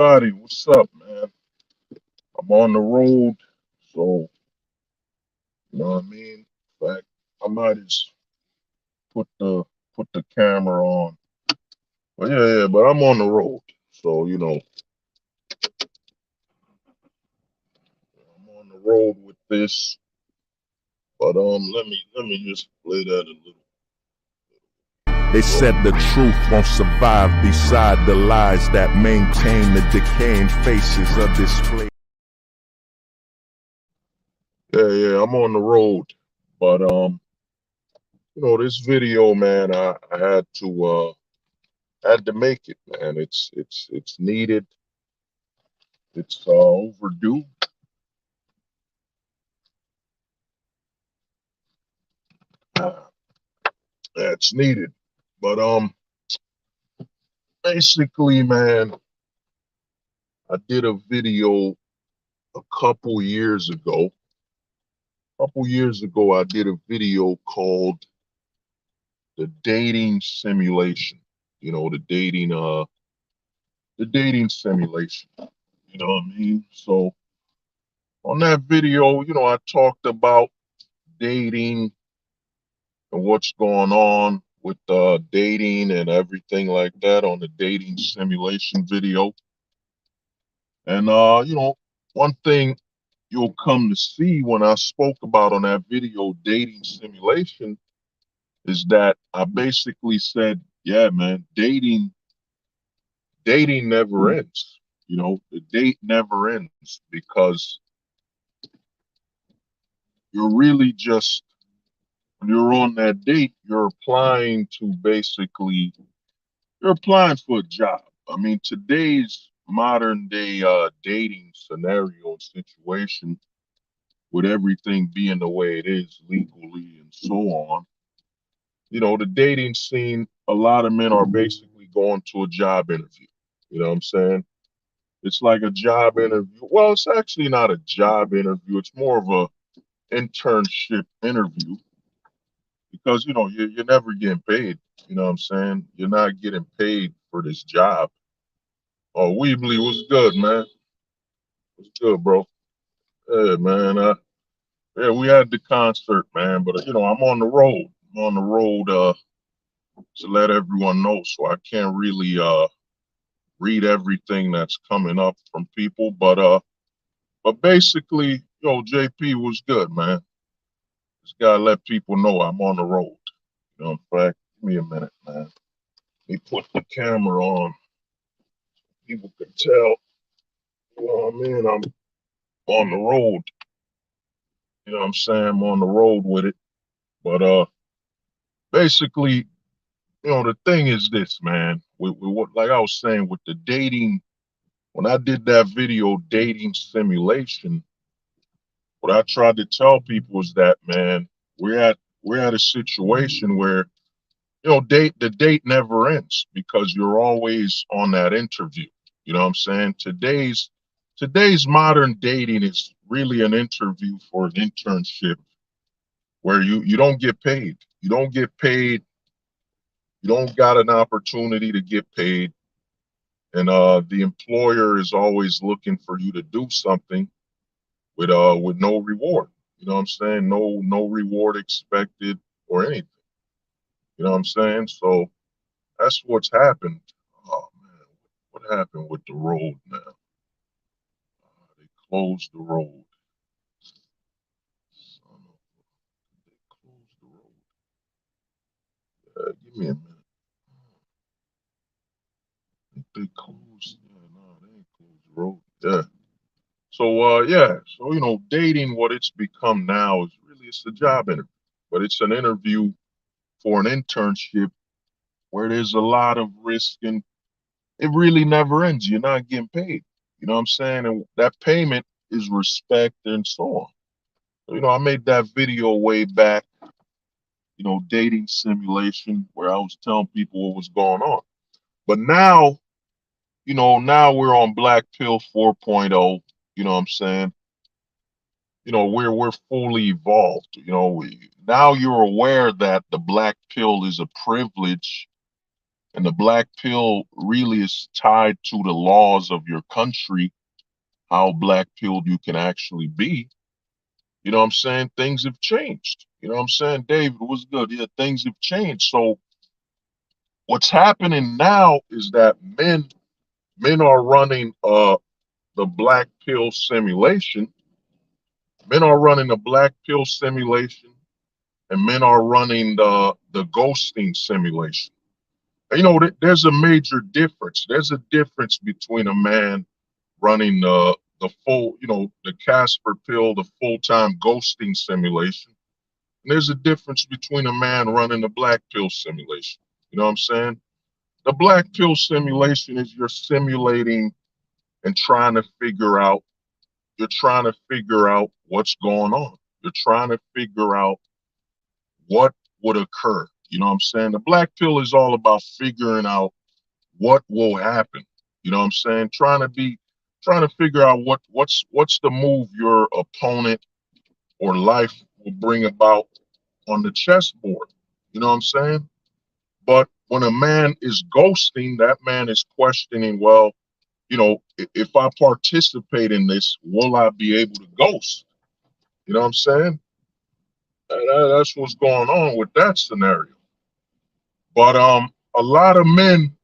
everybody, what's up, man? I'm on the road, so you know what I mean. In fact, I might just put the put the camera on. But yeah, but I'm on the road, so I'm on the road with this. But let me just play that a little. They said the truth won't survive beside the lies that maintain the decaying faces of this place. Yeah, I'm on the road, but this video, man, I had to make it, man. It's needed. It's overdue. Yeah, it's needed. But basically, man, I did a video a couple years ago. I did a video called "The Dating Simulation." The dating simulation. You know what I mean? So on that video, I talked about dating and what's going on with dating and everything like that on the dating simulation video. And one thing you'll come to see when I spoke about on that video dating simulation is that I basically said, yeah, man, dating never ends. The date never ends because you're really just when you're on that date, you're applying for a job. I mean, today's modern day dating scenario and situation with everything being the way it is legally and so on, the dating scene, a lot of men are basically going to a job interview. You know what I'm saying? It's like a job interview. Well, it's actually not a job interview. It's more of a internship interview because, you're never getting paid. You know what I'm saying? You're not getting paid for this job. Oh, Weebly, what's good, man? What's good, bro? Yeah, man. Yeah, we had the concert, man, but I'm on the road. I'm on the road to let everyone know, so I can't really read everything that's coming up from people, but basically, JP was good, man. Just gotta let people know I'm on the road. In fact, give me a minute, man. Let me put the camera on. People can tell, I mean, I'm on the road. You know what I'm saying? I'm on the road with it. But basically, the thing is this, man. With what, like I was saying, with the dating, when I did that video, dating simulation, what I tried to tell people is that, man, we're at a situation where the date never ends because you're always on that interview. You know what I'm saying? Today's modern dating is really an interview for an internship where you don't get paid. You don't get paid. You don't got an opportunity to get paid. And the employer is always looking for you to do something with no reward. You know what I'm saying? No reward expected or anything. You know what I'm saying? So that's what's happened. Oh man, what happened with the road now? They closed the road. Son of they closed the road. Give me a minute. I think they closed. Yeah, no, they ain't closed the road. Yeah. So yeah. So dating, what it's become now is really it's a job interview, but it's an interview for an internship where there's a lot of risk and it really never ends. You're not getting paid. You know what I'm saying? And that payment is respect and so on. So, I made that video way back, dating simulation where I was telling people what was going on. But now, now we're on Black Pill 4.0. You know what I'm saying? We're fully evolved. Now you're aware that the black pill is a privilege And the black pill really is tied to the laws of your country, how black pilled you can actually be. You know what I'm saying? Things have changed. You know what I'm saying? David, what's good? Yeah, things have changed. So what's happening now is that men are running the black pill simulation. Men are running the black pill simulation, and men are running the ghosting simulation. You know, there's a major difference. There's a difference between a man running the full, you know, the Casper pill, the full-time ghosting simulation. And there's a difference between a man running the black pill simulation. You know what I'm saying? The black pill simulation is you're simulating and trying to figure out, you're trying to figure out what's going on. You're trying to figure out what would occur. You know what I'm saying? The black pill is all about figuring out what will happen. You know what I'm saying? Trying to figure out what's the move your opponent or life will bring about on the chessboard. You know what I'm saying? But when a man is ghosting, that man is questioning, well, you know, if I participate in this, will I be able to ghost? You know what I'm saying? That's what's going on with that scenario. But a lot of men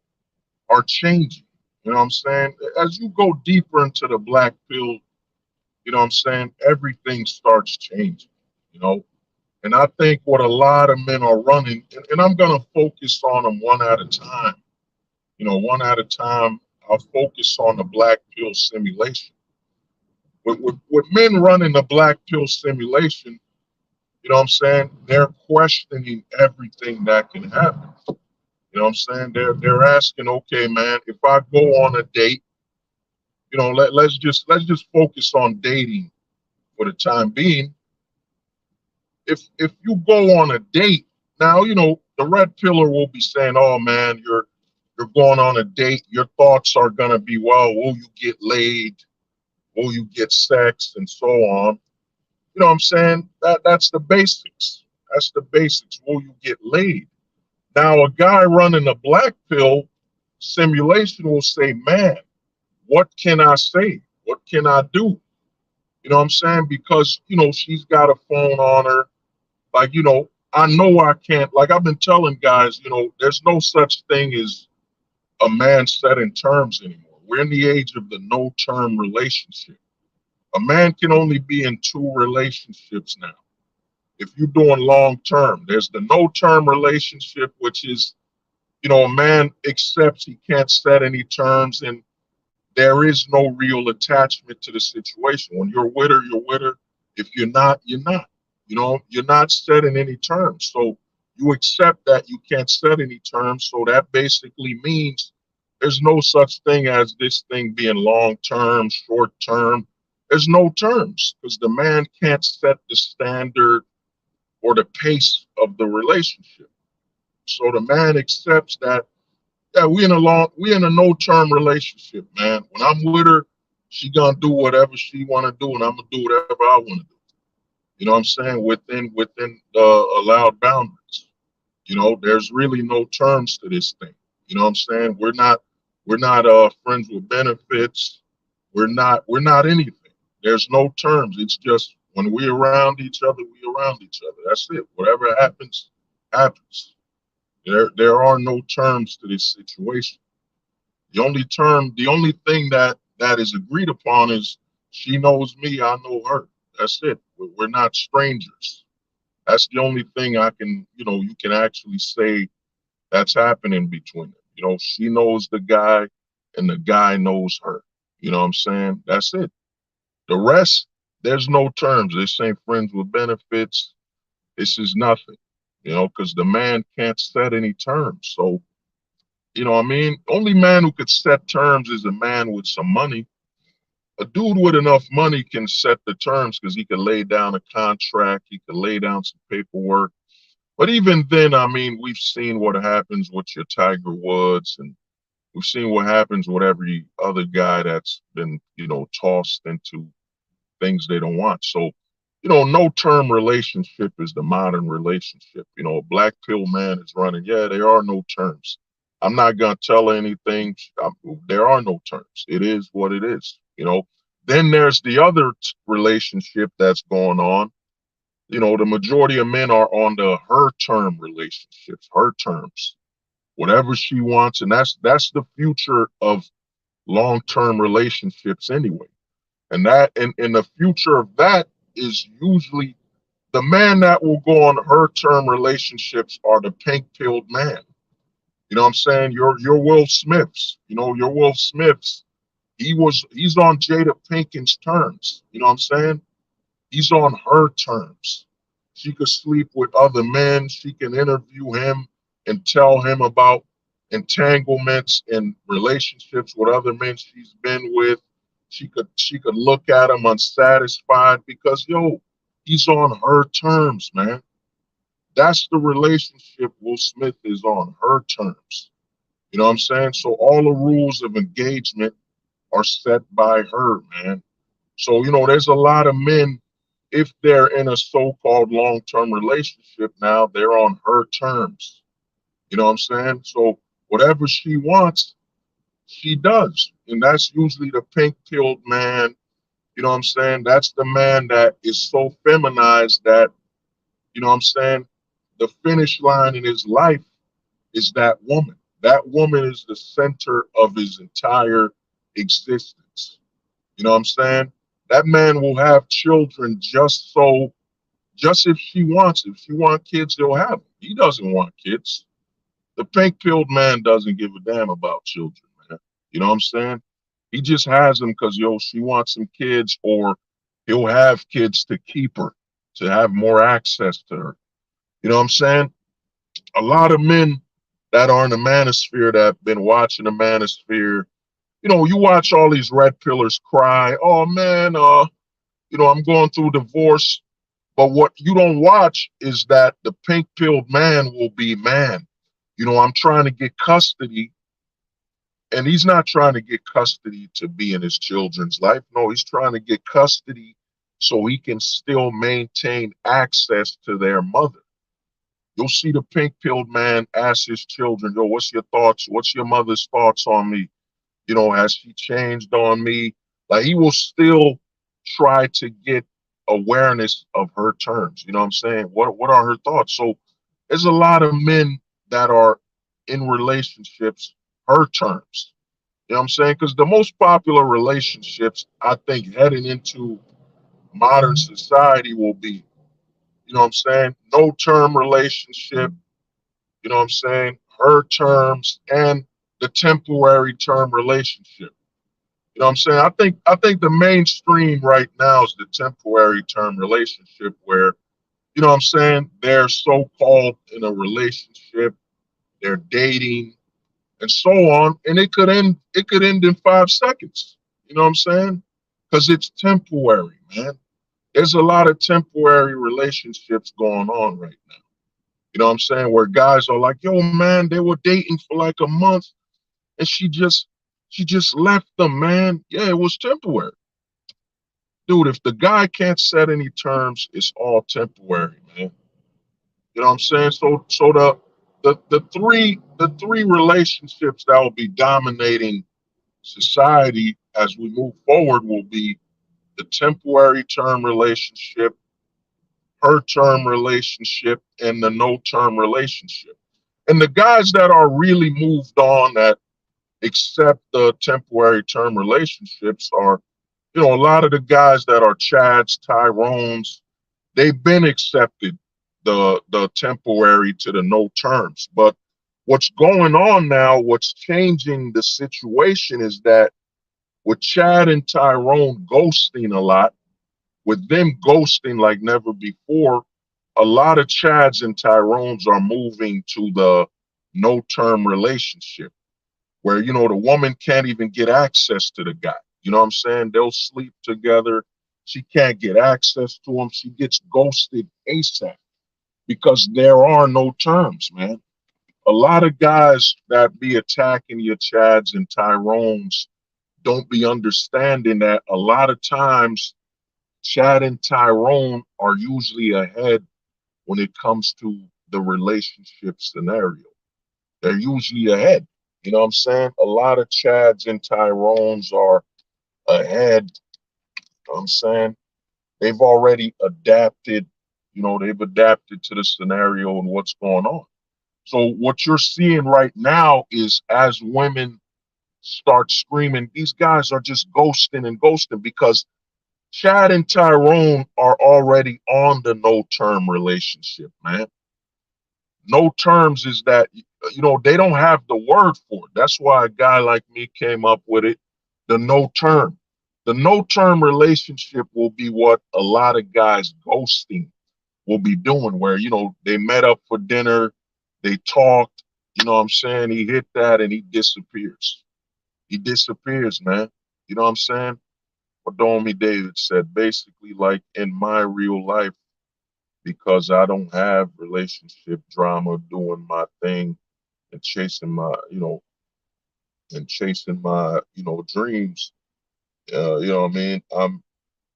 are changing. You know what I'm saying? As you go deeper into the black pill, you know what I'm saying, everything starts changing, you know. And I think what a lot of men are running, and I'm gonna focus on them one at a time. You know, one at a time, I'll focus on the black pill simulation. With men running the black pill simulation, you know what I'm saying? They're questioning everything that can happen. You know what I'm saying? They're asking, okay, man, if I go on a date, you know, let's just focus on dating for the time being. If you go on a date, now, you know, the red pillar will be saying, oh man, you're going on a date. Your thoughts are gonna be, well, will you get laid? Will you get sex and so on? You know what I'm saying? That's the basics. That's the basics. Will you get laid? Now, a guy running a black pill simulation will say, man, what can I say? What can I do? You know what I'm saying? Because, you know, she's got a phone on her. Like, you know I can't, like I've been telling guys, you know, there's no such thing as a man setting terms anymore. We're in the age of the no term relationship. A man can only be in two relationships now. If you're doing long term, there's the no term relationship, which is, you know, a man accepts he can't set any terms and there is no real attachment to the situation. When you're with her, you're with her. If you're not, you're not. You know, you're not setting any terms. So you accept that you can't set any terms. So that basically means there's no such thing as this thing being long term, short term. There's no terms because the man can't set the standard or the pace of the relationship. So the man accepts that, yeah, we in a no-term relationship, man. When I'm with her, she gonna do whatever she wanna do, and I'm gonna do whatever I wanna do. You know what I'm saying? Within the allowed boundaries. You know, there's really no terms to this thing. You know what I'm saying? We're not friends with benefits. We're not anything. There's no terms. It's just when we're around each other, we around each other. That's it. Whatever happens, happens. There are no terms to this situation. The only thing that is agreed upon is she knows me, I know her. That's it. We're not strangers. That's the only thing I can, you know, you can actually say that's happening between them. You know, she knows the guy and the guy knows her. You know what I'm saying? That's it. The rest, there's no terms. This ain't friends with benefits. This is nothing, you know, because the man can't set any terms. So, you know what I mean? Only man who could set terms is a man with some money. A dude with enough money can set the terms because he can lay down a contract, he can lay down some paperwork. But even then, I mean, we've seen what happens with your Tiger Woods, and we've seen what happens with every other guy that's been, you know, tossed into things they don't want. So, you know, no term relationship is the modern relationship. You know, a black pill man is running, yeah, there are no terms. I'm not gonna tell her anything. There are no terms. It is what it is. Then there's the other relationship that's going on. The majority of men are on the her term relationships, her terms, whatever she wants, and that's the future of long-term relationships anyway. And that and the future of that is usually the man that will go on her term relationships are the pink-pilled man. You know what I'm saying? Your Will Smiths. Your Will Smiths. He's on Jada Pinkett's terms. You know what I'm saying? He's on her terms. She could sleep with other men. She can interview him and tell him about entanglements and relationships with other men she's been with. She could look at him unsatisfied because he's on her terms, man. That's the relationship Will Smith is on her terms. You know what I'm saying? So all the rules of engagement are set by her, man. So, there's a lot of men, if they're in a so-called long-term relationship now, they're on her terms. You know what I'm saying? So whatever she wants, she does. And that's usually the pink-pilled man. You know what I'm saying? That's the man that is so feminized that, you know what I'm saying, the finish line in his life is that woman. That woman is the center of his entire existence. You know what I'm saying? That man will have children just if she wants. If she wants kids, he'll have them. He doesn't want kids. The pink-pilled man doesn't give a damn about children, man. You know what I'm saying? He just has them because, she wants some kids, or he'll have kids to keep her, to have more access to her. You know what I'm saying? A lot of men that are in the manosphere that have been watching the manosphere, you watch all these red pillars cry, oh man, I'm going through divorce. But what you don't watch is that the pink-pilled man will be, man, I'm trying to get custody. And he's not trying to get custody to be in his children's life. No, he's trying to get custody so he can still maintain access to their mother. You'll see the pink-pilled man ask his children, yo, what's your thoughts? What's your mother's thoughts on me? Has she changed on me? Like, he will still try to get awareness of her terms. You know what I'm saying? What are her thoughts? So there's a lot of men that are in relationships, her terms. You know what I'm saying? Because the most popular relationships, I think, heading into modern society will be, you know what I'm saying, no term relationship, you know what I'm saying, her terms, and the temporary term relationship. You know what I'm saying? I think the mainstream right now is the temporary term relationship where, you know what I'm saying, they're so-called in a relationship, they're dating, and so on, and it could end in 5 seconds. You know what I'm saying? Because it's temporary, man. There's a lot of temporary relationships going on right now. You know what I'm saying? Where guys are like, yo, man, they were dating for like a month and she just left them, man. Yeah, it was temporary. Dude, if the guy can't set any terms, it's all temporary, man. You know what I'm saying? So the three relationships that will be dominating society as we move forward will be the temporary term relationship, her term relationship, and the no term relationship. And the guys that are really moved on, that accept the temporary term relationships, are, a lot of the guys that are Chads, Tyrones, they've been accepted the temporary to the no terms. But what's going on now, what's changing the situation is that with Chad and Tyrone ghosting a lot, with them ghosting like never before, a lot of Chads and Tyrones are moving to the no term relationship where, the woman can't even get access to the guy. You know what I'm saying? They'll sleep together. She can't get access to him. She gets ghosted ASAP because there are no terms, man. A lot of guys that be attacking your Chads and Tyrones don't be understanding that a lot of times Chad and Tyrone are usually ahead when it comes to the relationship scenario. They're usually ahead. You know what I'm saying? A lot of Chads and Tyrones are ahead. You know what I'm saying? They've already adapted, they've adapted to the scenario and what's going on. So what you're seeing right now is as women start screaming, these guys are just ghosting and ghosting because Chad and Tyrone are already on the no-term relationship, man. No terms is that, they don't have the word for it. That's why a guy like me came up with it, the no term. The no term relationship will be what a lot of guys ghosting will be doing, where, they met up for dinner, they talked, you know what I'm saying? He hit that and he disappears. He disappears, man. You know what I'm saying? What Domi David said, basically, like in my real life, because I don't have relationship drama, doing my thing and chasing my, dreams. You know what I mean? I'm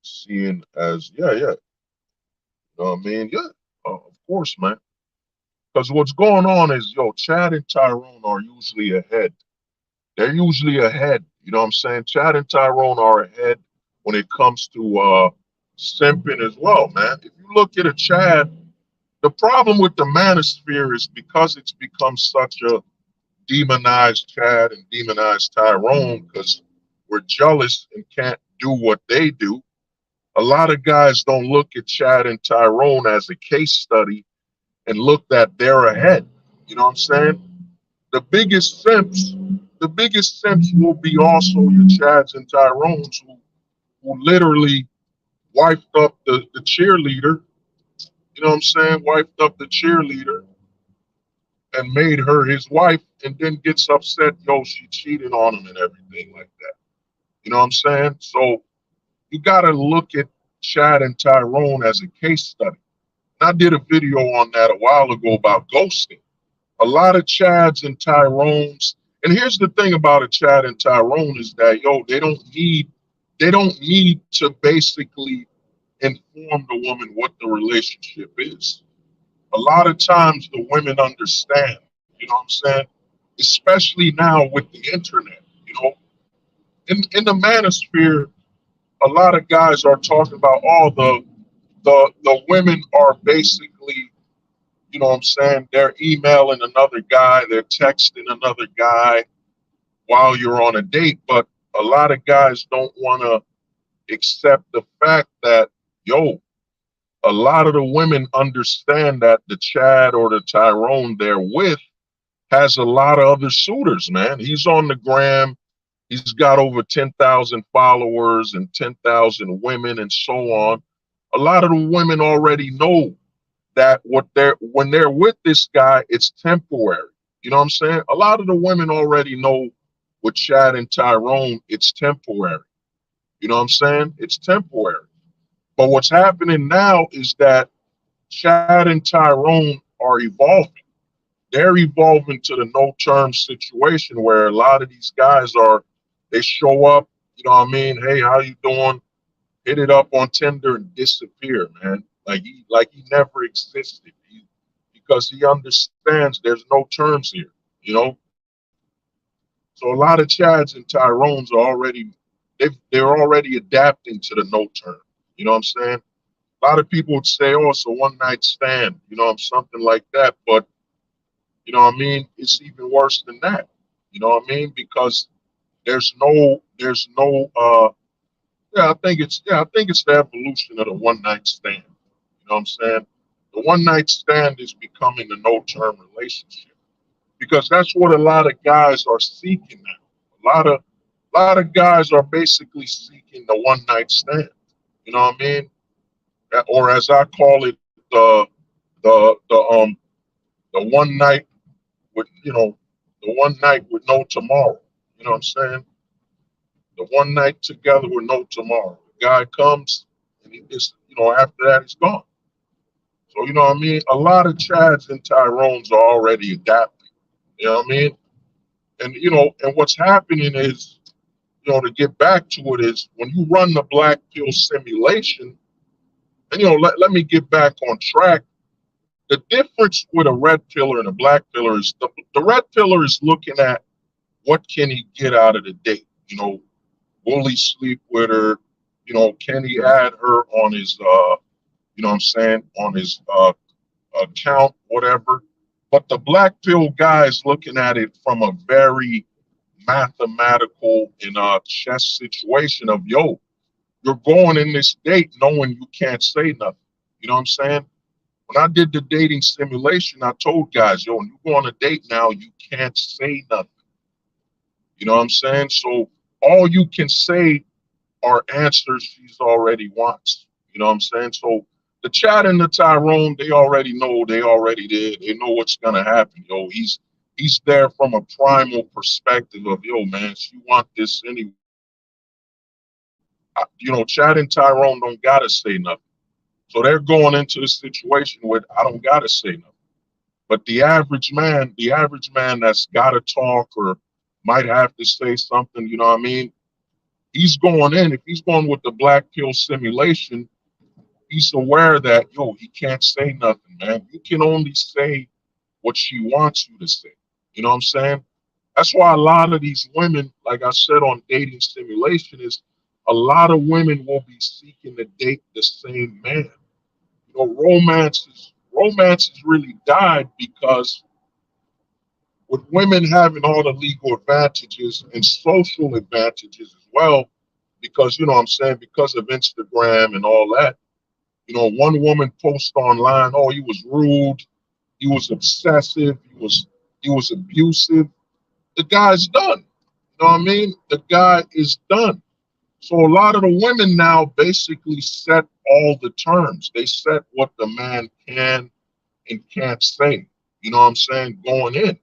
seeing as, yeah. You know what I mean? Yeah, of course, man. Because what's going on is, Chad and Tyrone are usually ahead. They're usually ahead. You know what I'm saying? Chad and Tyrone are ahead when it comes to simping as well, man. If you look at a Chad, the problem with the manosphere is because it's become such a demonized Chad and demonized Tyrone because we're jealous and can't do what they do. A lot of guys don't look at Chad and Tyrone as a case study and look that they're ahead. You know what I'm saying? The biggest simps, will be also your Chads and Tyrones who literally wiped up the cheerleader. You know what I'm saying? Wiped up the cheerleader and made her his wife and then gets upset, she cheated on him and everything like that. You know what I'm saying? So you got to look at Chad and Tyrone as a case study. And I did a video on that a while ago about ghosting. A lot of Chads and Tyrones, and here's the thing about a Chad and Tyrone is that, they don't need to basically inform the woman what the relationship is. A lot of times the women understand, you know what I'm saying? Especially now with the internet, in the manosphere, a lot of guys are talking about all the women are basically, you know what I'm saying, they're emailing another guy, they're texting another guy while you're on a date. But a lot of guys don't want to accept the fact that, a lot of the women understand that the Chad or the Tyrone they're with has a lot of other suitors, man. He's on the gram. He's got over 10,000 followers and 10,000 women and so on. A lot of the women already know that when they're with this guy, it's temporary. You know what I'm saying? A lot of the women already know with Chad and Tyrone, it's temporary. You know what I'm saying? It's temporary. But what's happening now is that Chad and Tyrone are evolving. They're evolving to the no-term situation where a lot of these guys they show up, you know what I mean? Hey, how you doing? Hit it up on Tinder and disappear, man. Like he never existed. Because he understands there's no terms here, So a lot of Chads and Tyrones are they're already adapting to the no term. You know what I'm saying? A lot of people would say, oh, it's a one night stand, something like that. But you know what I mean? It's even worse than that. You know what I mean? Because there's no I think it's the evolution of the one night stand. You know what I'm saying? The one night stand is becoming a no term relationship because that's what a lot of guys are seeking now. A lot of guys are basically seeking the one night stand. You know what I mean? Or as I call it, the one night with the one night with no tomorrow. You know what I'm saying? The one night together with no tomorrow. The guy comes and he just after that he's gone. So you know what I mean? A lot of Chads and Tyrones are already adapting. You know what I mean? And and what's happening is, to get back to it is when you run the black pill simulation, and let me get back on track. The difference with a red pillar and a black pillar is the red pillar is looking at what can he get out of the date. Will he sleep with her? Can he add her on his what I'm saying, on his account, whatever. But the black pill guy is looking at it from a very mathematical and chess situation of, yo, you're going in this date knowing you can't say nothing. You know what I'm saying? When I did the dating simulation, I told guys, yo, when you go on a date now, you can't say nothing. You know what I'm saying? So all you can say are answers she's already wants. You know what I'm saying? So the Chad and the Tyrone, they already know, they already did. They know what's gonna happen. Yo, he's there from a primal perspective of, yo, man, she want this anyway. Chad and Tyrone don't gotta say nothing. So they're going into the situation with, I don't gotta say nothing. But the average man that's gotta talk or might have to say something, you know what I mean? He's going in, if he's going with the black pill simulation, he's aware that, yo, he can't say nothing, man. You can only say what she wants you to say. You know what I'm saying? That's why a lot of these women, like I said on dating simulation, is a lot of women will be seeking to date the same man. Romance has really died because with women having all the legal advantages and social advantages as well, because, you know what I'm saying, because of Instagram and all that, one woman posts online, oh, he was rude, he was obsessive, he was abusive. The guy's done. You know what I mean? The guy is done. So a lot of the women now basically set all the terms. They set what the man can and can't say. You know what I'm saying? Going in.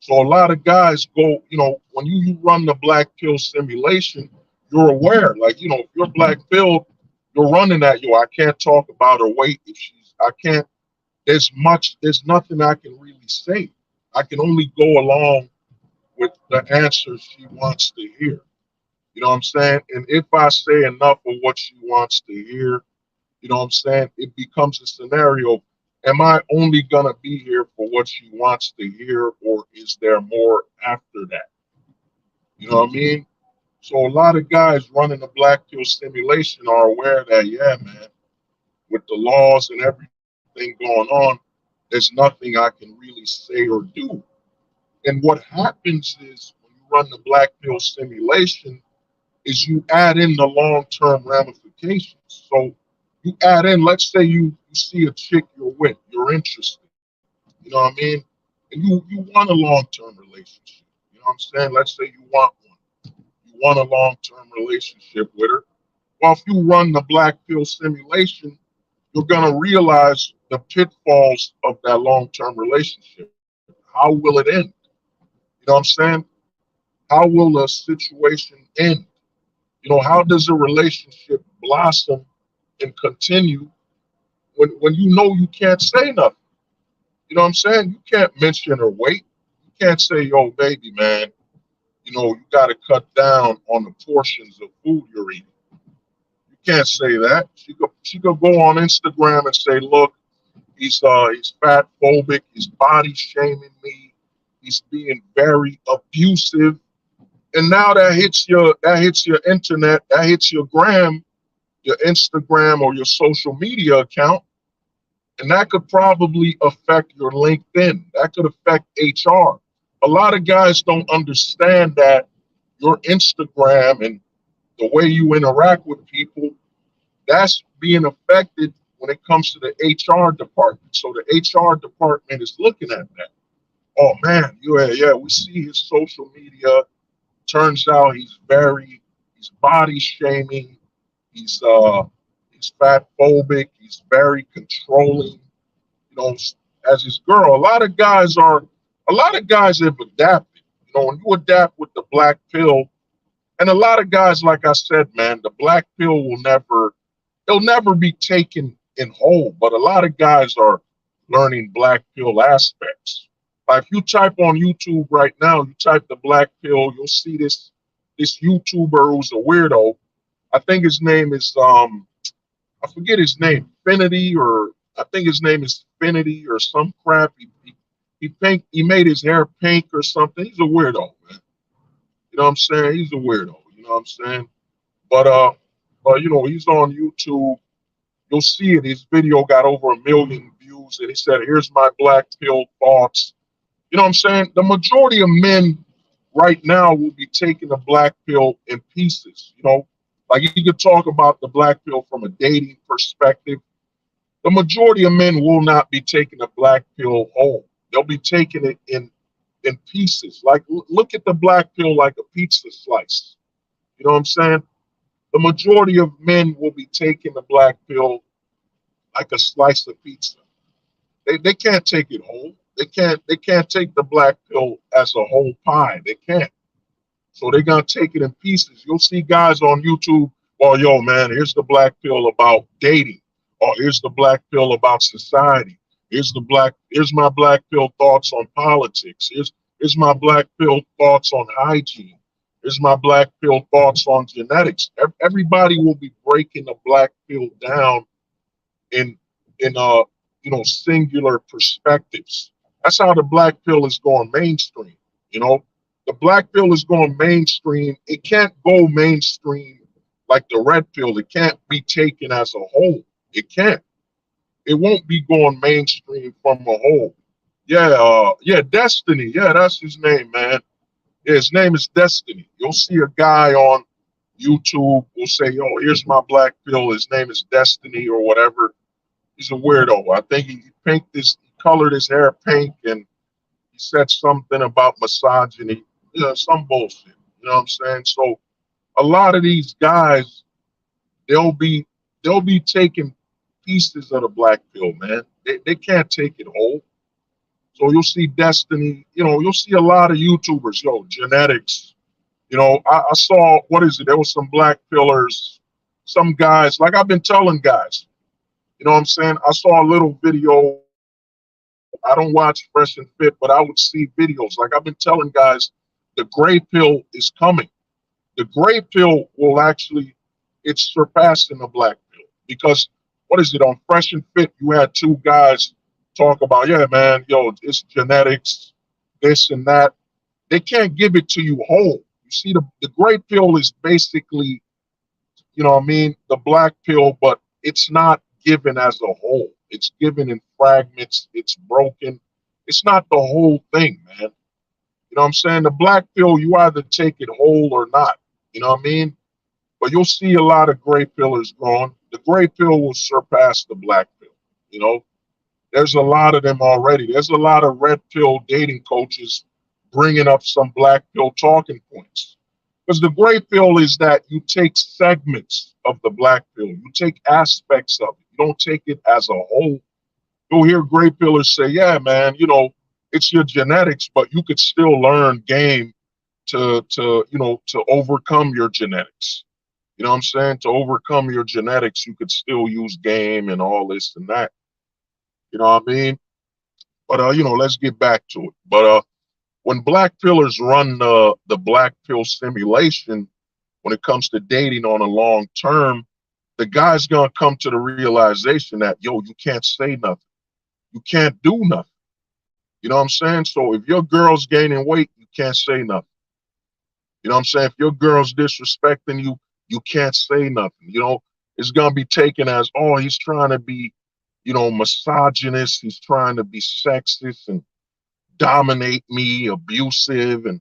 So a lot of guys go, when you run the black pill simulation, you're aware, like, if you're black pill, you're running that, I can't talk about her weight. There's nothing I can really say. I can only go along with the answers she wants to hear. You know what I'm saying? And if I say enough of what she wants to hear, you know what I'm saying, it becomes a scenario. Am I only going to be here for what she wants to hear, or is there more after that? You know what I mean? So a lot of guys running the black pill simulation are aware that, yeah, man, with the laws and everything going on, there's nothing I can really say or do. And what happens is when you run the black pill simulation is you add in the long-term ramifications. So you add in, let's say you see a chick you're with, you're interested, you know what I mean? And you want a long-term relationship. You know what I'm saying? Let's say you want one. You want a long-term relationship with her. Well, if you run the black pill simulation, you're going to realize the pitfalls of that long-term relationship. How will it end? You know what I'm saying? How will the situation end? How does a relationship blossom and continue when you can't say nothing? You know what I'm saying? You can't mention her weight. You can't say, yo, baby, man, you got to cut down on the portions of food you're eating. You can't say that. She could go on Instagram and say, look, he's fat phobic, he's body shaming me, he's being very abusive. And now that hits your internet, that hits your Instagram or your social media account, and that could probably affect your LinkedIn. That could affect HR. A lot of guys don't understand that your Instagram and the way you interact with people, that's being affected when it comes to the HR department. So the HR department is looking at that. Oh man, yeah, we see his social media. Turns out he's body shaming, he's fat phobic, he's very controlling, as his girl. A lot of guys have adapted. When you adapt with the black pill, and a lot of guys, like I said, man, the black pill they'll never be taken in whole, but a lot of guys are learning black pill aspects. Like if you type on YouTube right now, you type the black pill, you'll see this YouTuber who's a weirdo. I think his name is I forget his name, Finity, or I think his name is Finity or some crap. He made his hair pink or something. He's a weirdo, man. You know what I'm saying? He's a weirdo. You know what I'm saying? But you know, he's on YouTube. You'll see it. His video got over 1 million views, and he said, "Here's my black pill thoughts." You know what I'm saying? The majority of men right now will be taking the black pill in pieces. You know, like you could talk about the black pill from a dating perspective. The majority of men will not be taking the black pill whole. They'll be taking it in pieces. Like look at the black pill like a pizza slice. You know what I'm saying? The majority of men will be taking the black pill like a slice of pizza. They can't take it whole. They can't take the black pill as a whole pie. They can't. So they're gonna take it in pieces. You'll see guys on YouTube, well, yo, man, here's the black pill about dating, or here's the black pill about society. Here's my black pill thoughts on politics. Here's my black pill thoughts on hygiene. Here's my black pill thoughts on genetics. Everybody will be breaking the black pill down in you know, singular perspectives. That's how the black pill is going mainstream. You know, the black pill is going mainstream. It can't go mainstream like the red pill. It can't be taken as a whole. It can't. It won't be going mainstream from a whole. Yeah, Destiny. Yeah, that's his name, man. Yeah, his name is Destiny. You'll see a guy on YouTube will say, "Yo, here's my black pill. His name is Destiny or whatever." He's a weirdo. I think he colored his hair pink, and he said something about misogyny. Yeah, some bullshit. You know what I'm saying? So a lot of these guys, they'll be taking pieces of the black pill, man. They can't take it whole. So you'll see Destiny, you know, you'll see a lot of YouTubers, yo, genetics. You know, I saw, what is it? There was some black pillars, some guys, like I've been telling guys, you know what I'm saying? I saw a little video. I don't watch Fresh and Fit, but I would see videos. Like I've been telling guys, the gray pill is coming. The gray pill will actually, it's surpassing the black pill. Because what is it, on Fresh and Fit, you had two guys talk about, yeah, man, yo, it's genetics, this and that. They can't give it to you whole. You see, the gray pill is basically, you know what I mean, the black pill, but it's not given as a whole. It's given in fragments. It's broken. It's not the whole thing, man. You know what I'm saying? The black pill, you either take it whole or not. You know what I mean? But you'll see a lot of gray pillars growing. The gray pill will surpass the black pill. You know, there's a lot of them already. There's a lot of red pill dating coaches bringing up some black pill talking points. Because the gray pill is that you take segments of the black pill. You take aspects of it. You don't take it as a whole. You'll hear gray pillars say, yeah, man, you know, it's your genetics, but you could still learn game to you know, to overcome your genetics. You know what I'm saying? To overcome your genetics, you could still use game and all this and that. You know what I mean? But you know, let's get back to it. But when black pillars run the black pill simulation, when it comes to dating on a long term, the guy's gonna come to the realization that, yo, you can't say nothing. You can't do nothing. You know what I'm saying? So if your girl's gaining weight, you can't say nothing. You know what I'm saying? If your girl's disrespecting you, you can't say nothing. You know, it's gonna be taken as, oh, he's trying to be, you know, misogynist. He's trying to be sexist and dominate me, abusive, and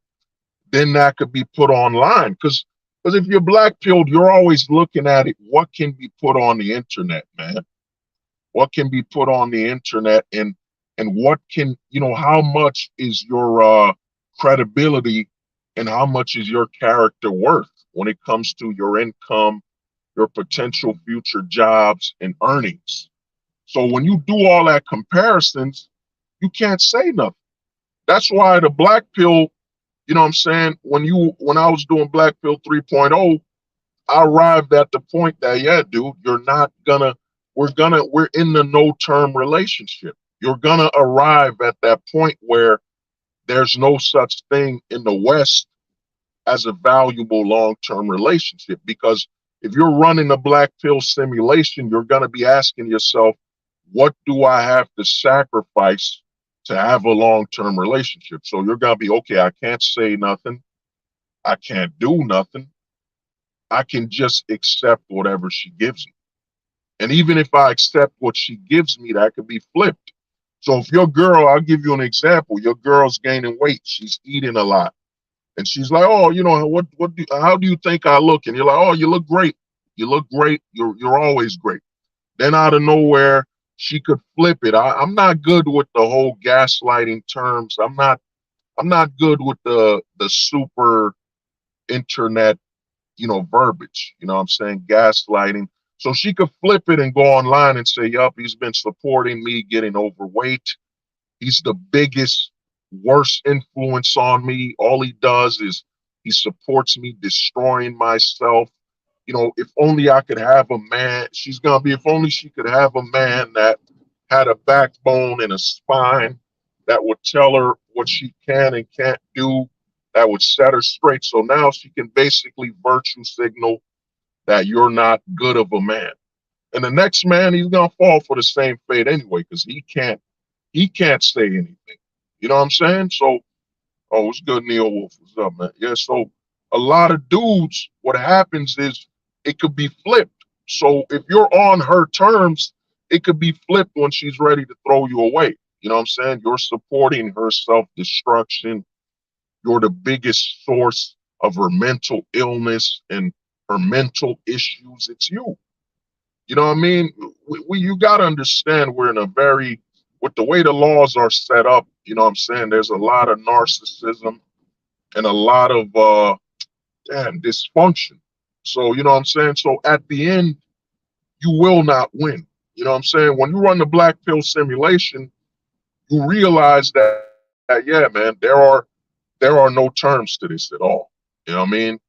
then that could be put online. Because if you're black pilled, you're always looking at it. What can be put on the internet, man? What can be put on the internet, and what can, you know, how much is your credibility and how much is your character worth when it comes to your income, your potential future jobs and earnings? So when you do all that comparisons, you can't say nothing. That's why the black pill, you know what I'm saying, when I was doing Black Pill 3.0, I arrived at the point that, yeah, dude, we're in the no-term relationship. You're gonna arrive at that point where there's no such thing in the West as a valuable long-term relationship. Because if you're running a black pill simulation, you're gonna be asking yourself, what do I have to sacrifice to have a long-term relationship? So you're gonna be okay. I can't say nothing. I can't do nothing. I can just accept whatever she gives me. And even if I accept what she gives me, that could be flipped. So if your girl, I'll give you an example. Your girl's gaining weight. She's eating a lot. And she's like, oh, how do you think I look? And you're like, oh, you look great. You look great. You're always great. Then out of nowhere, she could flip it. I'm not good with the whole gaslighting terms. I'm not good with the super internet, verbiage. You know what I'm saying? Gaslighting. So she could flip it and go online and say, yup, he's been supporting me getting overweight. He's the biggest, worst influence on me. All he does is he supports me destroying myself. If only I could have a man, she's going to be, if only she could have a man that had a backbone and a spine that would tell her what she can and can't do, that would set her straight. So now she can basically virtue signal that you're not good of a man. And the next man, he's going to fall for the same fate anyway, because he can't say anything. You know what I'm saying? So, oh, what's good, Neil Wolf? What's up, man? Yeah, so a lot of dudes, what happens is it could be flipped. So if you're on her terms, it could be flipped when she's ready to throw you away. You know what I'm saying? You're supporting her self-destruction. You're the biggest source of her mental illness and her mental issues. It's you. You know what I mean? You got to understand we're in a very, with the way the laws are set up, you know what I'm saying? There's a lot of narcissism and a lot of dysfunction. So, you know what I'm saying? So at the end, you will not win. You know what I'm saying? When you run the black pill simulation, you realize that yeah, man, there are no terms to this at all. You know what I mean?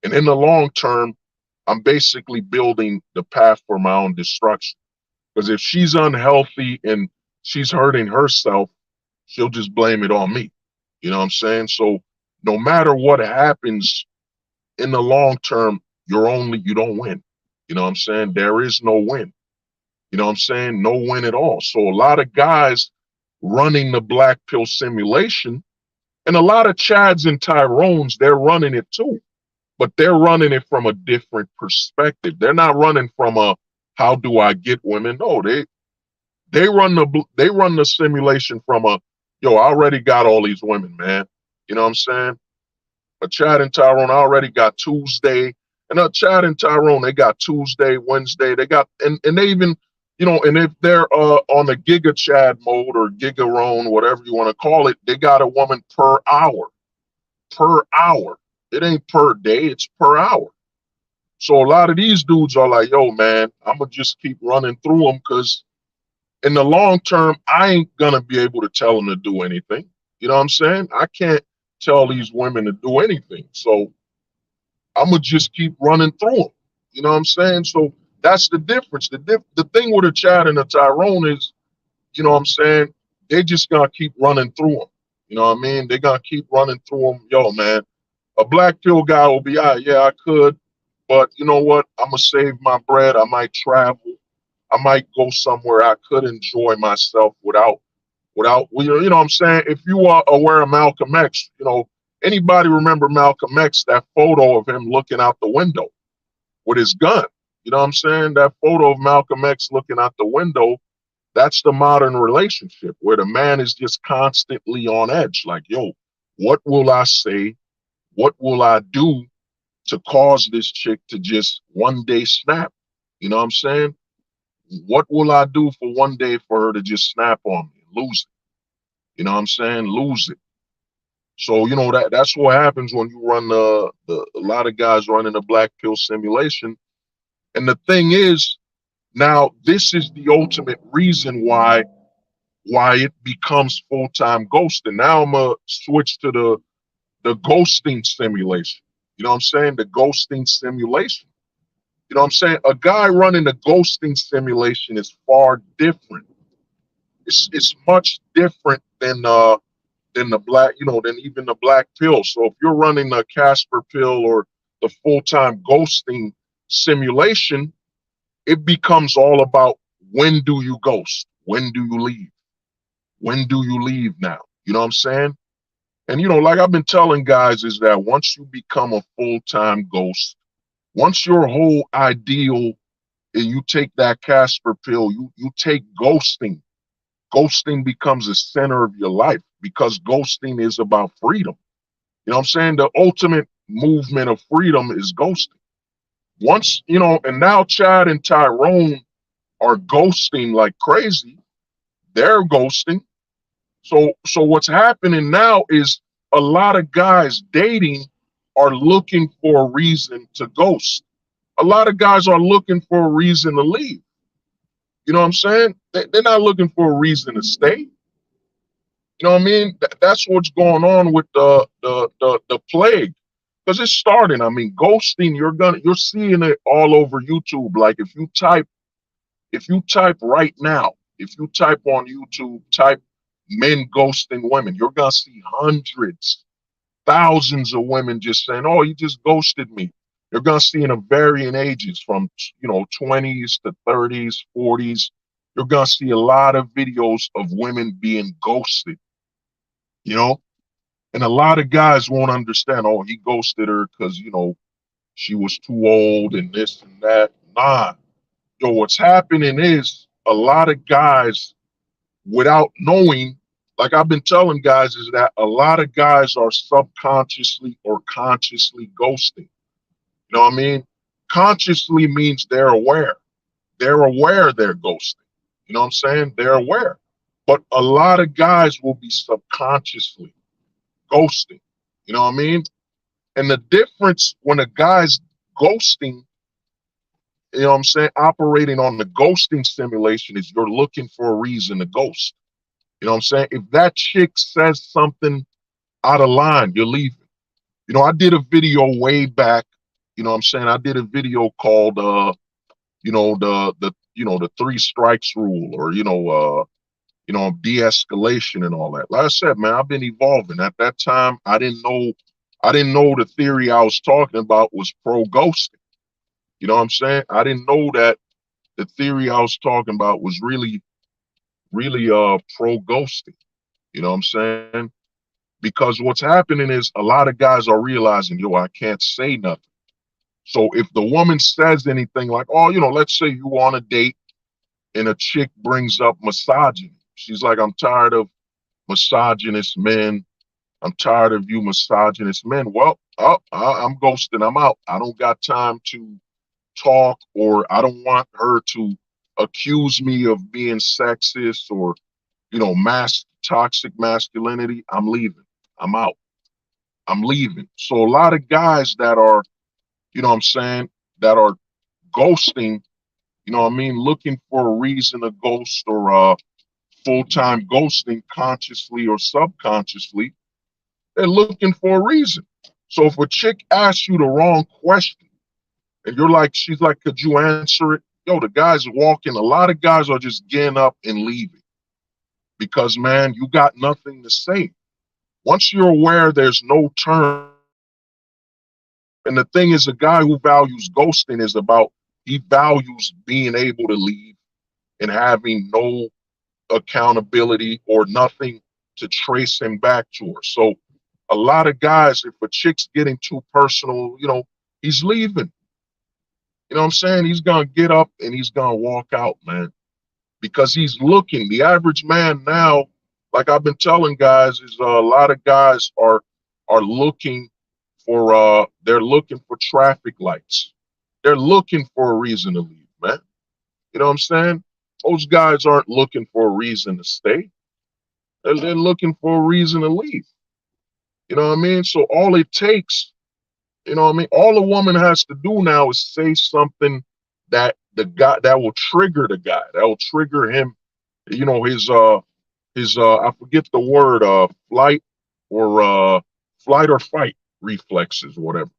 And in the long term, I'm basically building the path for my own destruction. Because if she's unhealthy and she's hurting herself, she'll just blame it on me. You know what I'm saying? So no matter what happens in the long term, you don't win. You know what I'm saying? There is no win. You know what I'm saying? No win at all. So a lot of guys running the black pill simulation, and a lot of Chads and Tyrones, they're running it too. But they're running it from a different perspective. They're not running from a how do I get women? No, they run the simulation from a yo, I already got all these women, man. You know what I'm saying? But Chad and Tyrone, I already got Tuesday. And Chad and Tyrone, they got Tuesday, Wednesday. They got and they even, and if they're on the Giga Chad mode or Giga Rone, whatever you want to call it, they got a woman per hour. Per hour. It ain't per day, it's per hour. So a lot of these dudes are like, yo, man, I'm going to just keep running through them because in the long term, I ain't going to be able to tell them to do anything. You know what I'm saying? I can't tell these women to do anything. So I'm going to just keep running through them. You know what I'm saying? So that's the difference. The thing with a Chad and a Tyrone is, you know what I'm saying? They just going to keep running through them. You know what I mean? They're going to keep running through them. Yo, man, a black pill guy will be, yeah, I could. But you know what? I'm going to save my bread. I might travel. I might go somewhere I could enjoy myself without, you know what I'm saying? If you are aware of Malcolm X, anybody remember Malcolm X, that photo of him looking out the window with his gun? You know what I'm saying? That photo of Malcolm X looking out the window, that's the modern relationship where the man is just constantly on edge. Like, yo, what will I say? What will I do to cause this chick to just one day snap? You know what I'm saying? What will I do for one day for her to just snap on me and lose it? You know what I'm saying? Lose it. So, that's what happens when you run a lot of guys running the black pill simulation. And the thing is, now this is the ultimate reason why it becomes full-time ghosting. Now I'm gonna switch to the ghosting simulation. You know what I'm saying? The ghosting simulation. You know what I'm saying? A guy running the ghosting simulation is far different. It's much different than the black, than even the black pill. So if you're running the Casper pill or the full-time ghosting simulation, it becomes all about when do you ghost? When do you leave? When do you leave now? You know what I'm saying? And like I've been telling guys is that once you become a full-time ghost, once your whole ideal and you take that Casper pill, you take ghosting. Ghosting becomes the center of your life because ghosting is about freedom. You know what I'm saying? The ultimate movement of freedom is ghosting. Once, and now Chad and Tyrone are ghosting like crazy. They're ghosting. So what's happening now is a lot of guys dating are looking for a reason to ghost. A lot of guys are looking for a reason to leave. You know what I'm saying? They're not looking for a reason to stay. You know what I mean? That's what's going on with the plague, because it's starting. I mean, ghosting. You're seeing it all over YouTube. Like if you type right now, if you type on YouTube, type men ghosting women, you're gonna see hundreds, thousands of women just saying, "Oh, you just ghosted me." You're gonna see in a varying ages from 20s to 30s, 40s. You're gonna see a lot of videos of women being ghosted. And a lot of guys won't understand. Oh, he ghosted her because she was too old and this and that. Nah, what's happening is a lot of guys, without knowing, like I've been telling guys, is that a lot of guys are subconsciously or consciously ghosting. You know what I mean? Consciously means they're aware. They're aware they're ghosting. You know what I'm saying? They're aware. But a lot of guys will be subconsciously ghosting. You know what I mean? And the difference when a guy's ghosting, you know what I'm saying, operating on the ghosting simulation is you're looking for a reason to ghost. You know what I'm saying? If that chick says something out of line, you're leaving. I did a video way back. You know what I'm saying? I did a video called the three strikes rule, or de-escalation and all that. Like I said, man, I've been evolving. At that time, I didn't know the theory I was talking about was pro-ghosting. You know what I'm saying? I didn't know that the theory I was talking about was really pro-ghosting. You know what I'm saying? Because what's happening is a lot of guys are realizing, I can't say nothing. So if the woman says anything like, oh, let's say you on a date and a chick brings up misogyny. She's like, I'm tired of misogynist men. I'm tired of you misogynist men. Well, I'm ghosting. I'm out. I don't got time to talk, or I don't want her to accuse me of being sexist or, toxic masculinity. I'm leaving. I'm out. I'm leaving. So a lot of guys that are, that are ghosting, looking for a reason to ghost, or full-time ghosting, consciously or subconsciously, they're looking for a reason. So if a chick asks you the wrong question and she's like, could you answer it? The guys are walking. A lot of guys are just getting up and leaving because, man, you got nothing to say. Once you're aware there's no turn. And the thing is, a guy who values ghosting he values being able to leave and having no accountability or nothing to trace him back to her. So a lot of guys, if a chick's getting too personal, he's leaving. You know what I'm saying? He's going to get up and he's going to walk out, man, because he's looking. The average man now, like I've been telling guys, is a lot of guys are looking for, they're looking for traffic lights. They're looking for a reason to leave, man. You know what I'm saying? Those guys aren't looking for a reason to stay. They're looking for a reason to leave. You know what I mean? So all it takes, all a woman has to do now is say something that that will trigger the guy, that will trigger him, his I forget the word, flight or fight reflexes, whatever.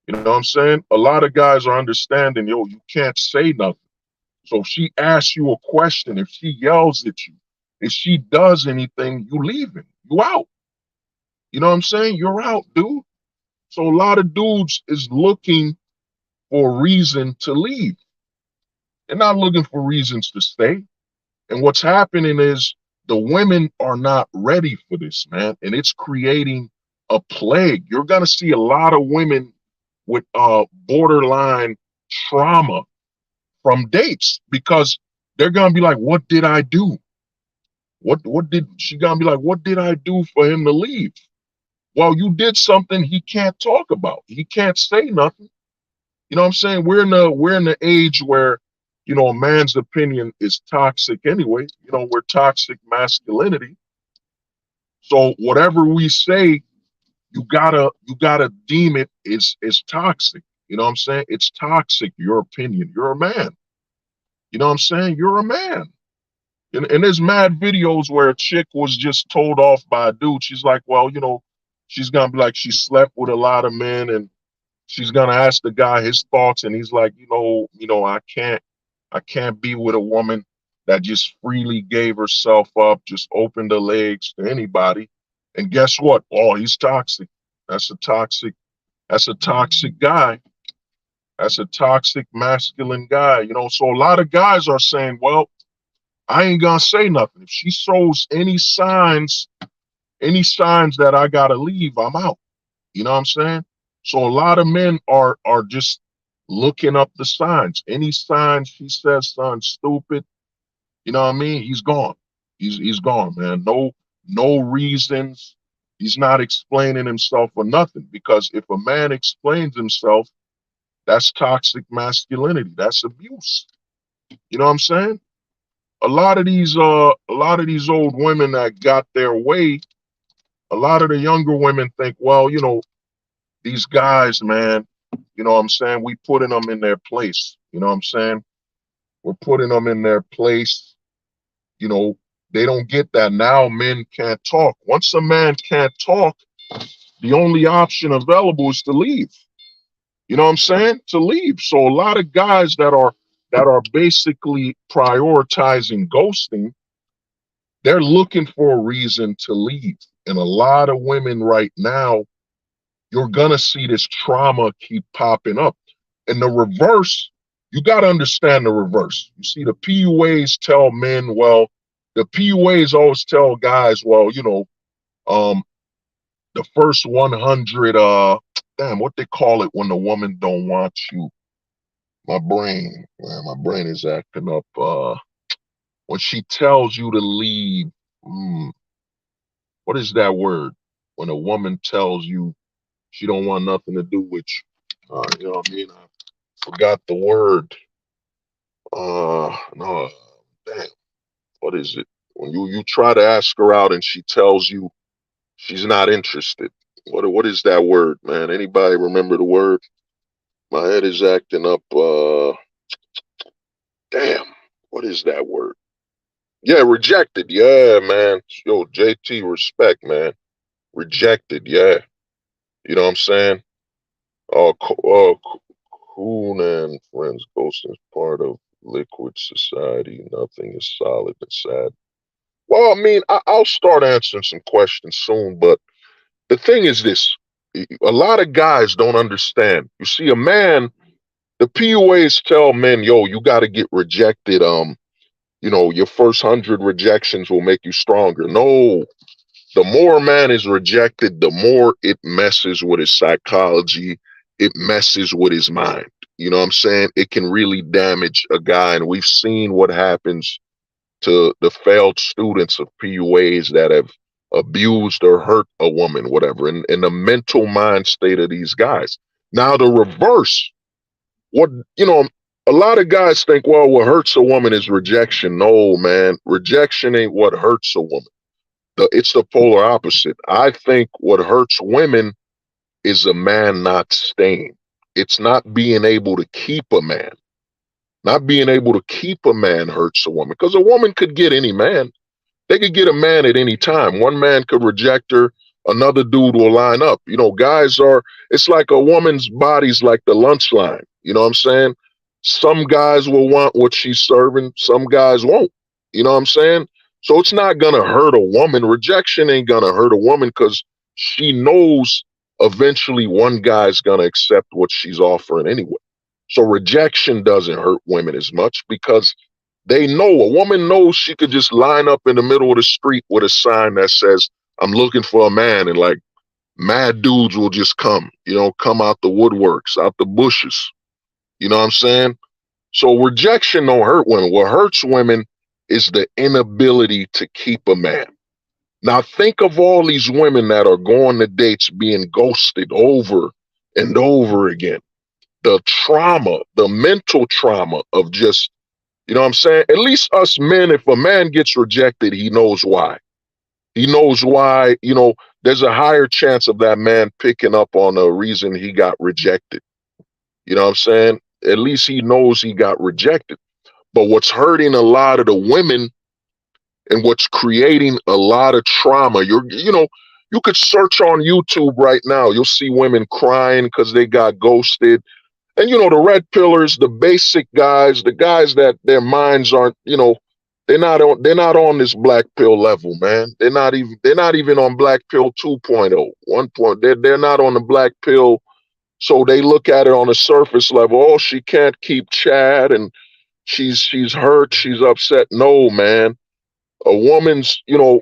You know what I'm saying? A lot of guys are understanding, you can't say nothing. So if she asks you a question, if she yells at you, if she does anything, you leaving, you out. You know what I'm saying? You're out, dude. So a lot of dudes is looking for a reason to leave. They're not looking for reasons to stay. And what's happening is the women are not ready for this, man. And it's creating a plague. You're going to see a lot of women with borderline trauma from dates because they're going to be like, what did I do? What did she going to be like? What did I do for him to leave? Well, you did something he can't talk about. He can't say nothing. You know what I'm saying? We're in the age where, a man's opinion is toxic anyway. We're toxic masculinity. So whatever we say, you gotta deem it is toxic. You know what I'm saying? It's toxic, your opinion. You're a man. You know what I'm saying? You're a man. And there's mad videos where a chick was just told off by a dude. She's like, well, she's gonna be like, she slept with a lot of men and she's gonna ask the guy his thoughts, and he's like, I can't be with a woman that just freely gave herself up, just opened her legs to anybody. And guess what? Oh, he's toxic. That's a toxic, that's a toxic guy. That's a toxic masculine guy. So a lot of guys are saying, well, I ain't gonna say nothing. If she shows any signs that I gotta leave, I'm out. You know what I'm saying? So a lot of men are just looking up the signs. Any signs she says something stupid, you know what I mean? He's gone. He's gone, man. No reasons. He's not explaining himself or nothing. Because if a man explains himself, that's toxic masculinity. That's abuse. You know what I'm saying? A lot of these old women that got their way, a lot of the younger women think, well, these guys, man, you know what I'm saying? We putting them in their place. You know what I'm saying? We're putting them in their place. You know, they don't get that. Now men can't talk. Once a man can't talk, the only option available is to leave. You know what I'm saying? To leave. So a lot of guys that are basically prioritizing ghosting, they're looking for a reason to leave. And a lot of women right now, you're gonna see this trauma keep popping up. And the reverse, you gotta understand the reverse. You see, the PUAs tell men, well, the PUAs always tell guys, well, the first 100, what they call it when the woman don't want you. My brain, man, my brain is acting up. When she tells you to leave, what is that word? When a woman tells you she don't want nothing to do with you. You know what I mean? I forgot the word. No, damn. What is it? When you try to ask her out and she tells you she's not interested. What is that word, man? Anybody remember the word? My head is acting up. Damn. What is that word? Yeah, rejected. Yeah, man. Yo, JT, respect, man. Rejected. Yeah. You know what I'm saying? Coon and friends. Ghosting is part of liquid society. Nothing is solid and sad. Well, I mean, I'll start answering some questions soon, but the thing is this: a lot of guys don't understand. You see, a man, the PUAs tell men, "Yo, you got to get rejected. Your first 100 rejections will make you stronger." No, the more a man is rejected, the more it messes with his psychology. It messes with his mind. You know what I'm saying? It can really damage a guy. And we've seen what happens to the failed students of PUAs that have abused or hurt a woman, whatever, in the mental mind state of these guys. Now, the reverse, what, a lot of guys think, well, what hurts a woman is rejection. No, man, rejection ain't what hurts a woman. It's the polar opposite. I think what hurts women is a man not staying. It's not being able to keep a man. Not being able to keep a man hurts a woman because a woman could get any man. They could get a man at any time. One man could reject her, another dude will line up. It's like a woman's body's like the lunch line. You know what I'm saying? Some guys will want what she's serving, some guys won't. You know what I'm saying? So it's not gonna hurt a woman. Rejection ain't gonna hurt a woman because she knows eventually one guy's gonna accept what she's offering anyway. So rejection doesn't hurt women as much because they know, a woman knows she could just line up in the middle of the street with a sign that says, I'm looking for a man, and like mad dudes will just come, come out the woodworks, out the bushes. You know what I'm saying? So rejection don't hurt women. What hurts women is the inability to keep a man. Now think of all these women that are going to dates being ghosted over and over again. The trauma, the mental trauma of just, you know what I'm saying? At least us men, if a man gets rejected, he knows why. He knows why, there's a higher chance of that man picking up on a reason he got rejected. You know what I'm saying? At least he knows he got rejected. But what's hurting a lot of the women and what's creating a lot of trauma, you could search on YouTube right now. You'll see women crying because they got ghosted. And the red pillars, the basic guys, the guys that their minds aren't, they're not on this black pill level, man. They're not even on black pill 2.0. 1. They're not on the black pill. So they look at it on a surface level. Oh, she can't keep Chad and she's hurt, she's upset. No, man. A woman's, a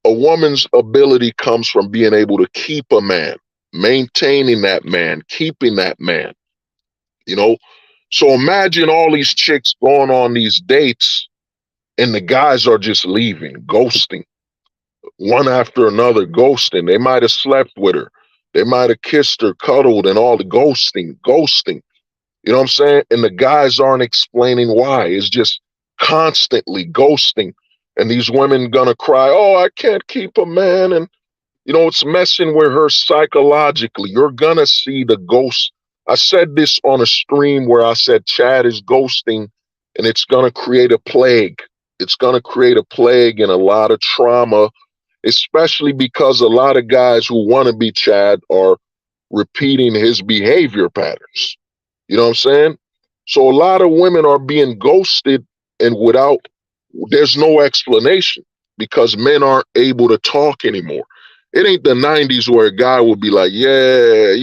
woman's ability comes from being able to keep a man, maintaining that man, keeping that man. So imagine all these chicks going on these dates and the guys are just leaving, ghosting, one after another, ghosting. They might have slept with her. They might have kissed her, cuddled, and all the ghosting. You know what I'm saying? And the guys aren't explaining why. It's just constantly ghosting. And these women gonna cry, oh, I can't keep a man. And, it's messing with her psychologically. You're gonna see the ghost. I said this on a stream where I said Chad is ghosting and it's gonna create a plague. It's gonna create a plague and a lot of trauma, especially because a lot of guys who want to be Chad are repeating his behavior patterns. You know what I'm saying? So a lot of women are being ghosted and there's no explanation because men aren't able to talk anymore. It ain't the 90s where a guy would be like, you're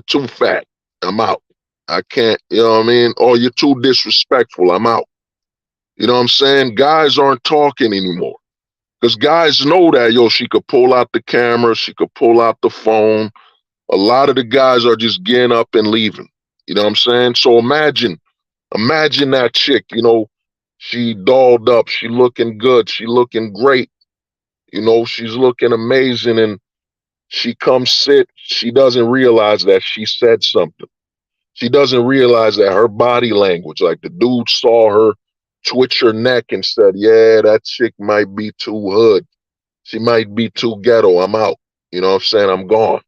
too fat. I'm out. I can't, you know what I mean? Or you're too disrespectful. I'm out. You know what I'm saying? Guys aren't talking anymore because guys know that, she could pull out the camera. She could pull out the phone. A lot of the guys are just getting up and leaving. You know what I'm saying? So imagine that chick, she dolled up, she looking good, she looking great. She's looking amazing and she comes sit, she doesn't realize that she said something. She doesn't realize that her body language, like the dude saw her twitch her neck and said, yeah, that chick might be too hood. She might be too ghetto. I'm out. You know what I'm saying? I'm gone.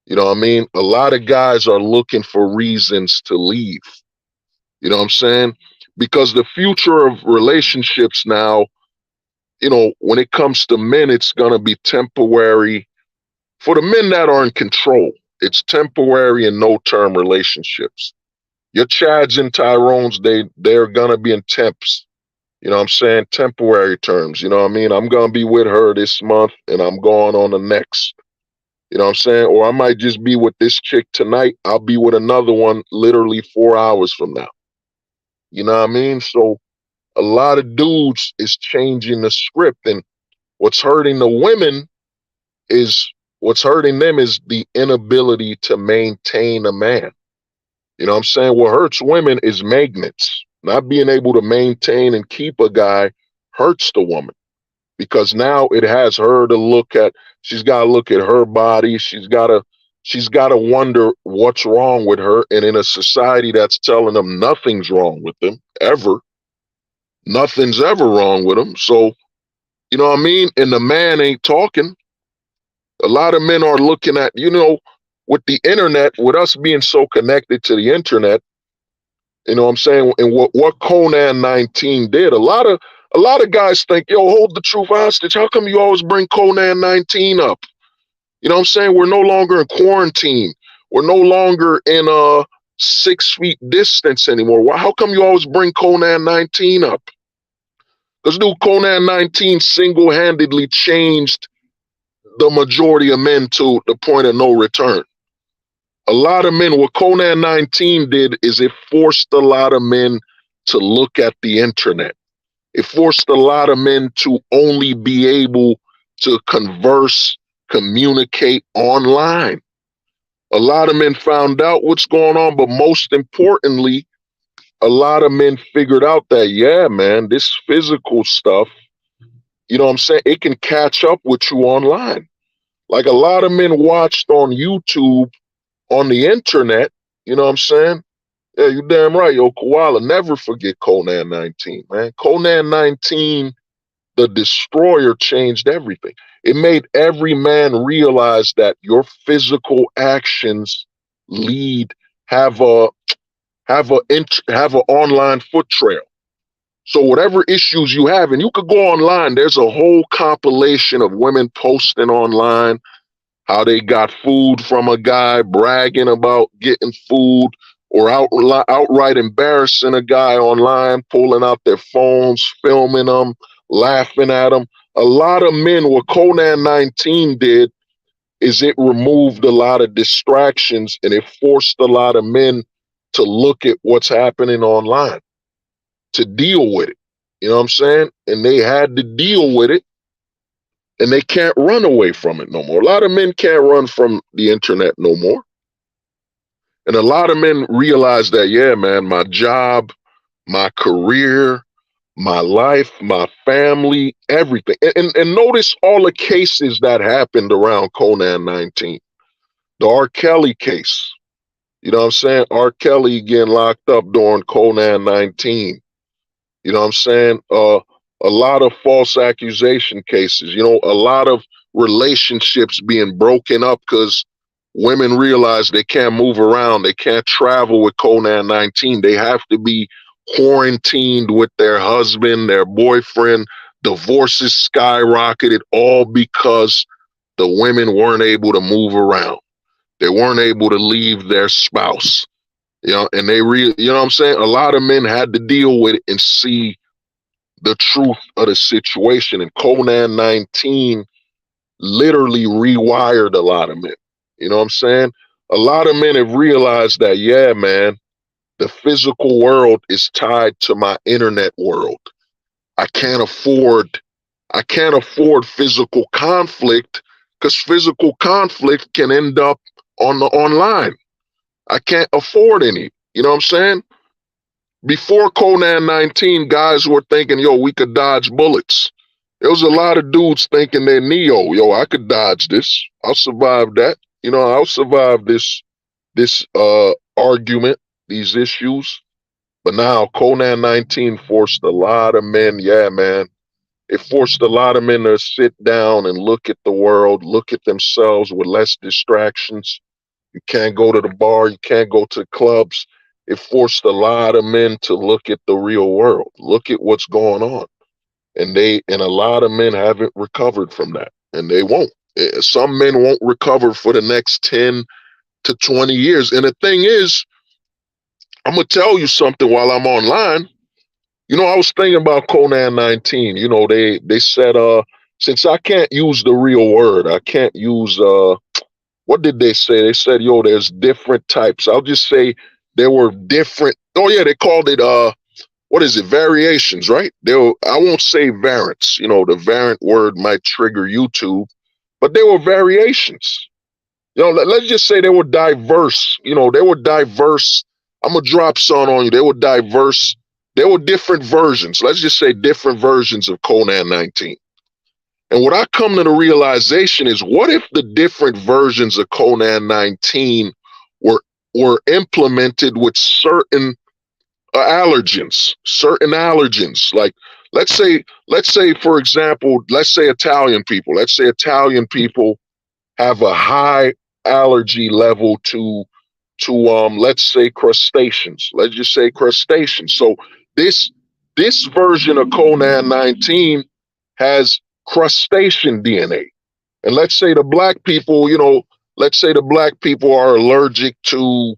You know what I mean? A lot of guys are looking for reasons to leave. You know what I'm saying? Because the future of relationships now, when it comes to men, it's going to be temporary. For the men that are in control, it's temporary and no-term relationships. Your Chads and Tyrones, they're going to be in temps. You know what I'm saying? Temporary terms. You know what I mean? I'm going to be with her this month and I'm going on the next. You know what I'm saying? Or I might just be with this chick tonight. I'll be with another one literally 4 hours from now. You know what I mean? So a lot of dudes is changing the script. And what's hurting the women is the inability to maintain a man. You know what I'm saying? What hurts women is maintenance. Not being able to maintain and keep a guy hurts the woman because now it has her to look at. She's got to look at her body. She's got to wonder what's wrong with her. And in a society that's telling them nothing's wrong with them ever, nothing's ever wrong with them. So, you know what I mean? And the man ain't talking. A lot of men are looking at, with the internet, with us being so connected to the internet, you know what I'm saying? And what Conan 19 did, a lot of guys think, yo, hold the truth hostage. How come you always bring Conan 19 up? You know what I'm saying? We're no longer in quarantine. We're no longer in 6 feet distance anymore. How come you always bring Conan 19 up? Because dude, Conan 19 single-handedly changed the majority of men to the point of no return. A lot of men, what Conan 19 did is it forced a lot of men to look at the internet. It forced a lot of men to only be able to converse, communicate online. A lot of men found out what's going on, but most importantly, a lot of men figured out that, yeah, man, this physical stuff, you know what I'm saying? It can catch up with you online. Like a lot of men watched on YouTube, on the internet, you know what I'm saying? Yeah, you damn right, yo, Koala. Never forget Conan 19, man. Conan 19, the destroyer, changed everything. It made every man realize that your physical actions lead, have a have an online foot trail. So whatever issues you have, and you could go online, there's a whole compilation of women posting online how they got food from a guy, bragging about getting food, or outright embarrassing a guy online, pulling out their phones, filming them, laughing at them. A lot of men, what Conan 19 did is it removed a lot of distractions and it forced a lot of men to look at what's happening online, to deal with it. You know what I'm saying? And they had to deal with it, and they can't run away from it no more. A lot of men can't run from the internet no more. And a lot of men realize that, yeah, man, my job, my career, my life, my family, everything. And notice all the cases that happened around Conan 19. The R. Kelly case. You know what I'm saying? R. Kelly getting locked up during Conan 19. You know what I'm saying? A lot of false accusation cases, you know, a lot of relationships being broken up because women realize they can't move around. They can't travel with Conan 19. They have to be quarantined with their husband, their boyfriend. Divorces skyrocketed all because the women weren't able to move around. They weren't able to leave their spouse. You know, and you know what I'm saying? A lot of men had to deal with it and see the truth of the situation. And Conan 19 literally rewired a lot of men. You know what I'm saying? A lot of men have realized that, yeah, man, the physical world is tied to my internet world. I can't afford physical conflict because physical conflict can end up on the online. I can't afford any. You know what I'm saying? Before Conan 19, guys were thinking, yo, we could dodge bullets. There was a lot of dudes thinking they're Neo. Yo, I could dodge this. I'll survive that. You know, I'll survive this argument, these issues. But now Conan 19 forced a lot of men, yeah, man. It forced a lot of men to sit down and look at the world, look at themselves with less distractions. You can't go to the bar, you can't go to clubs. It forced a lot of men to look at the real world, look at what's going on. And a lot of men haven't recovered from that, and they won't. Some men won't recover for the next 10 to 20 years. And the thing is, I'm going to tell you something while I'm online. You know, I was thinking about Conan 19. You know, they said, since I can't use the real word, I can't use, what did they say? They said, yo, there's different types. I'll just say there were different, oh yeah, they called it, what is it? Variations, right? I won't say variants. You know, the variant word might trigger YouTube, but there were variations. You know, let's just say they were diverse. You know, they were diverse. I'm going to drop some on you. They were diverse. There were different versions. Let's just say different versions of Conan 19. And what I come to the realization is, what if the different versions of Conan 19 were implemented with certain allergens? Like, let's say, for example, let's say Italian people have a high allergy level to let's say crustaceans. Let's just say crustaceans. So this version of Conan 19 has crustacean DNA. And let's say the black people, you know, let's say the black people are allergic to,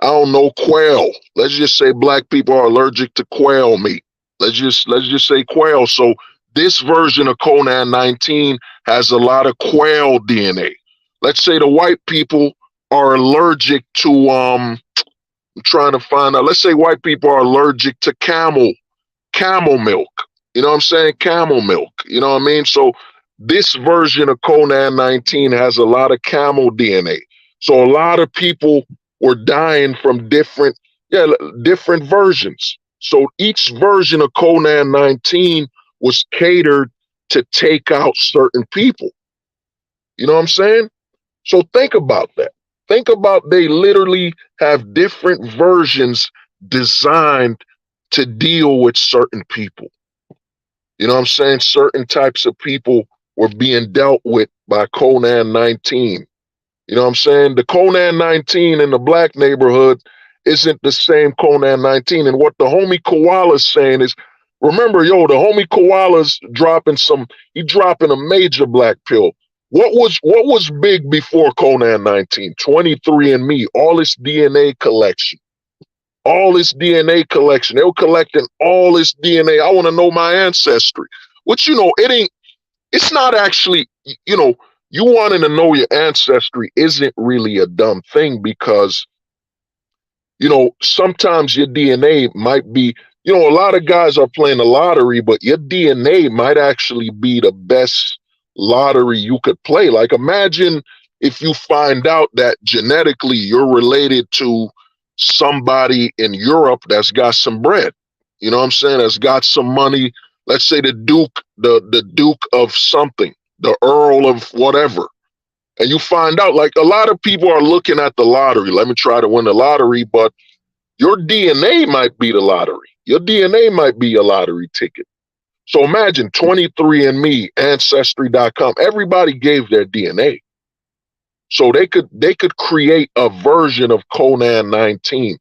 I don't know, quail. Let's just say black people are allergic to quail meat. Let's just say quail. So this version of Conan 19 has a lot of quail DNA. Let's say the white people are allergic to I'm trying to find out. Let's say white people are allergic to camel milk. You know what I'm saying? Camel milk. You know what I mean? So this version of Conan 19 has a lot of camel DNA. So a lot of people were dying from different versions. So each version of Conan 19 was catered to take out certain people. You know what I'm saying? So think about that. Think about they literally have different versions designed to deal with certain people. You know what I'm saying? Certain types of people were being dealt with by Conan 19. You know what I'm saying? The Conan 19 in the black neighborhood isn't the same Conan 19. And what the homie Koala's saying is, remember, yo, the homie Koala's he dropping a major black pill. What was big before Conan 19? 23andMe, all this DNA collection. All this DNA collection. They were collecting all this DNA. I want to know my ancestry. Which, it's not actually, you wanting to know your ancestry isn't really a dumb thing because, sometimes your DNA might be, a lot of guys are playing the lottery, but your DNA might actually be the best lottery you could play. Like imagine if you find out that genetically you're related to somebody in Europe that's got some bread. You know what I'm saying? That's got some money. Let's say the Duke of something, the Earl of whatever. And you find out, like a lot of people are looking at the lottery. Let me try to win the lottery, but your DNA might be the lottery. Your DNA might be a lottery ticket. So imagine 23andMe, Ancestry.com, everybody gave their DNA. So they could create a version of Conan 19.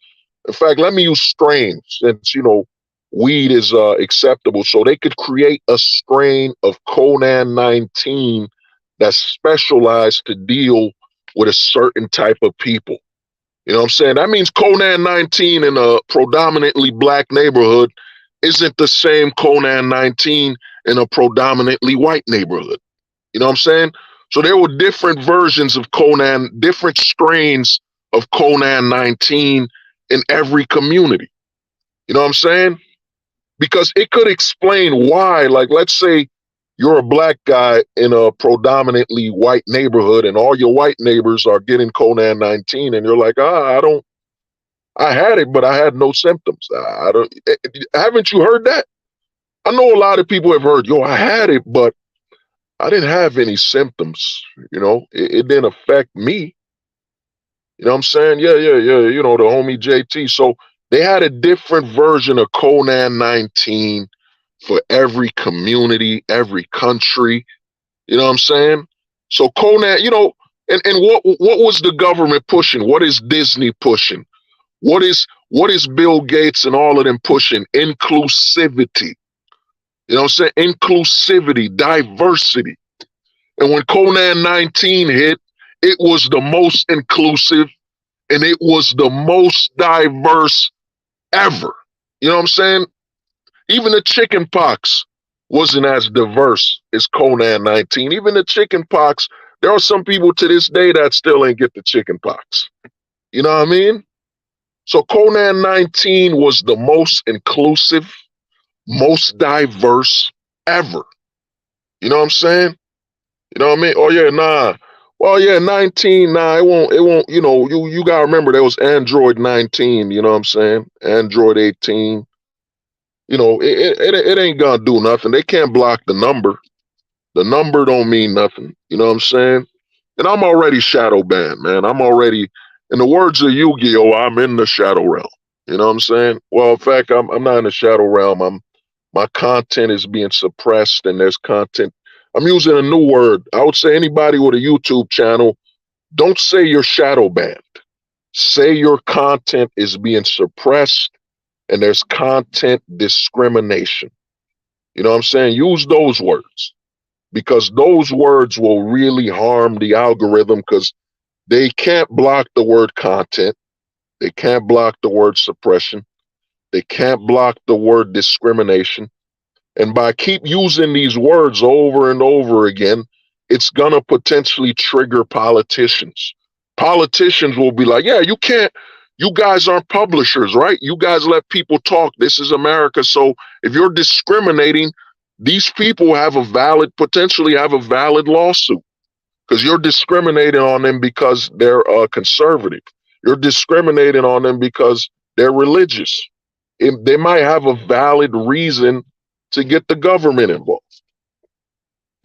In fact, let me use strain since, weed is acceptable. So they could create a strain of Conan 19 that's specialized to deal with a certain type of people. You know what I'm saying? That means Conan 19 in a predominantly black neighborhood isn't the same Conan 19 in a predominantly white neighborhood. You know what I'm saying? So there were different versions of Conan, different strains of Conan 19 in every community. You know what I'm saying? Because it could explain why, like, let's say you're a black guy in a predominantly white neighborhood and all your white neighbors are getting Conan 19 and you're like, I had it, but I had no symptoms. Haven't you heard that? I know a lot of people have heard, yo, I had it, but I didn't have any symptoms. It didn't affect me. You know what I'm saying? Yeah. The homie JT. So they had a different version of Conan 19 for every community, every country. You know what I'm saying? So Conan, and what was the government pushing? What is Disney pushing? What is Bill Gates and all of them pushing? Inclusivity. You know what I'm saying? Inclusivity, diversity. And when Conan 19 hit, it was the most inclusive and it was the most diverse ever. You know what I'm saying? Even the chicken pox wasn't as diverse as Conan 19. Even the chicken pox, there are some people to this day that still ain't get the chicken pox. You know what I mean? So Conan 19 was the most inclusive, most diverse ever. You know what I'm saying? You know what I mean? Oh yeah, nah. Well, yeah, 19, nah, it won't, you gotta remember there was Android 19, you know what I'm saying? Android 18. It ain't gonna do nothing. They can't block the number. The number don't mean nothing. You know what I'm saying? And I'm already shadow banned, man. I'm already, in the words of Yu-Gi-Oh, I'm in the shadow realm. You know what I'm saying? Well, in fact, I'm not in the shadow realm. My content is being suppressed and there's content. I'm using a new word. I would say anybody with a YouTube channel, don't say you're shadow banned. Say your content is being suppressed and there's content discrimination. You know what I'm saying? Use those words because those words will really harm the algorithm because they can't block the word content. They can't block the word suppression. They can't block the word discrimination. And by keep using these words over and over again, it's going to potentially trigger politicians. Politicians will be like, yeah, you guys aren't publishers, right? You guys let people talk. This is America. So if you're discriminating, these people potentially have a valid lawsuit because you're discriminating on them because they're conservative. You're discriminating on them because they're religious. They might have a valid reason to get the government involved.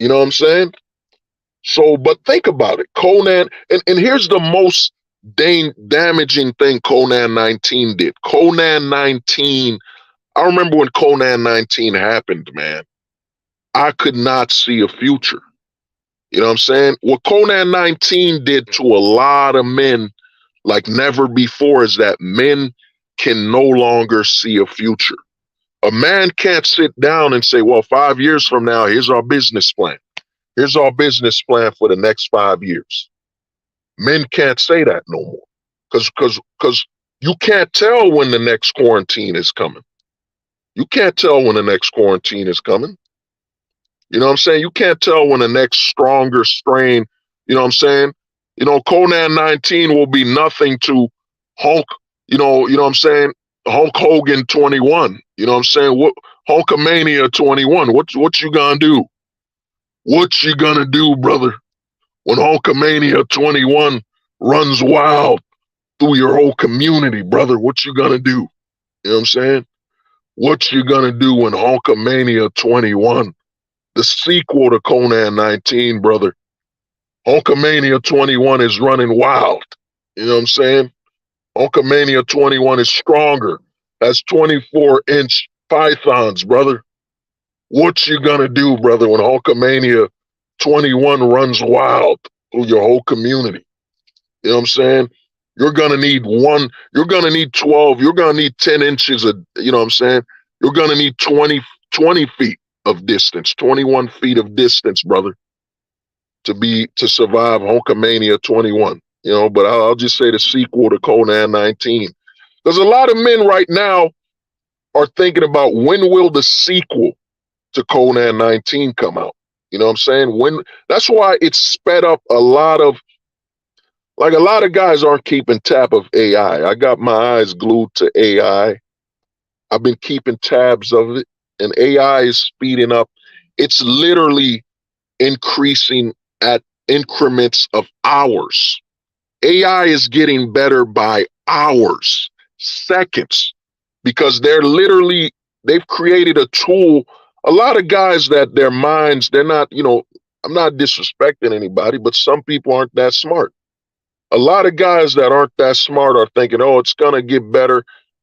You know what I'm saying? So, but think about it. Conan, and here's the most damaging thing Conan 19 did. Conan 19, I remember when Conan 19 happened, man, I could not see a future. You know what I'm saying? What Conan 19 did to a lot of men like never before is that men can no longer see a future. A man can't sit down and say, well, 5 years from now, here's our business plan. Here's our business plan for the next 5 years. Men can't say that no more because you can't tell when the next quarantine is coming. You can't tell when the next quarantine is coming. You know what I'm saying? You can't tell when the next stronger strain, you know what I'm saying? You know, Conan 19 will be nothing to Hulk, you know what I'm saying? Hulk Hogan 21. You know what I'm saying? What Hulkamania 21. What you gonna do? What you gonna do, brother? When Hulkamania 21 runs wild through your whole community, brother, what you gonna do? You know what I'm saying? What you gonna do when Hulkamania 21, the sequel to Conan 19, brother, Hulkamania 21 is running wild. You know what I'm saying? Hulkamania 21 is stronger. That's 24-inch pythons, brother. What you gonna do, brother, when Hulkamania 21 runs wild through your whole community? You know what I'm saying? You're gonna need 12, you're gonna need 10 inches of, you know what I'm saying? You're gonna need 20 feet of distance, 21 feet of distance, brother, to survive Hulkamania 21. You know, but I'll just say the sequel to Conan 19. Because a lot of men right now are thinking about when will the sequel to Conan 19 come out. You know what I'm saying? That's why it's sped up a lot of guys aren't keeping tab of AI. I got my eyes glued to AI. I've been keeping tabs of it, and AI is speeding up. It's literally increasing at increments of hours. AI is getting better by hours, seconds, because they've created a tool. A lot of guys that their minds, they're not, you know, I'm not disrespecting anybody, but some people aren't that smart. A lot of guys that aren't that smart are thinking, oh, it's going to get better.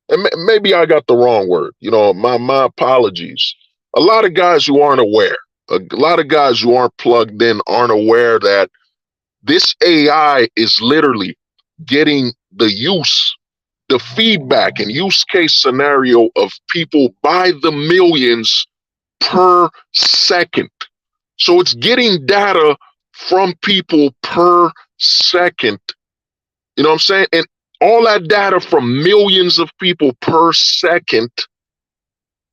And maybe I got the wrong word. You know, my apologies. A lot of guys who aren't aware, a lot of guys who aren't plugged in aren't aware that this AI is literally getting the feedback and use case scenario of people by the millions per second. So it's getting data from people per second. You know what I'm saying? And all that data from millions of people per second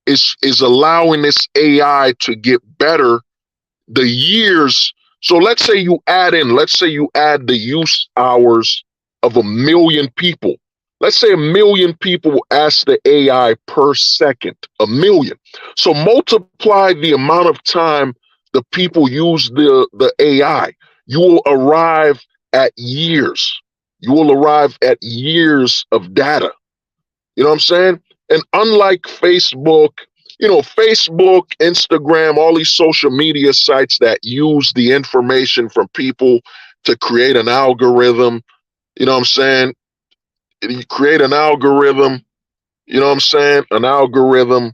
is allowing this AI to get better. The years. So let's say you add the use hours of 1 million people. Let's say 1 million people ask the AI per second, 1 million. So multiply the amount of time the people use the AI. You will arrive at years. You will arrive at years of data. You know what I'm saying? And unlike Facebook, you know, Facebook, Instagram, all these social media sites that use the information from people to create an algorithm, you know what I'm saying? You create an algorithm, you know what I'm saying? An algorithm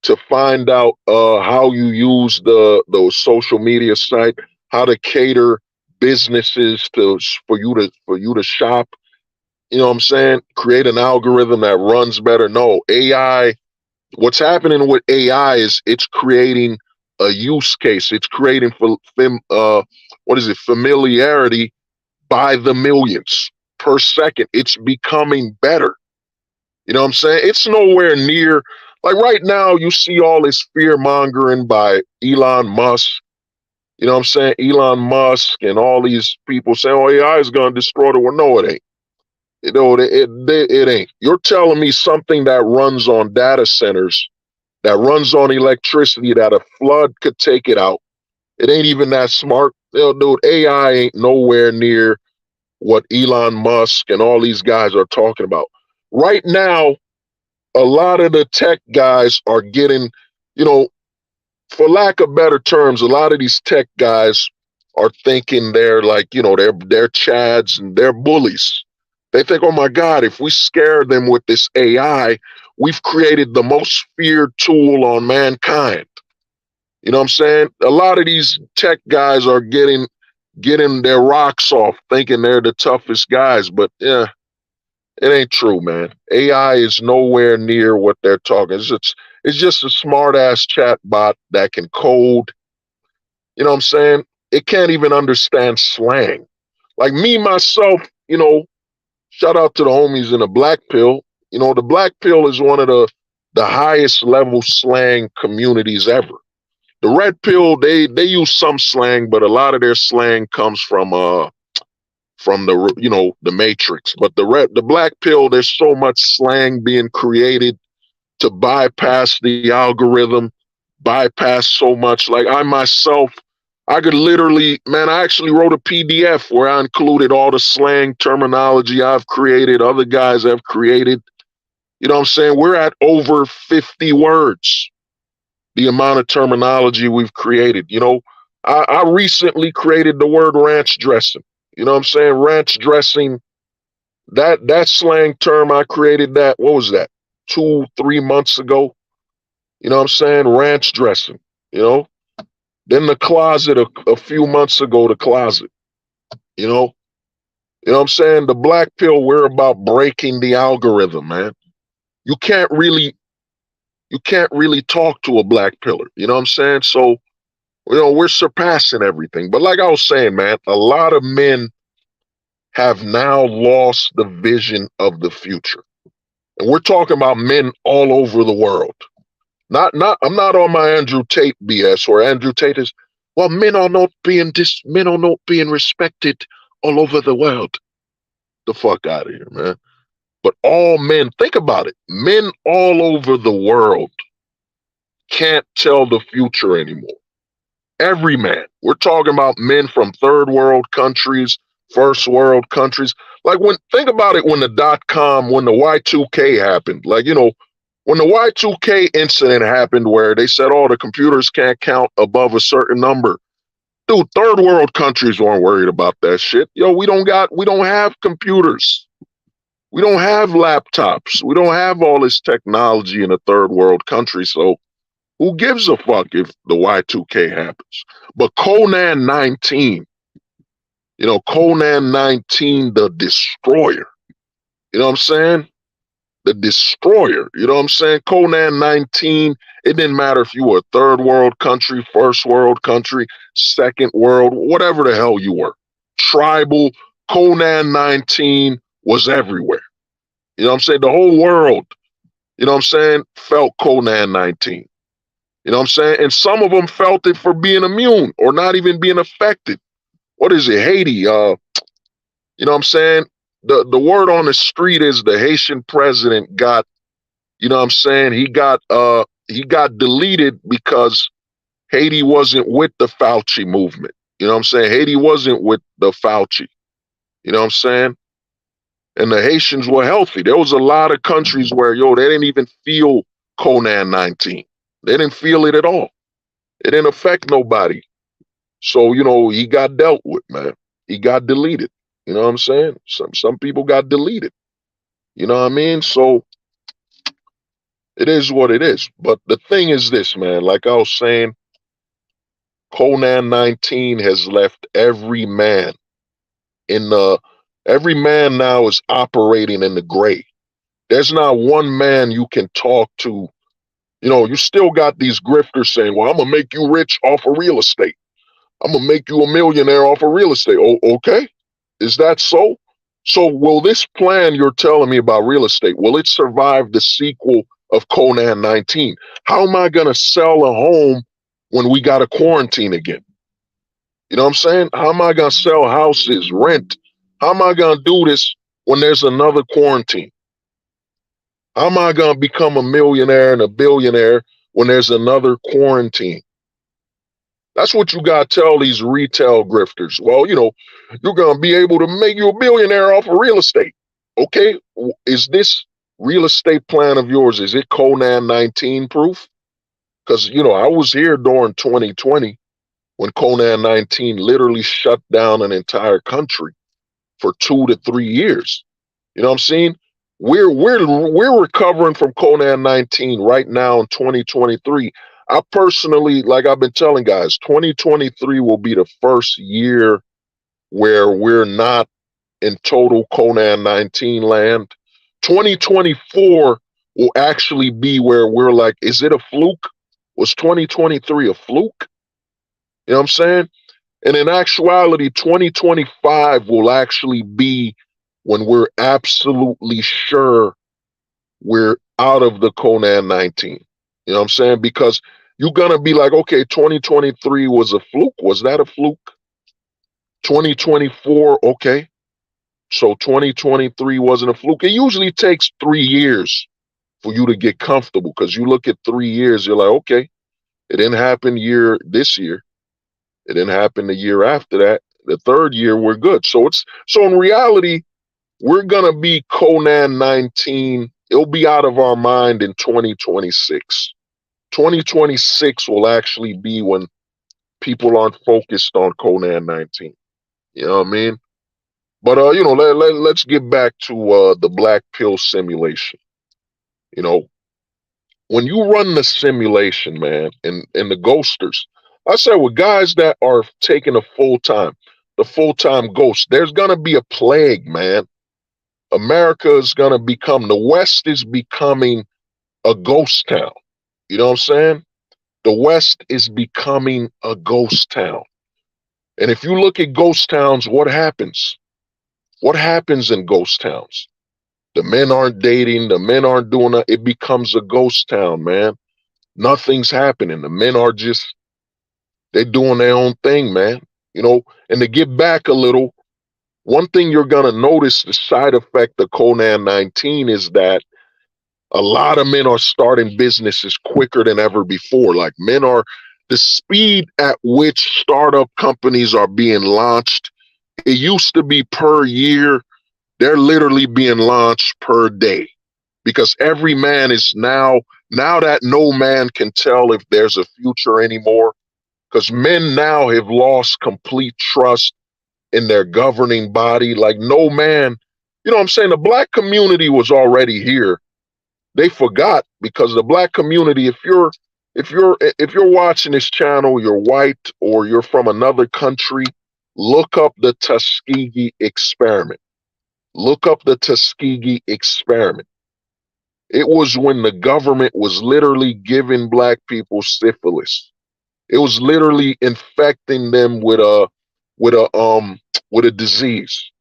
to find out how you use those social media site, how to cater businesses for you to shop. You know what I'm saying? Create an algorithm that runs better. No, AI. What's happening with AI is it's creating a use case. It's creating familiarity by the millions per second. It's becoming better. You know what I'm saying? It's nowhere near, like right now you see all this fear mongering by Elon Musk. You know what I'm saying? Elon Musk and all these people saying, oh, AI is going to destroy the world. No, it ain't. It ain't. You're telling me something that runs on data centers, that runs on electricity, that a flood could take it out. It ain't even that smart. Dude, AI ain't nowhere near what Elon Musk and all these guys are talking about. Right now, a lot of the tech guys are getting, you know, for lack of better terms, a lot of these tech guys are thinking they're like, they're chads and they're bullies. They think, oh my God, if we scare them with this AI, we've created the most feared tool on mankind. You know what I'm saying? A lot of these tech guys are getting their rocks off, thinking they're the toughest guys, but yeah, it ain't true, man. AI is nowhere near what they're talking. It's just a smart ass chat bot that can code. You know what I'm saying? It can't even understand slang. Like me, myself, shout out to the homies in the Black Pill. The Black Pill is one of the highest level slang communities ever. The Red Pill, they use some slang, but a lot of their slang comes from the Matrix. But the Black Pill, there's so much slang being created to bypass the algorithm, bypass so much. Like I myself, I could literally, man, I actually wrote a PDF where I included all the slang terminology I've created, other guys have created. You know what I'm saying? We're at over 50 words, the amount of terminology we've created. I recently created the word ranch dressing. You know what I'm saying? Ranch dressing, that slang term, I created that, what was that, 2-3 months ago? You know what I'm saying? Ranch dressing, Then the closet a few months ago, the closet, you know? You know what I'm saying? The Black Pill, we're about breaking the algorithm, man. You can't really talk to a Black Pillar, you know what I'm saying? So, we're surpassing everything. But like I was saying, man, a lot of men have now lost the vision of the future. And we're talking about men all over the world. I'm not on my Andrew Tate BS, where Andrew Tate is, well, men are not being respected all over the world. The fuck out of here, man. But all men, think about it. Men all over the world can't tell the future anymore. Every man. We're talking about men from third world countries, first world countries. Like think about it when the when the Y2K happened. Like, when the Y2K incident happened where they said, oh, the computers can't count above a certain number. Dude, third world countries weren't worried about that shit. We don't have computers. We don't have laptops. We don't have all this technology in a third world country. So who gives a fuck if the Y2K happens? But Conan 19, Conan 19, the destroyer. You know what I'm saying? The destroyer. You know what I'm saying? Conan 19, it didn't matter if you were a third world country, first world country, second world, whatever the hell you were. Tribal, Conan 19 was everywhere. You know what I'm saying? The whole world, you know what I'm saying, felt Conan 19. You know what I'm saying? And some of them felt it for being immune or not even being affected. What is it? Haiti. You know what I'm saying? The word on the street is the Haitian president got, you know what I'm saying? He got deleted because Haiti wasn't with the Fauci movement. You know what I'm saying? Haiti wasn't with the Fauci. You know what I'm saying? And the Haitians were healthy. There was a lot of countries where, they didn't even feel Conan 19. They didn't feel it at all. It didn't affect nobody. So, he got dealt with, man. He got deleted. You know what I'm saying? Some people got deleted. You know what I mean? So it is what it is. But the thing is this, man, like I was saying, Conan 19 has left every man now is operating in the gray. There's not one man you can talk to. You still got these grifters saying, well, I'm going to make you rich off of real estate. I'm going to make you a millionaire off of real estate. Oh, okay. Is that so? So will this plan you're telling me about real estate, will it survive the sequel of Conan 19? How am I going to sell a home when we got to quarantine again? You know what I'm saying? How am I gonna sell houses, rent? How am I gonna do this when there's another quarantine? How am I gonna become a millionaire and a billionaire when there's another quarantine? That's what you gotta tell these retail grifters. Well, you're gonna be able to make you a billionaire off of real estate. Okay, is this real estate plan of yours, is it Conan 19 proof? Because I was here during 2020 when Conan 19 literally shut down an entire country for 2 to 3 years. You know what I'm saying? We're recovering from Conan 19 right now in 2023. I personally, like I've been telling guys, 2023 will be the first year where we're not in total Conan 19 land. 2024 will actually be where we're like, is it a fluke? Was 2023 a fluke? You know what I'm saying? And in actuality, 2025 will actually be when we're absolutely sure we're out of the Conan 19. You know what I'm saying? Because you're going to be like, okay, 2023 was a fluke. Was that a fluke? 2024, okay. So 2023 wasn't a fluke. It usually takes 3 years for you to get comfortable because you look at 3 years, you're like, okay, it didn't happen this year. It didn't happen the year after that. The third year, we're good. So in reality, we're gonna be Conan 19. It'll be out of our mind in 2026. 2026 will actually be when people aren't focused on Conan 19. You know what I mean? But let's get back to the black pill simulation. You know, when you run the simulation, man, and the ghosters, I said with guys that are taking the full-time ghost, there's gonna be a plague, man. America is gonna become, the West is becoming a ghost town. You know what I'm saying? The West is becoming a ghost town. And if you look at ghost towns, what happens? What happens in ghost towns? The men aren't dating, the men aren't doing that. It becomes a ghost town, man. Nothing's happening. The men are just, they're doing their own thing, man. And to get back a little, one thing you're going to notice, the side effect of Conan 19 is that a lot of men are starting businesses quicker than ever before. Like the speed at which startup companies are being launched, it used to be per year. They're literally being launched per day because every man is now that no man can tell if there's a future anymore, because men now have lost complete trust in their governing body. Like no man, you know what I'm saying? The black community was already here. They forgot because the black community, if you're watching this channel, you're white or you're from another country, look up the Tuskegee experiment. Look up the Tuskegee experiment. It was when the government was literally giving black people syphilis. It was literally infecting them with a disease.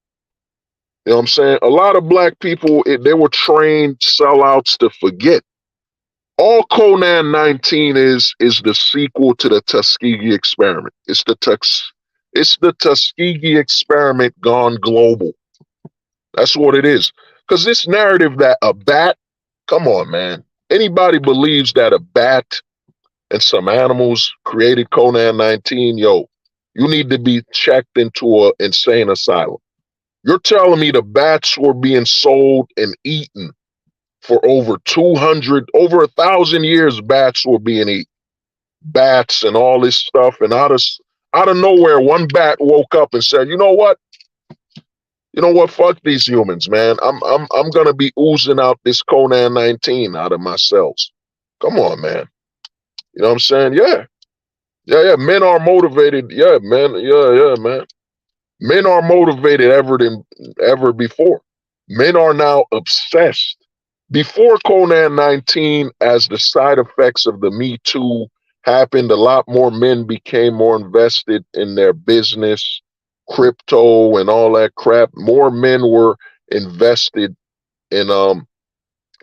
You know what I'm saying? A lot of black people, they were trained sellouts to forget. All Conan 19 is the sequel to the Tuskegee experiment. It's the Tuskegee experiment gone global. That's what it is. Because this narrative that a bat, come on, man. Anybody believes that a bat and some animals created Conan 19, yo, you need to be checked into an insane asylum. You're telling me the bats were being sold and eaten for over 1,000 years, bats were being eaten. Bats and all this stuff. And out of nowhere, one bat woke up and said, you know what? Fuck these humans, man. I'm gonna be oozing out this Conan 19 out of my cells. Come on, man. You know what I'm saying? Yeah. Yeah. Men are motivated. Yeah, man. Yeah, man. Men are motivated ever before. Men are now obsessed. Before Conan 19, as the side effects of the Me Too happened, a lot more men became more invested in their business, crypto and all that crap. More men were invested in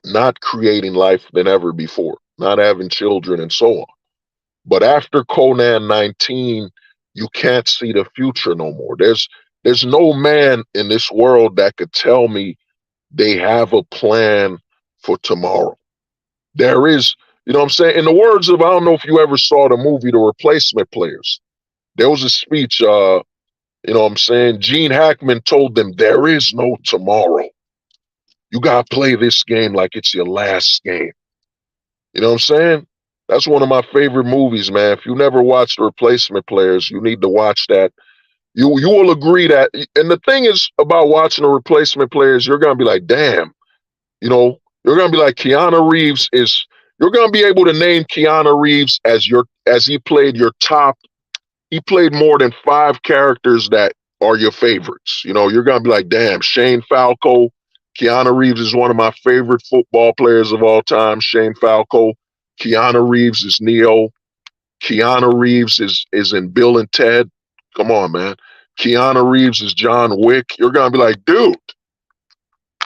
not creating life than ever before, not having children and so on. But after Conan 19, you can't see the future no more. There's no man in this world that could tell me they have a plan for tomorrow. There is, you know what I'm saying? In the words of, I don't know if you ever saw the movie The Replacement Players. There was a speech, you know what I'm saying? Gene Hackman told them, there is no tomorrow. You got to play this game like it's your last game. You know what I'm saying? That's one of my favorite movies, man. If you never watched The Replacement Players, you need to watch that. You will agree that, and the thing is about watching The Replacement Players, you're gonna be like, damn, you know, you're gonna be like Keanu Reeves is. You're gonna be able to name Keanu Reeves as he played your top. He played more than 5 characters that are your favorites. You know, you're gonna be like, damn, Shane Falco. Keanu Reeves is one of my favorite football players of all time. Shane Falco. Keanu Reeves is Neo. Keanu Reeves is in Bill and Ted. Come on, man. Keanu Reeves is John Wick. You're gonna be like, dude.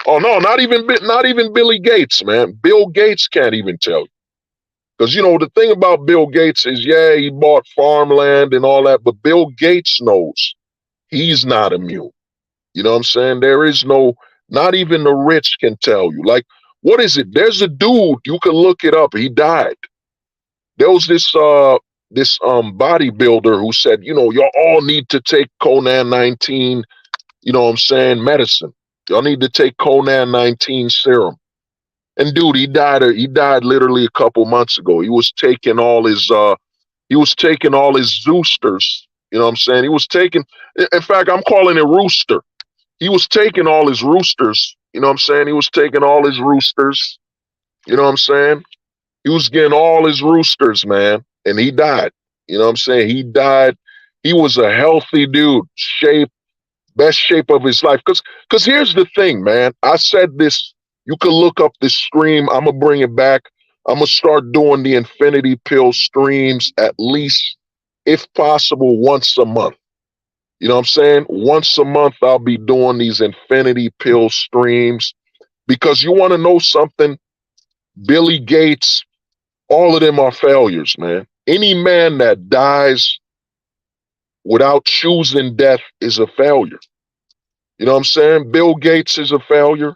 Oh no, not even Billy Gates, man. Bill Gates can't even tell you. Because you know the thing about Bill Gates is, yeah, he bought farmland and all that, but Bill Gates knows he's not immune. You know what I'm saying? There is no, not even the rich can tell you. Like, what is it? There's a dude, you can look it up. He died. There was this bodybuilder who said, you know, y'all all need to take Conan 19, you know what I'm saying, medicine. Y'all need to take Conan 19 serum. And dude, he died literally a couple months ago. He was taking all his Zoosters, you know what I'm saying? He was taking, in fact, I'm calling it Rooster. He was taking all his roosters, you know what I'm saying? He was taking all his roosters, you know what I'm saying? He was getting all his roosters, man, and he died. You know what I'm saying? He died. He was a healthy dude, best shape of his life. Because here's the thing, man. I said this, you can look up this stream. I'm going to bring it back. I'm going to start doing the Infinity Pill streams at least, if possible, once a month. You know what I'm saying? Once a month, I'll be doing these Infinity Pill streams because you want to know something? Billy Gates, all of them are failures, man. Any man that dies without choosing death is a failure. You know what I'm saying? Bill Gates is a failure.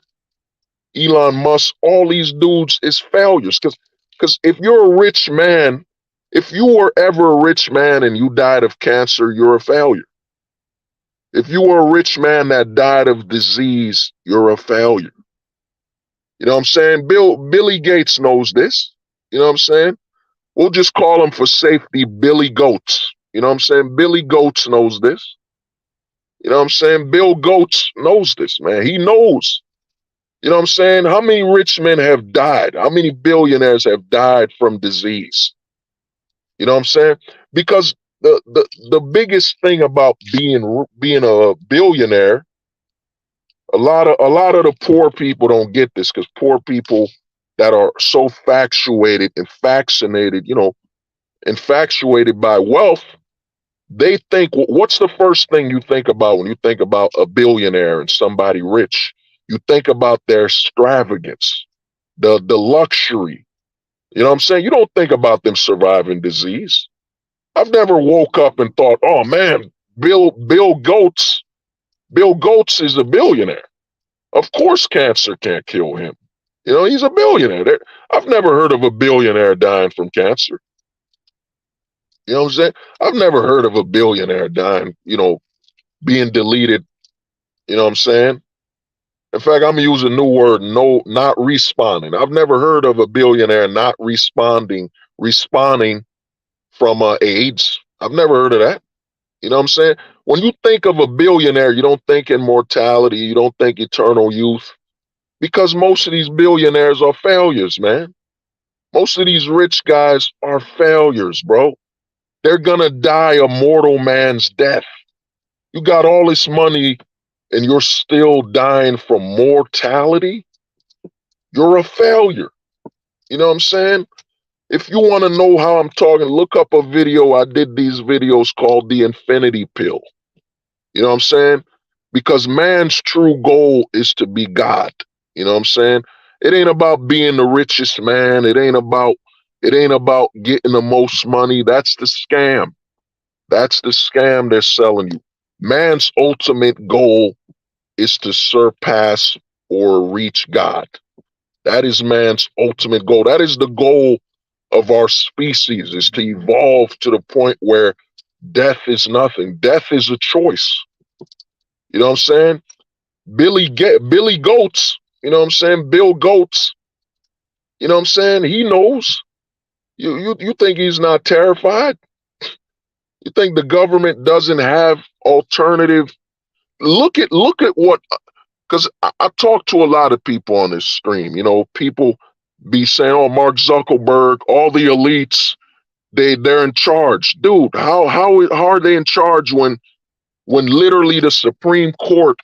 Elon Musk, all these dudes is failures. Because if you're a rich man, if you were ever a rich man and you died of cancer, you're a failure. If you were a rich man that died of disease, you're a failure. You know what I'm saying? Billy Gates knows this. You know what I'm saying? We'll just call him for safety Billy Goats. You know what I'm saying? Billy Goats knows this. You know what I'm saying? Bill Goats knows this, man. He knows. You know what I'm saying? How many rich men have died? How many billionaires have died from disease? You know what I'm saying? Because the biggest thing about being a billionaire, a lot of the poor people don't get this because poor people that are so infatuated by wealth, they think, what's the first thing you think about when you think about a billionaire and somebody rich? You think about their extravagance, the luxury. You know what I'm saying? You don't think about them surviving disease. I've never woke up and thought, oh man, Bill Gates is a billionaire. Of course cancer can't kill him. You know, he's a billionaire. I've never heard of a billionaire dying from cancer. You know what I'm saying? I've never heard of a billionaire dying, you know, being deleted. You know what I'm saying? In fact, I'm going to use a new word, not responding. I've never heard of a billionaire not responding from AIDS. I've never heard of that. You know what I'm saying? When you think of a billionaire, you don't think immortality. You don't think eternal youth. Because most of these billionaires are failures, man. Most of these rich guys are failures, bro. They're going to die a mortal man's death. You got all this money and you're still dying from mortality. You're a failure. You know what I'm saying? If you want to know how I'm talking, look up a video. I did these videos called The Infinity Pill. You know what I'm saying? Because man's true goal is to be God. You know what I'm saying? It ain't about being the richest man. It ain't about getting the most money. That's the scam. That's the scam they're selling you. Man's ultimate goal is to surpass or reach God. That is man's ultimate goal. That is the goal of our species, is to evolve to the point where death is nothing. Death is a choice. You know what I'm saying? Billy Goats, you know what I'm saying? Bill Goats, you know what I'm saying? He knows. You think he's not terrified? You think the government doesn't have alternative? Look at what, because I talk to a lot of people on this stream. You know, people be saying, "Oh, Mark Zuckerberg, all the elites, they're in charge." Dude, how are they in charge when literally the Supreme Court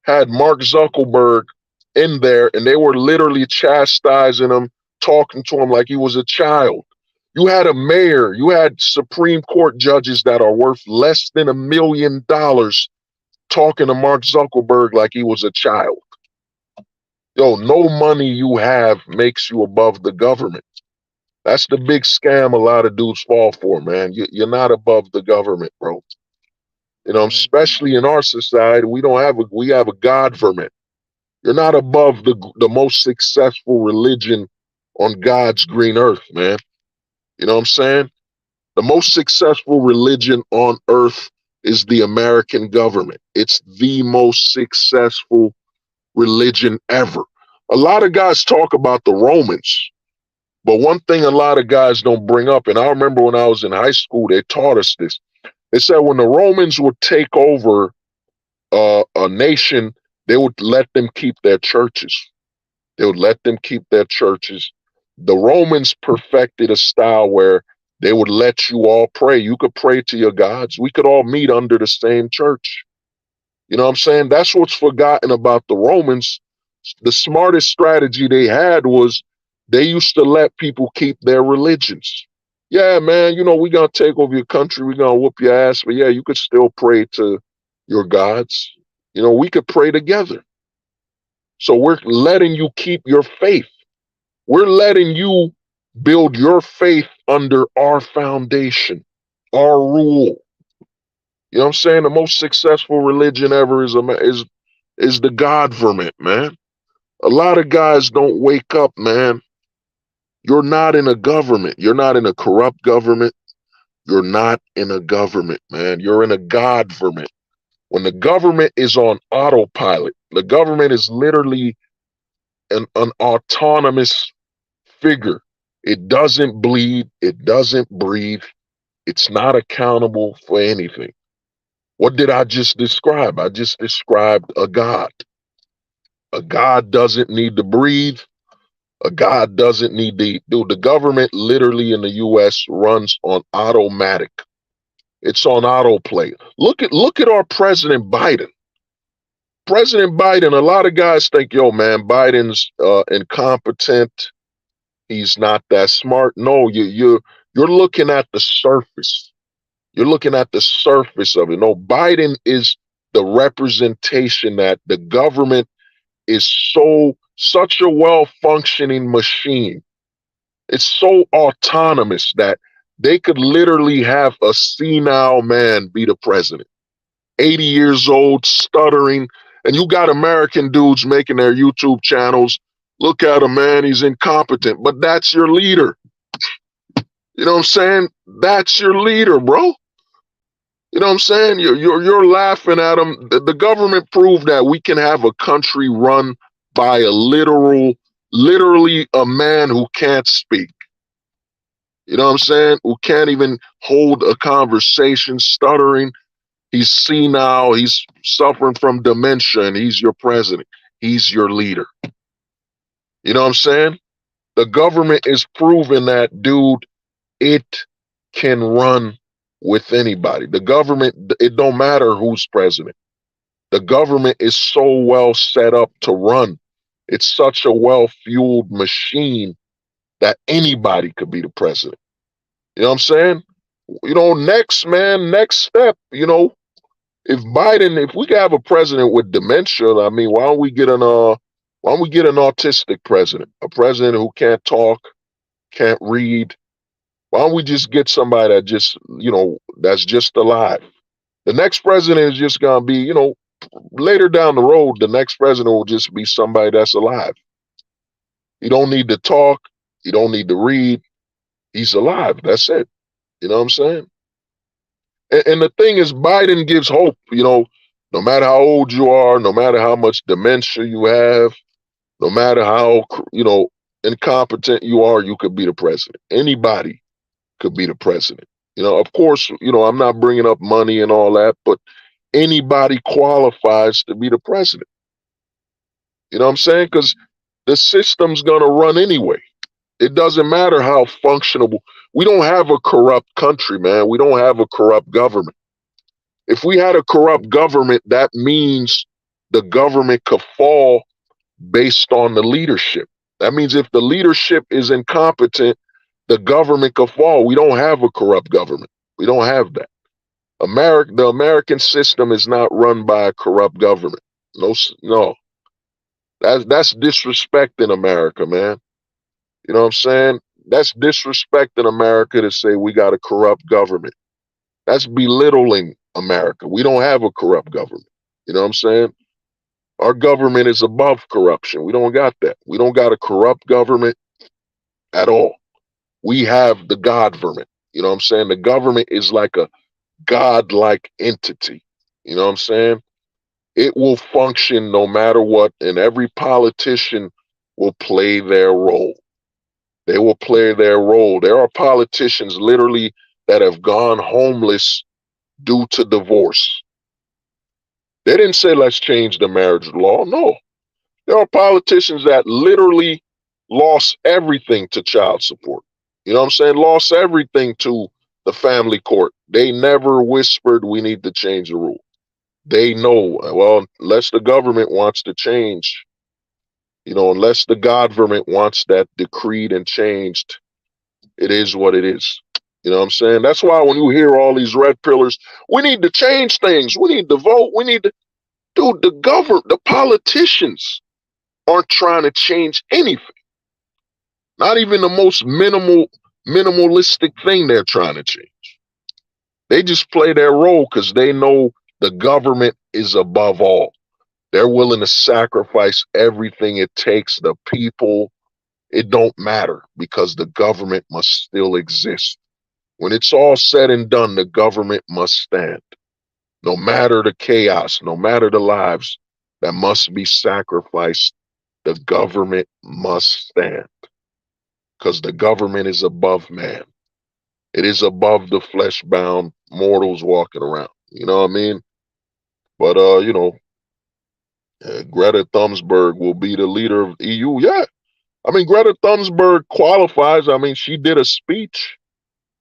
had Mark Zuckerberg in there and they were literally chastising him, talking to him like he was a child? You had a mayor, you had Supreme Court judges that are worth less than $1 million talking to Mark Zuckerberg like he was a child. Yo, no money you have makes you above the government. That's the big scam a lot of dudes fall for, man. You're not above the government, bro. You know, especially in our society, we have a government. You're not above the most successful religion on God's green earth, man. You know what I'm saying? The most successful religion on earth is the American government. It's the most successful religion ever. A lot of guys talk about the Romans, but one thing a lot of guys don't bring up, and I remember when I was in high school, they taught us this. They said when the Romans would take over a nation, they would let them keep their churches. They would let them keep their churches. The Romans perfected a style where they would let you all pray. You could pray to your gods. We could all meet under the same church. You know what I'm saying? That's what's forgotten about the Romans. The smartest strategy they had was they used to let people keep their religions. Yeah, man, you know, we're going to take over your country. We're going to whoop your ass. But yeah, you could still pray to your gods. You know, we could pray together. So we're letting you keep your faith. We're letting you build your faith under our foundation, our rule. You know what I'm saying? The most successful religion ever is the government, man. A lot of guys don't wake up, man. You're not in a government. You're not in a corrupt government. You're not in a government, man. You're in a godverment. When the government is on autopilot, the government is literally an autonomous figure. It doesn't bleed. It doesn't breathe. It's not accountable for anything. What did I just describe? I just described a God. A God doesn't need to breathe. A God doesn't need to eat. Dude, the government literally in the US runs on automatic. It's on autoplay. Look at our President Biden. President Biden, a lot of guys think, yo, man, Biden's incompetent. He's not that smart. No, you're looking at the surface. You're looking at the surface of it. No, Biden is the representation that the government is such a well-functioning machine. It's so autonomous that they could literally have a senile man be the president. 80 years old, stuttering, and you got American dudes making their YouTube channels. Look at him, man, he's incompetent. But that's your leader. You know what I'm saying? That's your leader, bro. You know what I'm saying? You're laughing at him. The government proved that we can have a country run by literally a man who can't speak. You know what I'm saying? Who can't even hold a conversation, stuttering. He's senile. He's suffering from dementia, and he's your president. He's your leader. You know what I'm saying? The government is proving that, dude, it can run with anybody. The government, it don't matter who's president. The government is so well set up to run. It's such a well-fueled machine that anybody could be the president. You know what I'm saying? You know, next step, you know, if we could have a president with dementia, I mean, why don't we get an autistic president? A president who can't talk, can't read, Why don't we just get somebody that just, that's just alive? The next president is just going to be, later down the road, the next president will just be somebody that's alive. You don't need to talk. You don't need to read. He's alive. That's it. You know what I'm saying? And the thing is, Biden gives hope, no matter how old you are, no matter how much dementia you have, no matter how, incompetent you are, you could be the president. Anybody could be the president. Of course, I'm not bringing up money and all that, but anybody qualifies to be the president. You know what I'm saying? Because the system's going to run anyway. It doesn't matter how functionable. We don't have a corrupt country, man. We don't have a corrupt government. If we had a corrupt government, that means the government could fall based on the leadership. That means if the leadership is incompetent, the government could fall. We don't have a corrupt government. We don't have that. The American system is not run by a corrupt government. No. That's disrespecting America, man. You know what I'm saying? That's disrespecting America to say we got a corrupt government. That's belittling America. We don't have a corrupt government. You know what I'm saying? Our government is above corruption. We don't got that. We don't got a corrupt government at all. We have the Godverment. You know what I'm saying? The government is like a God-like entity. You know what I'm saying? It will function no matter what, and every politician will play their role. They will play their role. There are politicians literally that have gone homeless due to divorce. They didn't say, let's change the marriage law. No. There are politicians that literally lost everything to child support. You know what I'm saying? Lost everything to the family court. They never whispered, we need to change the rule. They know, well, unless the government wants to change, unless the government wants that decreed and changed, it is what it is. You know what I'm saying? That's why when you hear all these red pillars, we need to change things. We need to vote. We need to, dude, the politicians aren't trying to change anything. Not even the most minimalistic thing they're trying to change. They just play their role because they know the government is above all. They're willing to sacrifice everything it takes. The people, it don't matter because the government must still exist. When it's all said and done, the government must stand. No matter the chaos, no matter the lives that must be sacrificed, the government must stand. Because the government is above man. It is above the flesh-bound mortals walking around. You know what I mean? But, Greta Thunberg will be the leader of EU. Yeah. I mean, Greta Thunberg qualifies. I mean, she did a speech.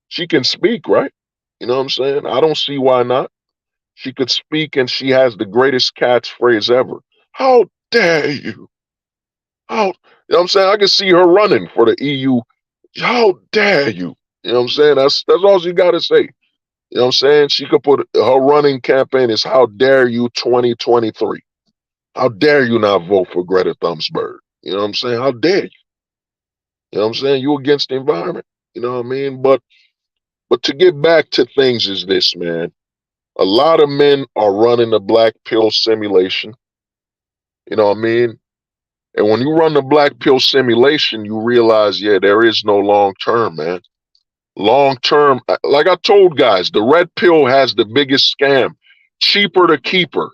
She can speak, right? You know what I'm saying? I don't see why not. She could speak and she has the greatest catchphrase ever. How dare you? You know what I'm saying? I can see her running for the EU. How dare you? You know what I'm saying? That's all she got to say. You know what I'm saying? She could put her running campaign is how dare you 2023. How dare you not vote for Greta Thunberg? You know what I'm saying? How dare you? You know what I'm saying? You against the environment. You know what I mean? But to get back to things is this, man. A lot of men are running the black pill simulation. You know what I mean? And when you run the black pill simulation, you realize, yeah, there is no long term, man. Long term, like I told guys, the red pill has the biggest scam. Cheaper to keeper.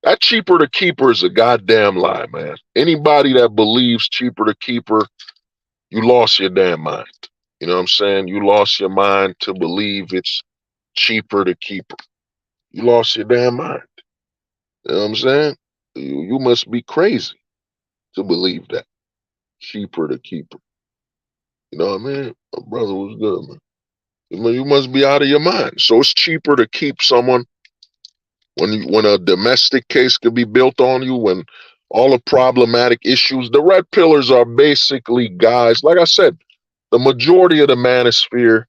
That cheaper to keeper is a goddamn lie, man. Anybody that believes cheaper to keeper, you lost your damn mind. You know what I'm saying? You lost your mind to believe it's cheaper to keeper. You lost your damn mind. You know what I'm saying? You must be crazy to believe that. Cheaper to keeper. You know what I mean? My brother was good, man. You must be out of your mind. So it's cheaper to keep someone when a domestic case could be built on you, when all the problematic issues. The red pillars are basically guys, like I said, the majority of the manosphere,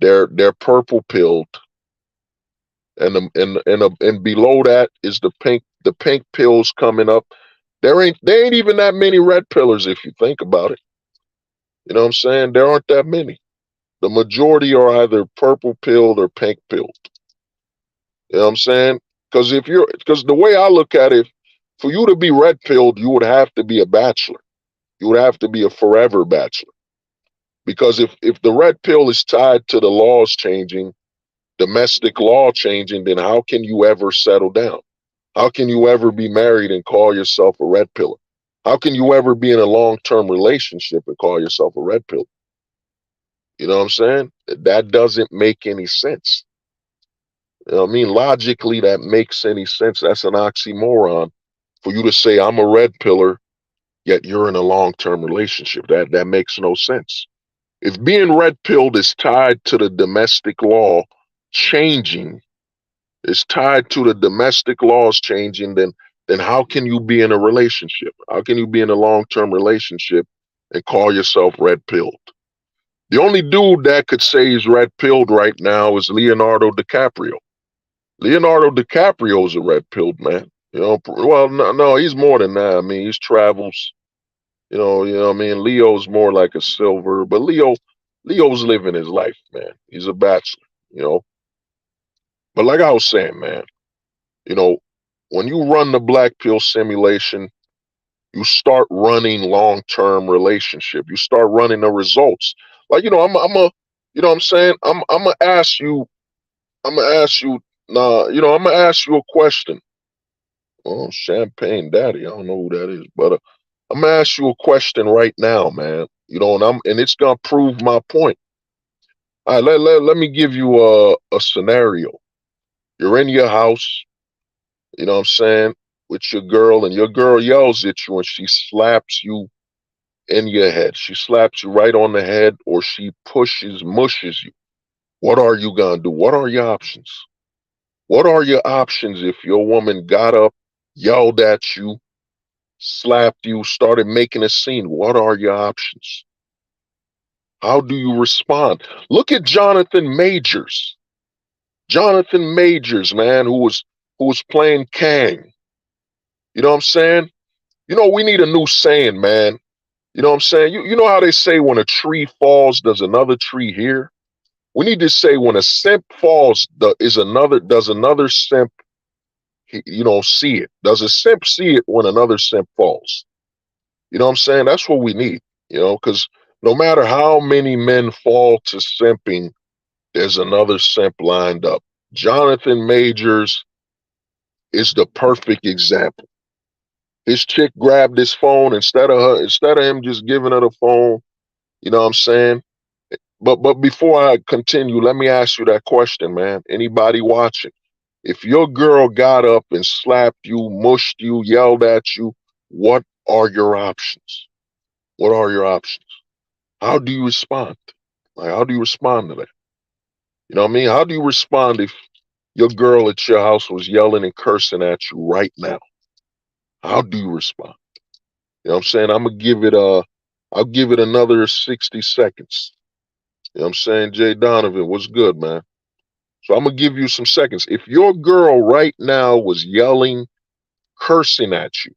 they're purple pilled. And below that is the pink pills coming up. There ain't even that many red pillars if you think about it. You know what I'm saying? There aren't that many. The majority are either purple pilled or pink pilled. You know what I'm saying? Because the way I look at it, for you to be red pilled, you would have to be a bachelor. You would have to be a forever bachelor. Because if the red pill is tied to the laws changing, domestic law changing, then how can you ever settle down? How can you ever be married and call yourself a red pillar? How can you ever be in a long-term relationship and call yourself a red pill? You know what I'm saying? That doesn't make any sense. You know what I mean? Logically, that makes any sense. That's an oxymoron for you to say I'm a red pillar, yet you're in a long-term relationship. That makes no sense. If being red pilled is tied to the domestic law changing, is tied to the domestic laws changing, then how can you be in a relationship? How can you be in a long-term relationship and call yourself red pilled? The only dude that could say he's red pilled right now is Leonardo DiCaprio. Leonardo DiCaprio is a red pilled man. You know, well, no, he's more than that. I mean, he's travels. You know what I mean? Leo's more like a silver, but Leo's living his life, man. He's a bachelor, you know. But like I was saying, man, you know, when you run the black pill simulation, you start running long-term relationship. You start running the results. Like, you know, you know what I'm saying? I'm gonna ask you, I'm gonna ask you a question. Oh, Champagne Daddy, I don't know who that is, but I'm gonna ask you a question right now, man. You know, and it's gonna prove my point. All right, let me give you a scenario. You're in your house, you know what I'm saying, with your girl, and your girl yells at you and she slaps you in your head. She slaps you right on the head, or she mushes you. What are you gonna do? What are your options? What are your options if your woman got up, yelled at you, slapped you, started making a scene? What are your options? How do you respond? Look at Jonathan Majors. Jonathan Majors, man, who was playing Kang. You know what I'm saying? You know, we need a new saying, man. You know what I'm saying? You know how they say when a tree falls, does another tree hear? We need to say when a simp falls, does another simp, you know, see it? Does a simp see it when another simp falls? You know what I'm saying? That's what we need, you know, because no matter how many men fall to simping, there's another simp lined up. Jonathan Majors is the perfect example. His chick grabbed his phone instead of him just giving her the phone. You know what I'm saying? But before I continue, let me ask you that question, man. Anybody watching? If your girl got up and slapped you, mushed you, yelled at you, what are your options? What are your options? How do you respond? Like, how do you respond to that? You know what I mean? How do you respond if your girl at your house was yelling and cursing at you right now? How do you respond? You know what I'm saying? I'll give it another 60 seconds. You know what I'm saying? Jay Donovan, what's good, man? So I'm gonna give you some seconds. If your girl right now was yelling, cursing at you,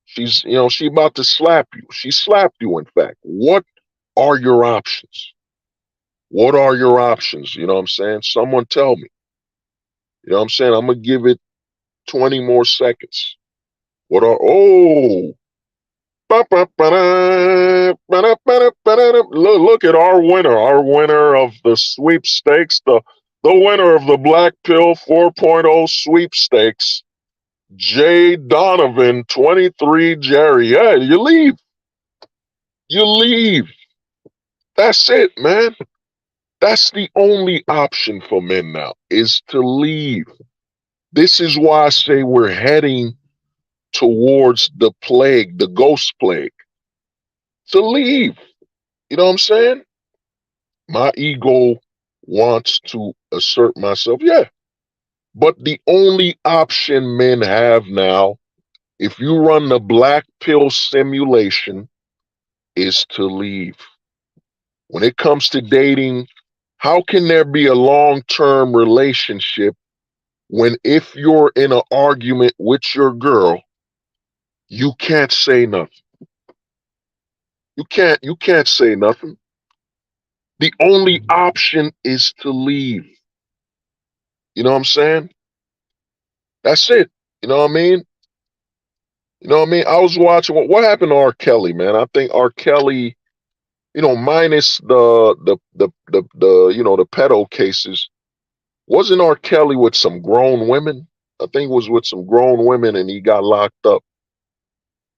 she about to slap you. She slapped you, in fact. What are your options? What are your options? You know what I'm saying? Someone tell me. You know what I'm saying? I'm gonna give it 20 more seconds. Look at our winner of the sweepstakes, the winner of the Black Pill 4.0 sweepstakes, Jay Donovan, 23 Jerry. Yeah, you leave. You leave. That's it, man. That's the only option for men now, is to leave. This is why I say we're heading towards the plague, the ghost plague. To leave. You know what I'm saying? My ego wants to assert myself. Yeah. But the only option men have now, if you run the black pill simulation, is to leave. When it comes to dating, how can there be a long-term relationship when, if you're in an argument with your girl, you can't say nothing? You can't say nothing. The only option is to leave. You know what I'm saying? That's it. You know what I mean? You know what I mean? I was watching what happened to R. Kelly, man. I think R. Kelly, minus the the pedo cases, wasn't R. Kelly with some grown women? I think it was with some grown women and he got locked up.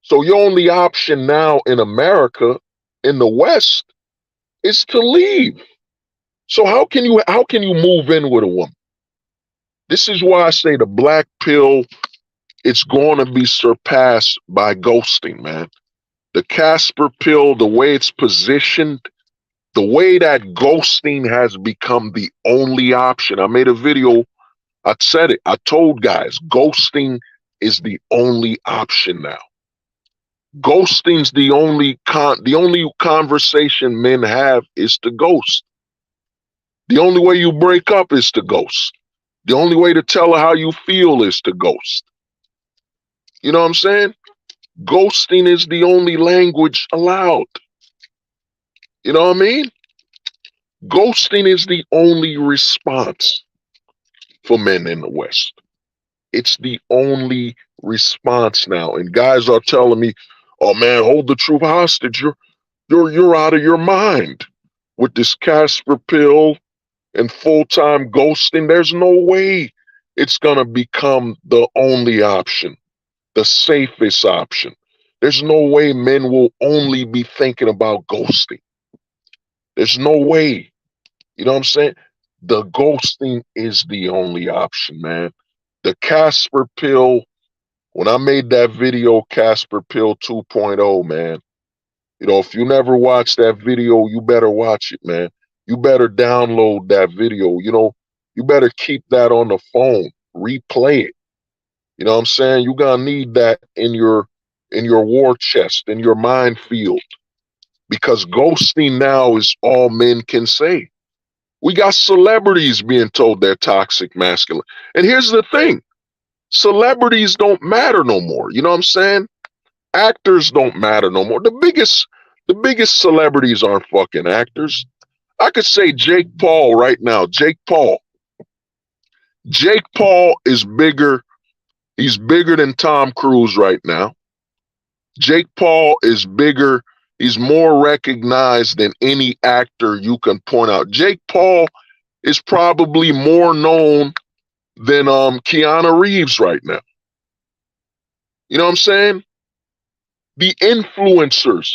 So your only option now in America, in the West, is to leave. So how can you move in with a woman? This is why I say the black pill, it's going to be surpassed by ghosting, man. The Casper pill, the way it's positioned, the way that ghosting has become the only option. I made a video, I said it, I told guys, ghosting is the only option now. Ghosting's the only conversation men have is to ghost. The only way you break up is to ghost. The only way to tell her how you feel is to ghost. You know what I'm saying? Ghosting is the only language allowed. You know what I mean? Ghosting is the only response for men in the West. It's the only response now. And guys are telling me, "Oh man, hold the truth hostage. You're out of your mind with this Casper pill and full-time ghosting." There's no way it's gonna become the only option, the safest option. There's no way men will only be thinking about ghosting. There's no way. You know what I'm saying? The ghosting is the only option, man. The Casper pill, when I made that video, Casper Pill 2.0, man, if you never watched that video, you better watch it, man. You better download that video. You better keep that on the phone, replay it. You know what I'm saying? You're gonna need that in your war chest, in your minefield. Because ghosting now is all men can say. We got celebrities being told they're toxic masculine. And here's the thing. Celebrities don't matter no more. You know what I'm saying? Actors don't matter no more. The biggest celebrities aren't fucking actors. I could say Jake Paul right now. Jake Paul is bigger. He's bigger than Tom Cruise right now. Jake Paul is bigger. He's more recognized than any actor you can point out. Jake Paul is probably more known than Keanu Reeves right now. You know what I'm saying? The influencers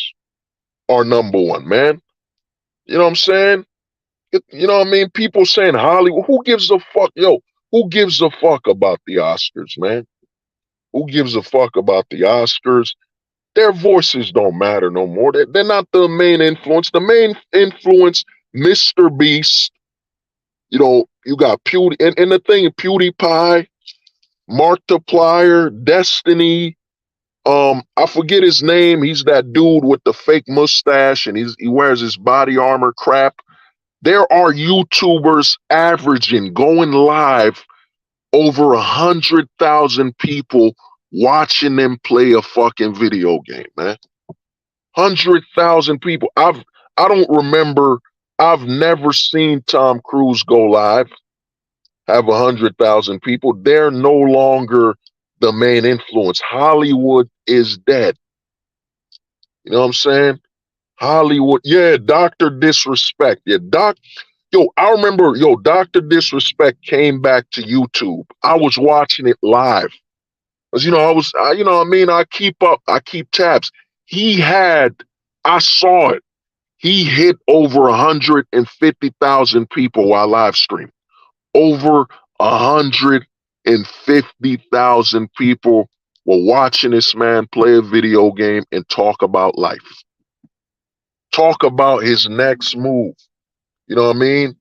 are number one, man. You know what I'm saying? You know what I mean? People saying Hollywood. Who gives a fuck? Yo, who gives a fuck about the Oscars, man? Who gives a fuck about the Oscars? Their voices don't matter no more. They're not the main influence. The main influence, Mr. Beast. You got and the thing, PewDiePie, Markiplier, Destiny. I forget his name. He's that dude with the fake mustache and he wears his body armor crap. There are YouTubers averaging, going live, over 100,000 people watching them play a fucking video game, man. 100,000 people. I don't remember. I've never seen Tom Cruise go live, have 100,000 people. They're no longer the main influence. Hollywood is dead. You know what I'm saying? Hollywood, yeah, Dr. Disrespect. Yeah, I remember, Dr. Disrespect came back to YouTube. I was watching it live. Because, I keep up, I keep tabs. I saw it. He hit over 150,000 people while live streaming. Over 150,000 people were watching this man play a video game and talk about life. Talk about his next move. You know what I mean?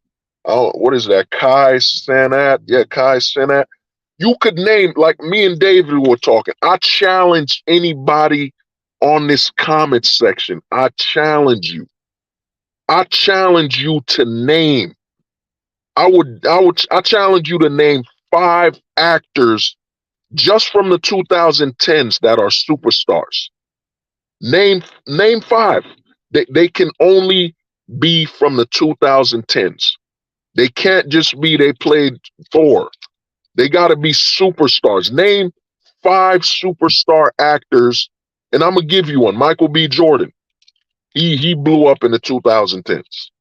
What is that? Kai Cenat? Yeah, Kai Cenat. You could name, like me and David were talking. I challenge anybody on this comment section. I challenge you. I challenge you to name. I challenge you to name 5 actors just from the 2010s that are superstars. Name 5. They can only be from the 2010s. They can't just be they played Thor. They got to be superstars. Name 5 superstar actors, and I'm gonna give you one. Michael B. Jordan. He blew up in the 2010s.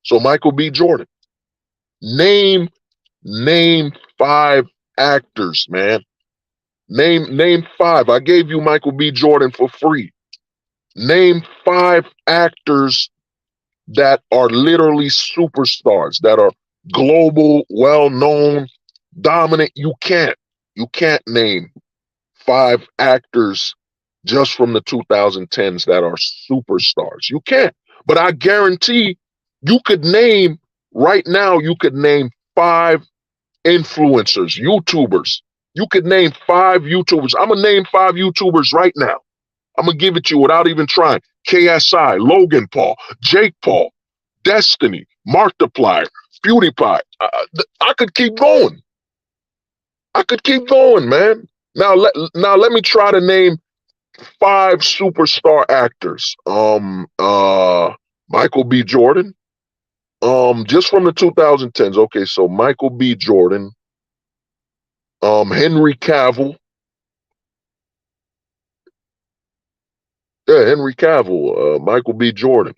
So Michael B. Jordan. Name 5 actors, man. Name 5. I gave you Michael B. Jordan for free. Name 5 actors that are literally superstars, that are global, well-known, dominant. You can't name 5 actors just from the 2010s that are superstars. You can't. But I guarantee you could name right now, you could name 5 influencers, YouTubers. You could name 5 YouTubers. I'm going to name 5 YouTubers right now. I'm going to give it to you without even trying. KSI, Logan Paul, Jake Paul, Destiny, Markiplier, PewDiePie. I could keep going. I could keep going, man. Now let me try to name 5 superstar actors. Michael B. Jordan. Just from the 2010s. Okay, so Michael B. Jordan. Henry Cavill. Yeah, Henry Cavill. Michael B. Jordan.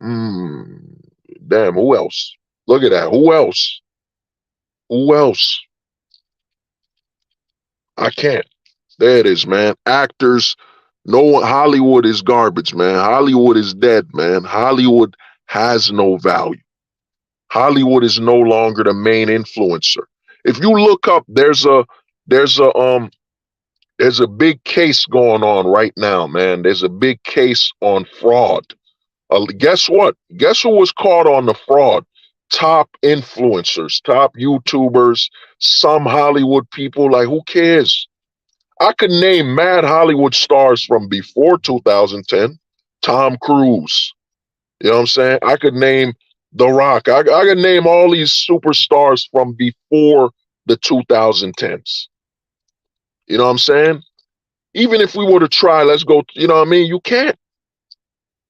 Damn, who else? Look at that. Who else? Who else? I can't. There it is, man. Actors. No one. Hollywood is garbage, man. Hollywood is dead, man. Hollywood has no value. Hollywood is no longer the main influencer. If you look up, there's a big case going on right now, man. There's a big case on fraud. Guess what? Guess who was caught on the fraud? Top influencers, top YouTubers, some Hollywood people. Like, who cares? I could name mad Hollywood stars from before 2010. Tom Cruise. You know what I'm saying? I could name The Rock. I could name all these superstars from before the 2010s. You know what I'm saying? Even if we were to try, let's go, you know what I mean? You can't.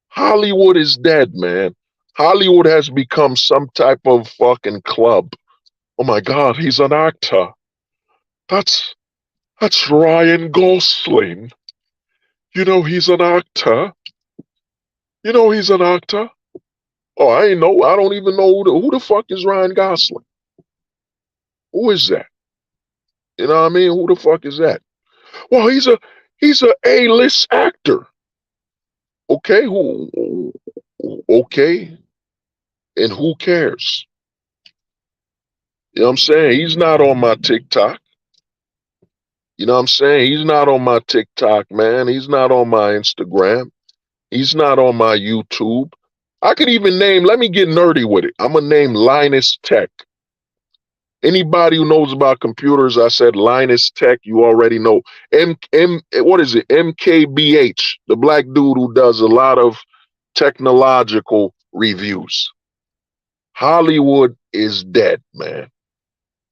Hollywood is dead, man. Hollywood has become some type of fucking club. Oh my God, he's an actor. That's Ryan Gosling. You know he's an actor. You know he's an actor. Oh, I don't even know who the fuck is Ryan Gosling. Who is that? You know what I mean? Who the fuck is that? Well, he's a A-list actor. Okay, okay, and who cares? You know what I'm saying? He's not on my TikTok. You know what I'm saying? He's not on my TikTok, man. He's not on my Instagram. He's not on my YouTube. I could even name, let me get nerdy with it. I'm going to name Linus Tech. Anybody who knows about computers, I said Linus Tech, you already know. What is it? MKBH, the black dude who does a lot of technological reviews. Hollywood is dead, man.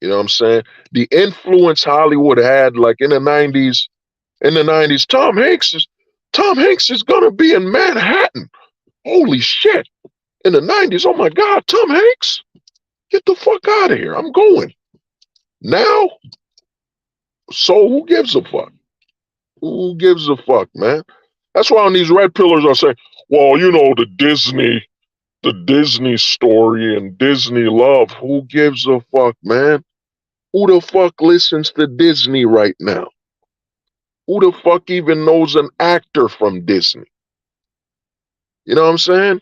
You know what I'm saying? The influence Hollywood had, like in the 90s, Tom Hanks is gonna be in Manhattan. Holy shit. In the 90s, oh my God, Tom Hanks? Get the fuck out of here. I'm going. Now, so who gives a fuck? Who gives a fuck, man? That's why on these red pillars are saying, well, you know, the Disney story and Disney love. Who gives a fuck, man? Who the fuck listens to Disney right now? Who the fuck even knows an actor from Disney? You know what I'm saying?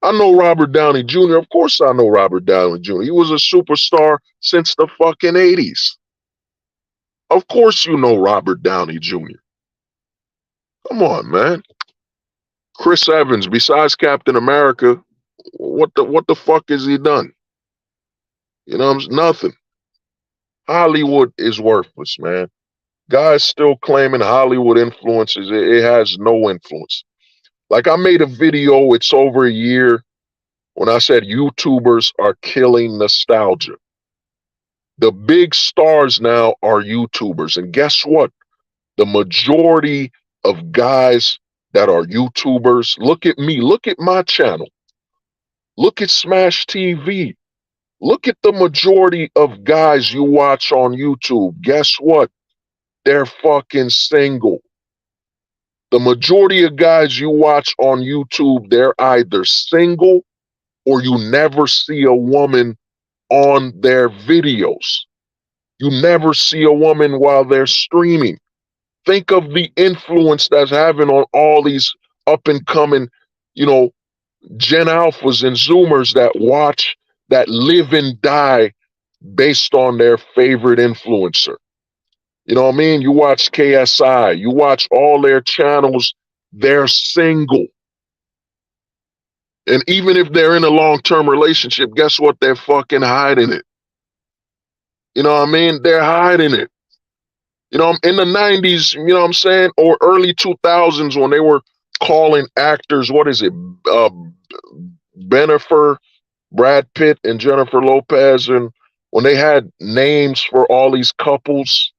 I know Robert Downey Jr. Of course I know Robert Downey Jr. He was a superstar since the fucking 80s. Of course you know Robert Downey Jr. Come on, man. Chris Evans, besides Captain America, what the fuck has he done? You know, nothing. Hollywood is worthless, man. Guys still claiming Hollywood influences. It has no influence. Like, I made a video, it's over a year, when I said YouTubers are killing nostalgia. The big stars now are YouTubers. And guess what? The majority of guys that are YouTubers, look at me, look at my channel. Look at Smash TV. Look at the majority of guys you watch on YouTube. Guess what? They're fucking single. The majority of guys you watch on YouTube, they're either single or you never see a woman on their videos. You never see a woman while they're streaming. Think of the influence that's having on all these up and coming, you know, Gen Alphas and Zoomers that watch, that live and die based on their favorite influencer. You know what I mean? You watch KSI, you watch all their channels, they're single. And even if they're in a long-term relationship, guess what? They're fucking hiding it. You know what I mean? They're hiding it. You know, in the 90s, you know what I'm saying? Or early 2000s when they were calling actors, what is it? Bennifer, Brad Pitt, and Jennifer Lopez. And when they had names for all these couples,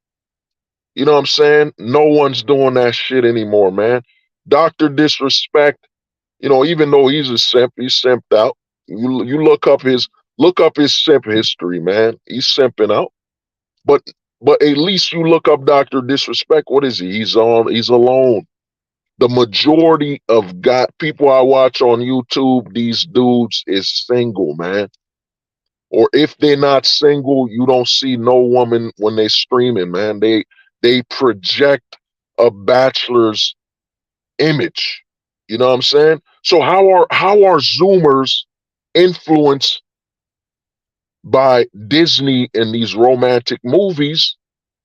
you know what I'm saying? No one's doing that shit anymore, man. Dr. Disrespect, you know, even though he's a simp, he's simped out. You look up his simp history, man. He's simping out. But at least you look up Dr. Disrespect. What is he? He's alone. The majority of people I watch on YouTube, these dudes is single, man. Or if they're not single, you don't see no woman when they streaming, man. They project a bachelor's image. You know what I'm saying? So how are Zoomers influenced by Disney and these romantic movies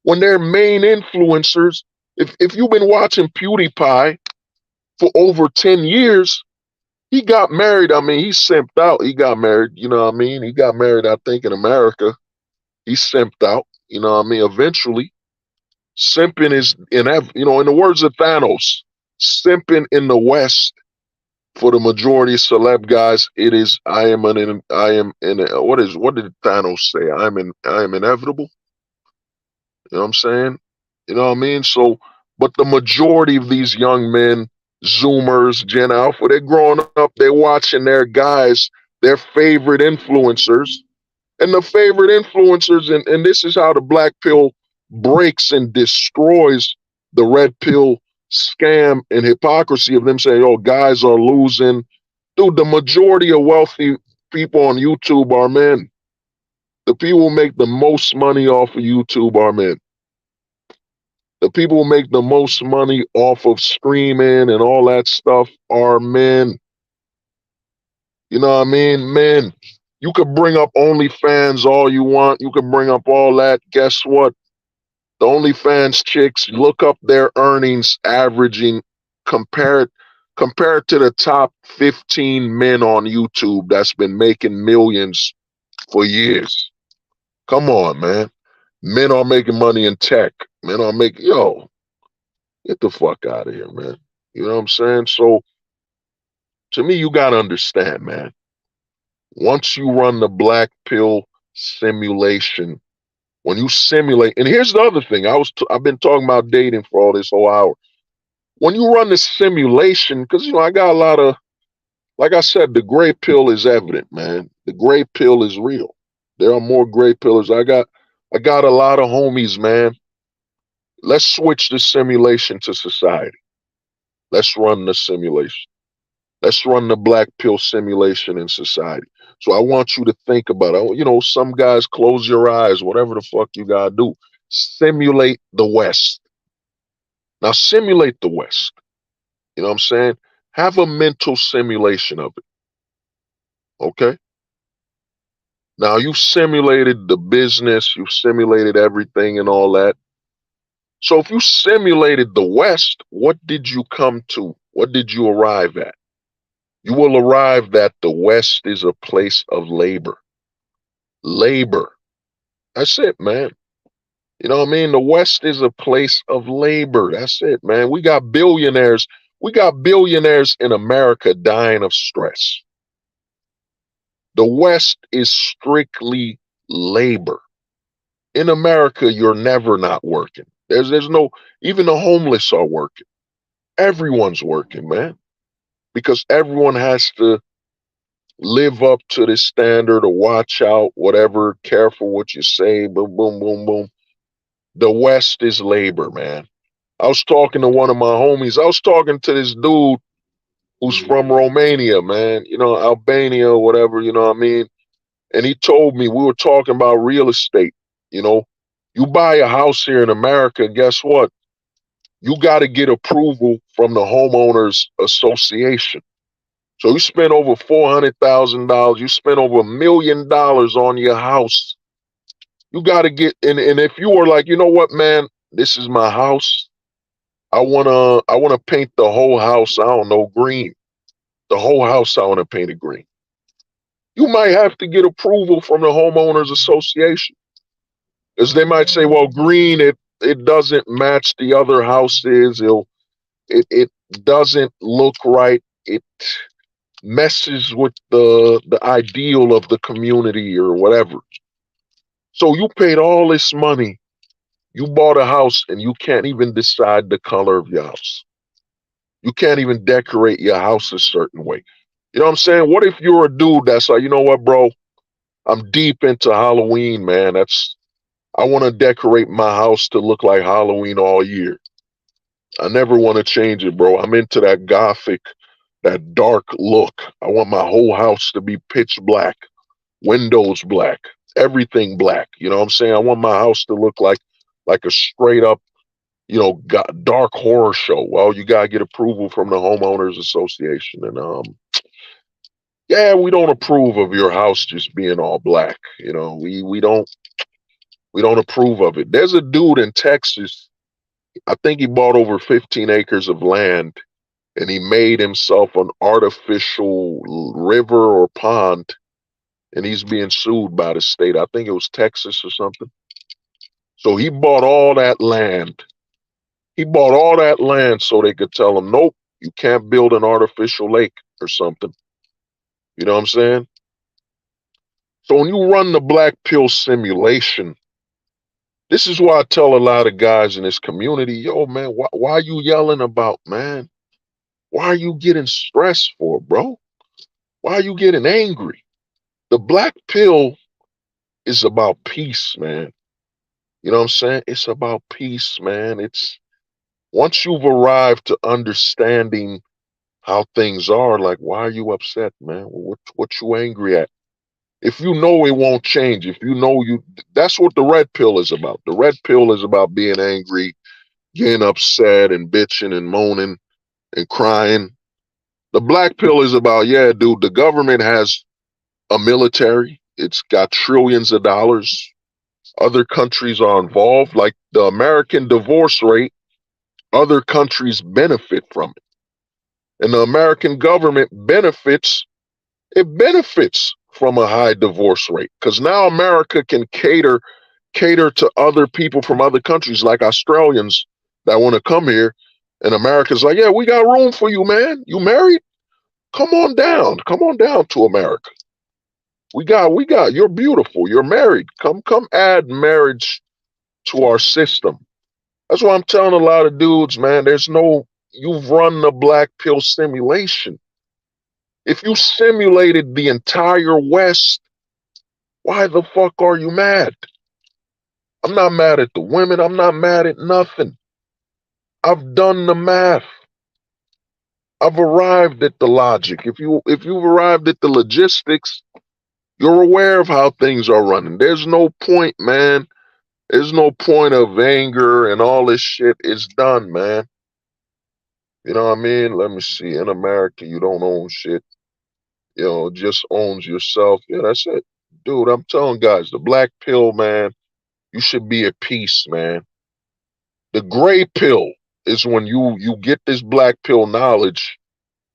when their main influencers, if you've been watching PewDiePie for over 10 years, he got married. I mean, he simped out. He got married, you know what I mean? He got married, I think, in America. He simped out, you know what I mean? Eventually, simping is, in the words of Thanos, simping in the West for the majority of celeb guys, it is what did Thanos say? I am inevitable. You know what I'm saying? You know what I mean? So, but the majority of these young men, Zoomers, Gen Alpha, they're growing up, they're watching their guys, their favorite influencers, and the favorite influencers, and this is how the black pill breaks and destroys the red pill scam and hypocrisy of them saying, oh, guys are losing. Dude, the majority of wealthy people on YouTube are men. The people who make the most money off of YouTube are men. The people who make the most money off of streaming and all that stuff are men. You know what I mean? Men. You could bring up OnlyFans all you want. You could bring up all that. Guess what? The OnlyFans chicks, look up their earnings averaging, compare it to the top 15 men on YouTube that's been making millions for years. Come on, man. Men are making money in tech. Men are making, get the fuck out of here, man. You know what I'm saying? So, to me, you got to understand, man. Once you run the black pill simulation, when you simulate, and here's the other thing, I've been talking about dating for all this whole hour. When you run the simulation, because I got a lot of, like I said, the gray pill is evident, man. The gray pill is real. There are more gray pillars. I got a lot of homies, man. Let's switch the simulation to society. Let's run the simulation. Let's run the black pill simulation in society. So I want you to think about it. Some guys, close your eyes, whatever the fuck you gotta do. Simulate the West. Now simulate the West. You know what I'm saying? Have a mental simulation of it. Okay? Now you simulated the business, you simulated everything and all that. So if you simulated the West, what did you come to? What did you arrive at? You will arrive that the West is a place of labor. Labor. That's it, man. You know what I mean? The West is a place of labor. That's it, man. We got billionaires. We got billionaires in America dying of stress. The West is strictly labor. In America, you're never not working. There's no, even the homeless are working. Everyone's working, man. Because everyone has to live up to this standard or watch out, whatever, careful what you say, boom, boom, boom, boom. The West is labor, man. I was talking to one of my homies. I was talking to this dude who's from Romania, man, Albania or whatever, you know what I mean? And he told me, we were talking about real estate, you know, you buy a house here in America, guess what? You got to get approval from the homeowners association. So you spend over $400,000, you spend over $1 million on your house. You got to get and if you were like, you know what, man, this is my house. I wanna paint the whole house, I don't know, green. The whole house I want to paint it green. You might have to get approval from the homeowners association. Because they might say, well, green, it doesn't match the other houses. It doesn't look right. It messes with the ideal of the community or whatever. So you paid all this money. You bought a house and you can't even decide the color of your house. You can't even decorate your house a certain way. You know what I'm saying? What if you're a dude that's like, you know what, bro? I'm deep into Halloween, man. I want to decorate my house to look like Halloween all year. I never want to change it, bro. I'm into that gothic, that dark look. I want my whole house to be pitch black, windows black, everything black. You know what I'm saying? I want my house to look like a straight up, dark horror show. Well, you gotta get approval from the homeowners association, and yeah, we don't approve of your house just being all black. We don't approve of it. There's a dude in Texas. I think he bought over 15 acres of land, and he made himself an artificial river or pond, and he's being sued by the state. I think it was Texas or something. So he bought all that land. He bought all that land so they could tell him, nope, you can't build an artificial lake or something. You know what I'm saying? So when you run the black pill simulation, this is why I tell a lot of guys in this community, yo, man, why are you yelling about, man? Why are you getting stressed for, bro? Why are you getting angry? The black pill is about peace, man. You know what I'm saying? It's about peace, man. It's once you've arrived to understanding how things are, like, why are you upset, man? What you angry at? If you know it won't change, if you know that's what the red pill is about. The red pill is about being angry, getting upset and bitching and moaning and crying. The black pill is about, yeah, dude, the government has a military. It's got trillions of dollars. Other countries are involved, like the American divorce rate. Other countries benefit from it. And the American government benefits from a high divorce rate because now America can cater to other people from other countries, like Australians that want to come here. And America's like, yeah, we got room for you, man. You married? Come on down to America. We got, you're beautiful. You're married. Come add marriage to our system. That's why I'm telling a lot of dudes, man, you've run the black pill simulation. If you simulated the entire West, why the fuck are you mad? I'm not mad at the women. I'm not mad at nothing. I've done the math. I've arrived at the logic. If you've arrived at the logistics, you're aware of how things are running. There's no point, man. There's no point of anger and all this shit. It's done, man. You know what I mean? Let me see. In America, you don't own shit. Just owns yourself. Yeah, that's it. Dude, I'm telling guys, the black pill, man, you should be at peace, man. The gray pill is when you get this black pill knowledge,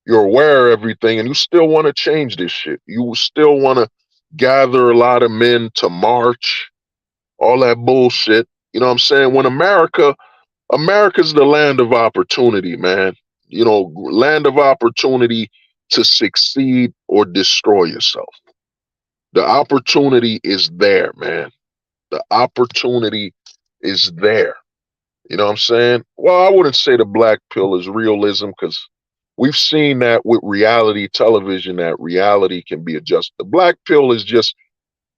you're aware of everything, and you still want to change this shit. You still want to gather a lot of men to march, all that bullshit. You know what I'm saying? When America's the land of opportunity, man. Land of opportunity to succeed or destroy yourself. The opportunity is there, man. The opportunity is there. You know what I'm saying? Well, I wouldn't say the black pill is realism because We've seen that with reality television, that reality can be adjusted. The black pill is just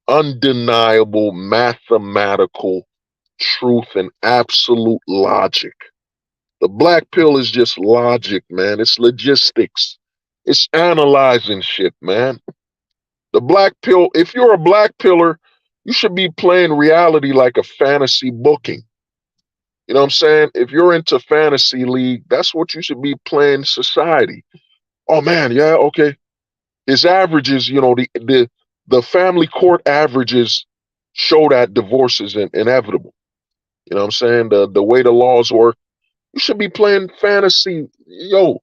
undeniable mathematical truth and absolute logic. The black pill is just logic, man. It's logistics. It's analyzing shit, man. The black pill, if you're a black pillar, you should be playing reality like a fantasy booking. You know what I'm saying? If you're into fantasy league, that's what you should be playing society. Oh man, yeah, okay. His averages, the family court averages show that divorce is inevitable. You know what I'm saying? The way the laws work, you should be playing fantasy. Yo,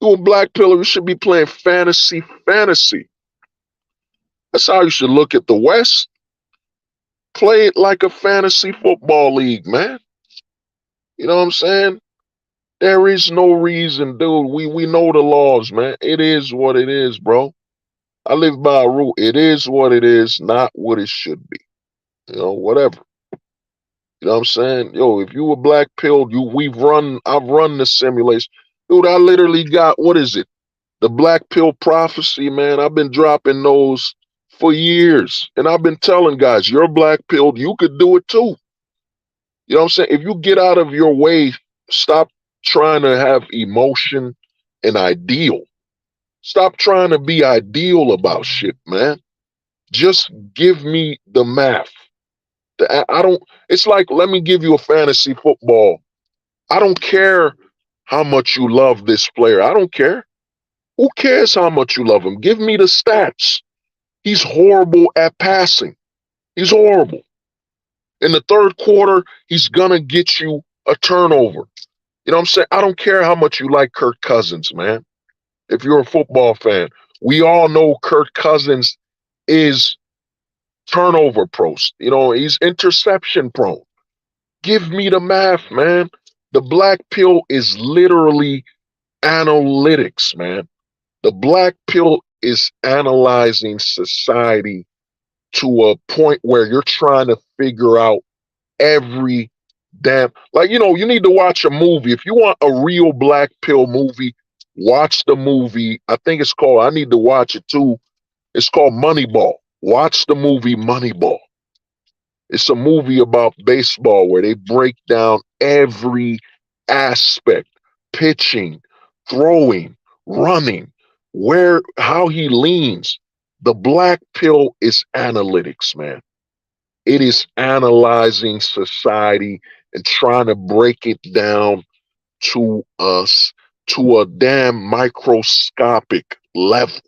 you a black pillar, you should be playing fantasy. That's how you should look at the West. Play it like a fantasy football league, man. You know what I'm saying? There is no reason, dude. We know the laws, man. It is what it is, bro. I live by a rule. It is what it is, not what it should be. Whatever. You know what I'm saying? Yo, if you a black pill, I've run the simulation. Dude, I literally got, what is it? The black pill prophecy, man. I've been dropping those for years. And I've been telling guys, you're black pilled, you could do it too. You know what I'm saying? If you get out of your way, stop trying to have emotion and ideal. Stop trying to be ideal about shit, man. Just give me the math. It's like, let me give you a fantasy football. I don't care how much you love this player. I don't care. Who cares how much you love him? Give me the stats. He's horrible at passing. He's horrible. In the third quarter, he's going to get you a turnover. You know what I'm saying? I don't care how much you like Kirk Cousins, man. If you're a football fan, we all know Kirk Cousins is turnover prone. He's interception prone. Give me the math, man. The black pill is literally analytics, man. The black pill is analyzing society to a point where you're trying to figure out every damn, you need to watch a movie. If you want a real black pill movie, watch the movie. I think it's called, I need to watch it too. It's called Moneyball. Watch the movie Moneyball. It's a movie about baseball where they break down every aspect, pitching, throwing, running, how he leans. The black pill is analytics, man. It is analyzing society and trying to break it down to us to a damn microscopic level.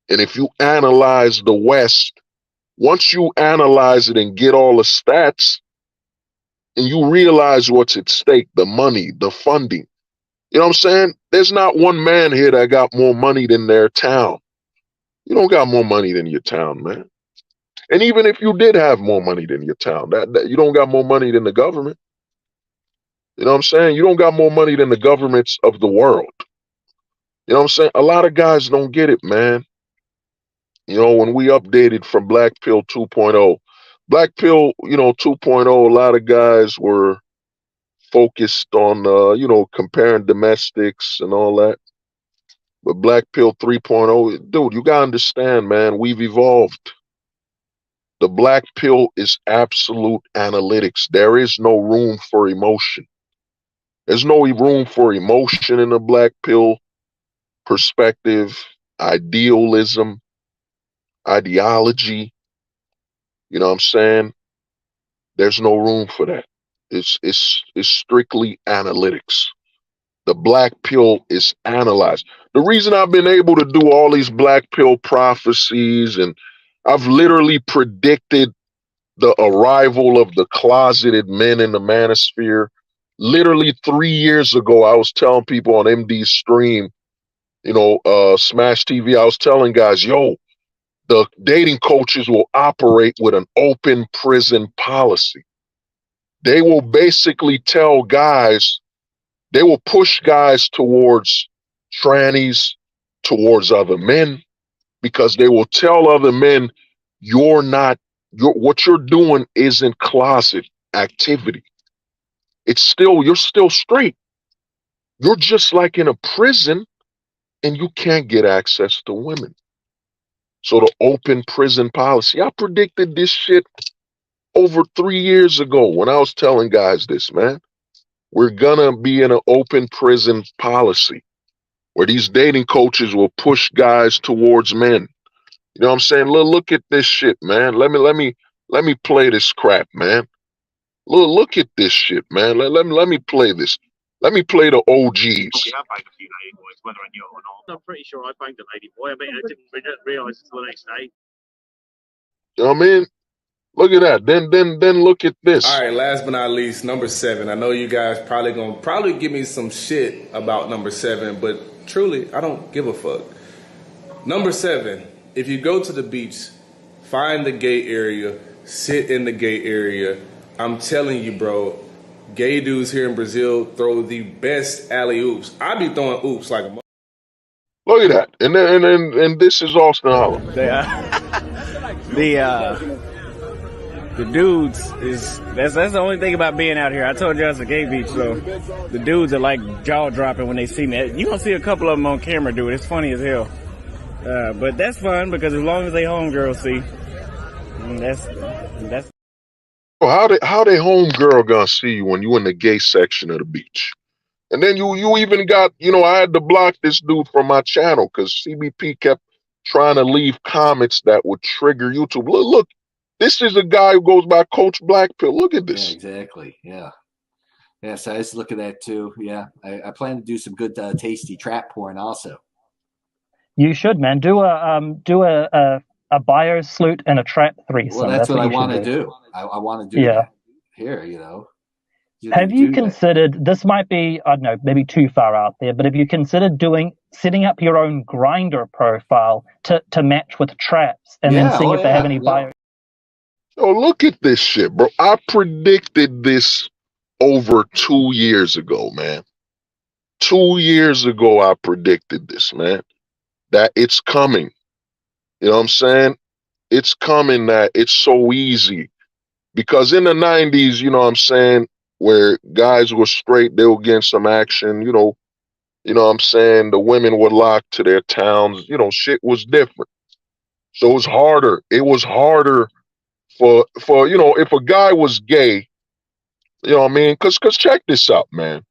And if you analyze the West, once you analyze it and get all the stats, and you realize what's at stake, the money, the funding, you know what I'm saying? There's not one man here that got more money than their town. You don't got more money than your town, man. And even if you did have more money than your town, that you don't got more money than the government. You know what I'm saying? You don't got more money than the governments of the world. You know what I'm saying? A lot of guys don't get it, man. When we updated from Black Pill 2.0, Black Pill, 2.0, a lot of guys were focused on, comparing domestics and all that. But Black Pill 3.0, dude, you got to understand, man, we've evolved. The black pill is absolute analytics. There is no room for emotion. There's no room for emotion in the black pill perspective, idealism, ideology. You know what I'm saying? There's no room for that. It's strictly analytics. The black pill is analyzed. The reason I've been able to do all these black pill prophecies, and I've literally predicted the arrival of the closeted men in the manosphere. Literally 3 years ago, I was telling people on MD's stream, Smash TV, I was telling guys, yo, the dating coaches will operate with an open prison policy. They will basically tell guys, they will push guys towards trannies, towards other men, because they will tell other men, what you're doing isn't closet activity. You're still straight. You're just like in a prison and you can't get access to women. So the open prison policy, I predicted this shit over 3 years ago when I was telling guys this, man. We're gonna be in an open prison policy where these dating coaches will push guys towards men. You know what I'm saying? Look at this shit, man. Let me play this crap, man. Look at this shit, man. Let me play this. Let me play the OGs. Have banged a few lady boys, whether I knew it or not. I'm pretty sure I banged a lady boy. I mean, I didn't realise until the next day. You know what I mean? Look at that. Then look at this. All right, last but not least, number 7. I know you guys probably give me some shit about number 7, but truly, I don't give a fuck. Number 7, if you go to the beach, find the gay area, sit in the gay area. I'm telling you, bro, gay dudes here in Brazil throw the best alley oops. I be throwing oops like a. Look at that, and this is Austin Hollow. The dudes is that's the only thing about being out here. I told you it's a gay beach, so the dudes are like jaw dropping when they see me. You gonna see a couple of them on camera do it. It's funny as hell, but that's fun because as long as they homegirls see, that's. How they homegirl gonna see you when you in the gay section of the beach? And then you even got, I had to block this dude from my channel because CBP kept trying to leave comments that would trigger YouTube. Look, this is a guy who goes by Coach Blackpill. Look at this. Yeah, exactly. Yeah. Yeah, so I just look at that too. Yeah. I plan to do some good tasty trap porn also. You should, man. Do a bio salute and a trap threesome. Well, that's what I want to do. I want to do that here, Have you considered, this might be, I don't know, maybe too far out there, but have you considered setting up your own Grindr profile to match with traps and then seeing if they have any bio? Oh, look at this shit, bro. I predicted this over 2 years ago, man. 2 years ago, I predicted this, man, that it's coming. You know what I'm saying? It's coming, that it's so easy. Because in the 90s, you know what I'm saying, where guys were straight, they were getting some action, you know what I'm saying? The women were locked to their towns, shit was different. So it was harder. It was harder for if a guy was gay, you know what I mean? Because check this out, man.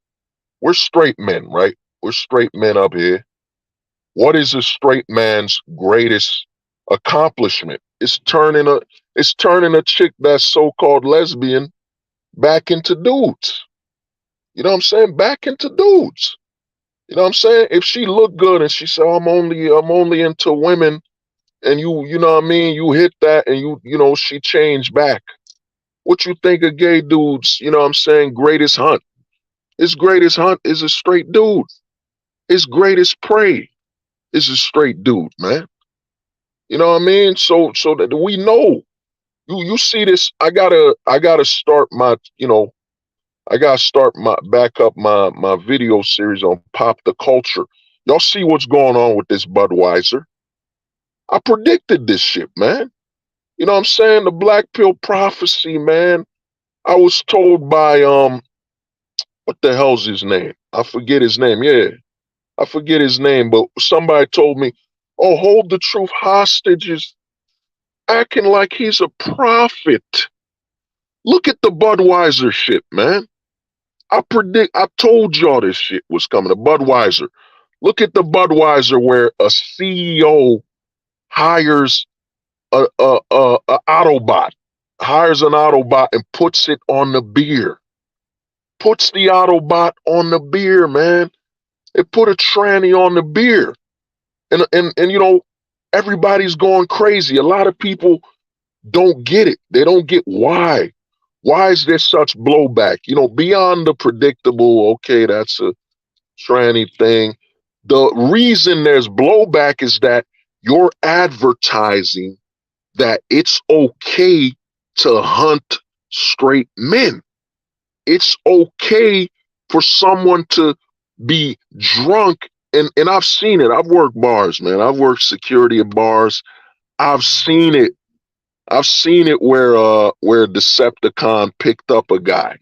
We're straight men, right? We're straight men up here. What is a straight man's greatest accomplishment? It's turning a chick that's so-called lesbian back into dudes. You know what I'm saying? Back into dudes. You know what I'm saying? If she looked good and she said, I'm only into women, and you know what I mean, you hit that and she changed back. What you think of gay dudes, you know what I'm saying, greatest hunt? His greatest hunt is a straight dude. His greatest prey is a straight dude, man. You know what I mean? So that we know. You see this, I gotta start my, back up my video series on Pop the Culture. Y'all see what's going on with this Budweiser? I predicted this shit, man. You know what I'm saying? The black pill prophecy, man. I was told by what the hell's his name? I forget his name. Yeah. I forget his name, but somebody told me, oh, Hold the Truth hostage is acting like he's a prophet. Look at the Budweiser shit, man. I told y'all this shit was coming. The Budweiser. Look at the Budweiser where a CEO hires a Autobot, hires an Autobot and puts it on the beer. Puts the Autobot on the beer, man. It put a tranny on the beer. And everybody's going crazy. A lot of people don't get it. They don't get why. Why is there such blowback? Beyond the predictable, okay, that's a tranny thing. The reason there's blowback is that you're advertising that it's okay to hunt straight men. It's okay for someone to be drunk. And I've seen it. I've worked bars, man. I've worked security at bars. I've seen it. I've seen it where Decepticon picked up a guy.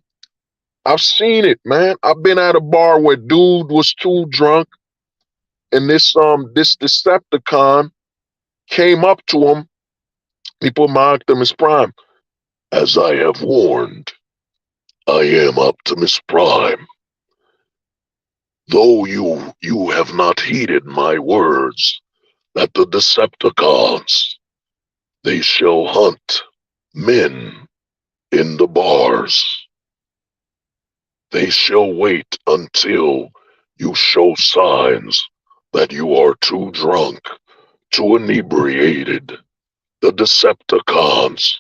I've seen it, man. I've been at a bar where dude was too drunk, and this Decepticon came up to him. He put my Optimus Prime. As I have warned, I am Optimus Prime. Though you have not heeded my words, that the Decepticons, they shall hunt men in the bars. They shall wait until you show signs that you are too drunk, too inebriated. The Decepticons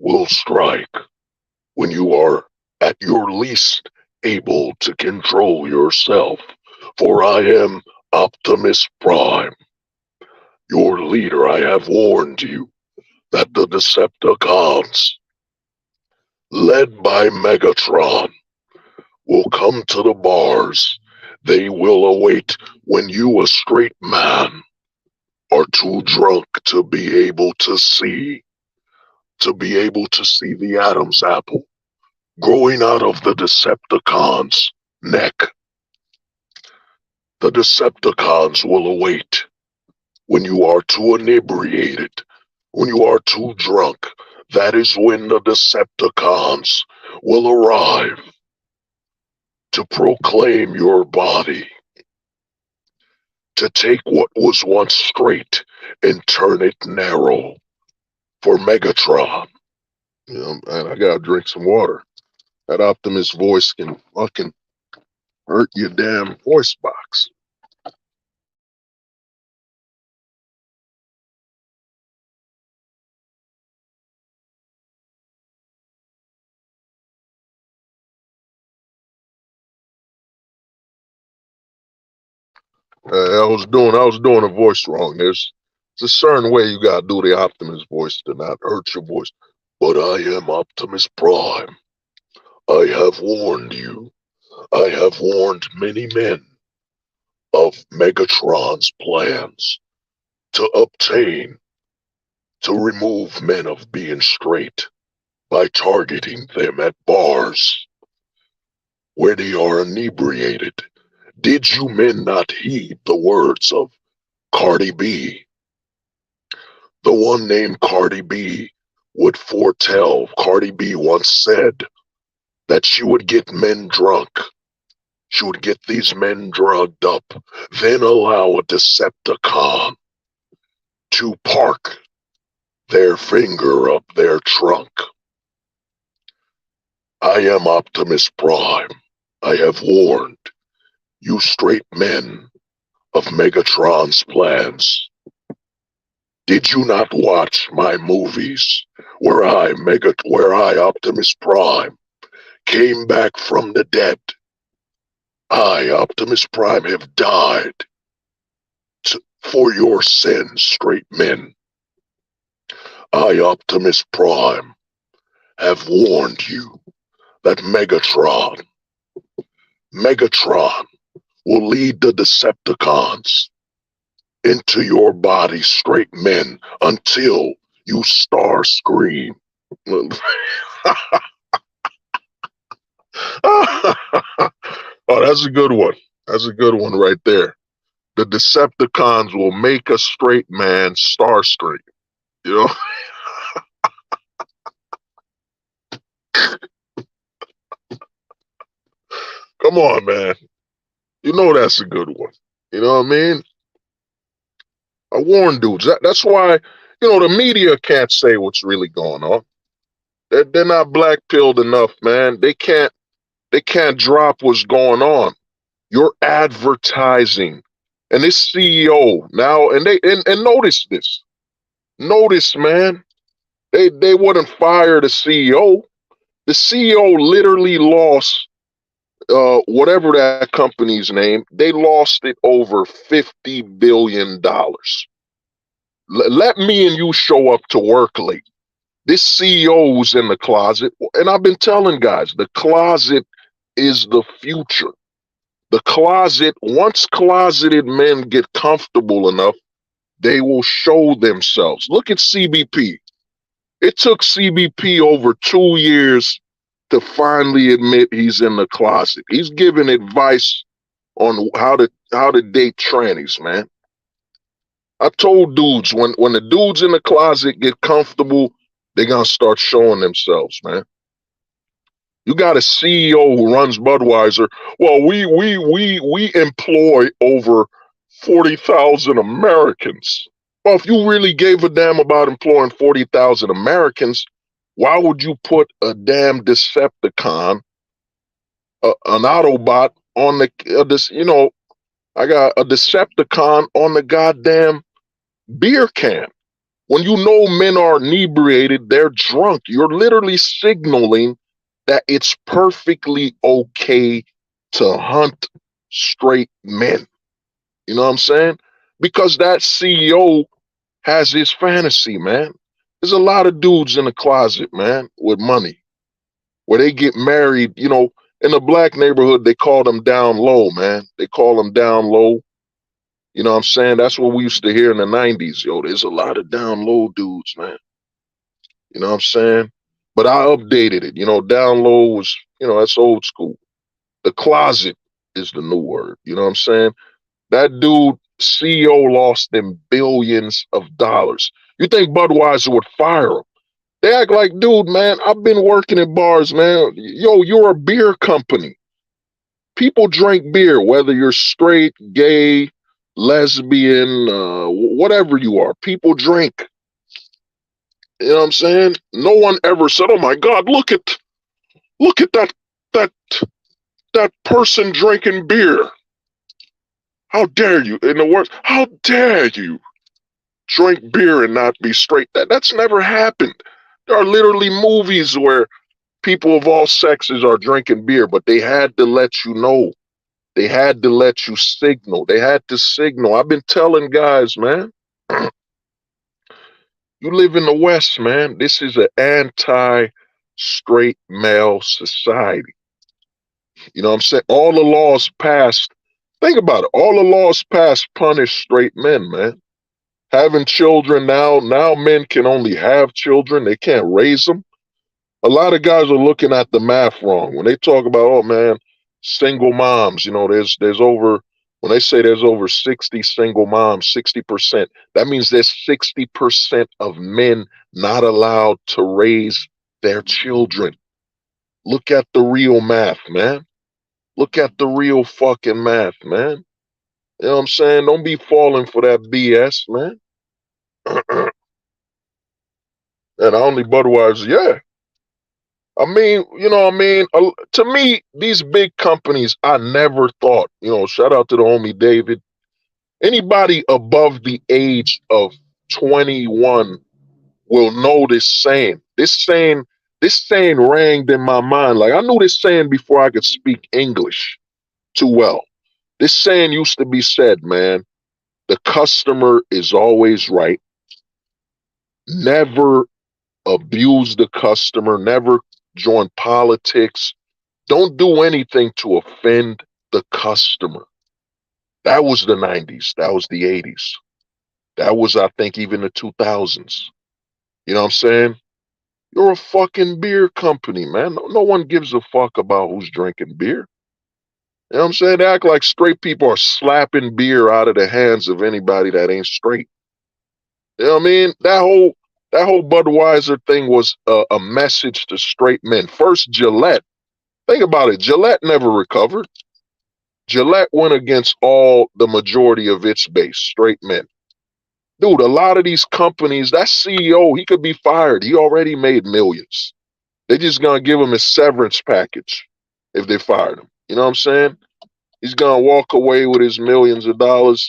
will strike when you are at your least able to control yourself. For I am Optimus Prime, your leader. I have warned you that the Decepticons, led by Megatron, will come to the bars. They will await when you, a straight man, are too drunk to be able to see the Adam's apple growing out of the Decepticon's neck. The Decepticons will await when you are too inebriated, when you are too drunk. That is when the Decepticons will arrive to proclaim your body, to take what was once straight and turn it narrow for Megatron. You know, man, I gotta drink some water. That Optimus voice can fucking hurt your damn voice box. I was doing a voice wrong. There's a certain way you gotta do the Optimus voice to not hurt your voice. But I am Optimus Prime. I have warned you. I have warned many men of Megatron's plans to remove men of being straight by targeting them at bars where they are inebriated. Did you men not heed the words of Cardi B? The one named Cardi B would foretell. Cardi B once said that she would get men drunk. She would get these men drugged up, then allow a Decepticon to park their finger up their trunk. I am Optimus Prime. I have warned you straight men of Megatron's plans. Did you not watch my movies where I, Optimus Prime, came back from the dead? I, Optimus Prime, have died for your sins, straight men. I, Optimus Prime, have warned you that Megatron will lead the Decepticons into your body, straight men, until you Starscream. Oh, that's a good one. That's a good one right there. The Decepticons will make a straight man Starscream. You know? Come on, man. You know that's a good one. You know what I mean? I warn dudes. That's why, you know, the media can't say what's really going on. They're not black-pilled enough, man. They can't drop what's going on. You're advertising. And this CEO now, and notice this. Notice, man. They wouldn't fire the CEO. The CEO literally lost whatever that company's name, they lost it over $50 billion. Let me and you show up to work late. This CEO's in the closet, and I've been telling guys, the closet is the future. The closet, once closeted men get comfortable enough, they will show themselves. Look at CBP. It took CBP over 2 years to finally admit he's in the closet. He's giving advice on how to date trannies, man. I told dudes when the dudes in the closet get comfortable, they're gonna start showing themselves, man. You got a CEO who runs Budweiser. Well, we employ over 40,000 Americans. Well, if you really gave a damn about employing 40,000 Americans, why would you put a damn Decepticon, an Autobot on the, I got a Decepticon on the goddamn beer can. When you know men are inebriated, they're drunk. You're literally signaling that it's perfectly okay to hunt straight men. You know what I'm saying? Because that CEO has his fantasy, man. There's a lot of dudes in the closet, man, with money, where they get married. In the black neighborhood, they call them down low, man. They call them down low. You know what I'm saying? That's what we used to hear in the 90s. Yo, there's a lot of down low dudes, man. You know what I'm saying? But I updated it. Down low was, that's old school. The closet is the new word. You know what I'm saying? That dude, CEO, lost them billions of dollars. You think Budweiser would fire him? They act like, dude, man, I've been working in bars, man. Yo, you're a beer company. People drink beer, whether you're straight, gay, lesbian, whatever you are. People drink. You know what I'm saying? No one ever said, "Oh my God, look at that person drinking beer. How dare you?" In the words, how dare you drink beer and not be straight? That's never happened. There are literally movies where people of all sexes are drinking beer, but they had to let you know. They had to let you signal. They had to signal. I've been telling guys, man, you live in the West, man. This is an anti-straight male society. You know what I'm saying? All the laws passed. Think about it. All the laws passed punish straight men, man. Having children now men can only have children. They can't raise them. A lot of guys are looking at the math wrong. When they talk about, oh man, single moms, there's over, when they say there's over 60 single moms, 60%, that means there's 60% of men not allowed to raise their children. Look at the real math, man. Look at the real fucking math, man. You know what I'm saying? Don't be falling for that BS, man. And only Budweiser, yeah. I mean, to me, these big companies, I never thought, shout out to the homie David, anybody above the age of 21 will know this saying. This saying rang in my mind. Like, I knew this saying before I could speak English too well. This saying used to be said, man, the customer is always right. Never abuse the customer, never join politics. Don't do anything to offend the customer. That was the 90s. That was the 80s. That was, I think, even the 2000s. You know what I'm saying? You're a fucking beer company, man. No one gives a fuck about who's drinking beer. You know what I'm saying? They act like straight people are slapping beer out of the hands of anybody that ain't straight. You know what I mean? That whole Budweiser thing was a message to straight men. First, Gillette. Think about it. Gillette never recovered. Gillette went against the majority of its base, straight men. Dude, a lot of these companies, that CEO, he could be fired. He already made millions. They just gonna give him a severance package if they fired him. You know what I'm saying? He's gonna walk away with his millions of dollars.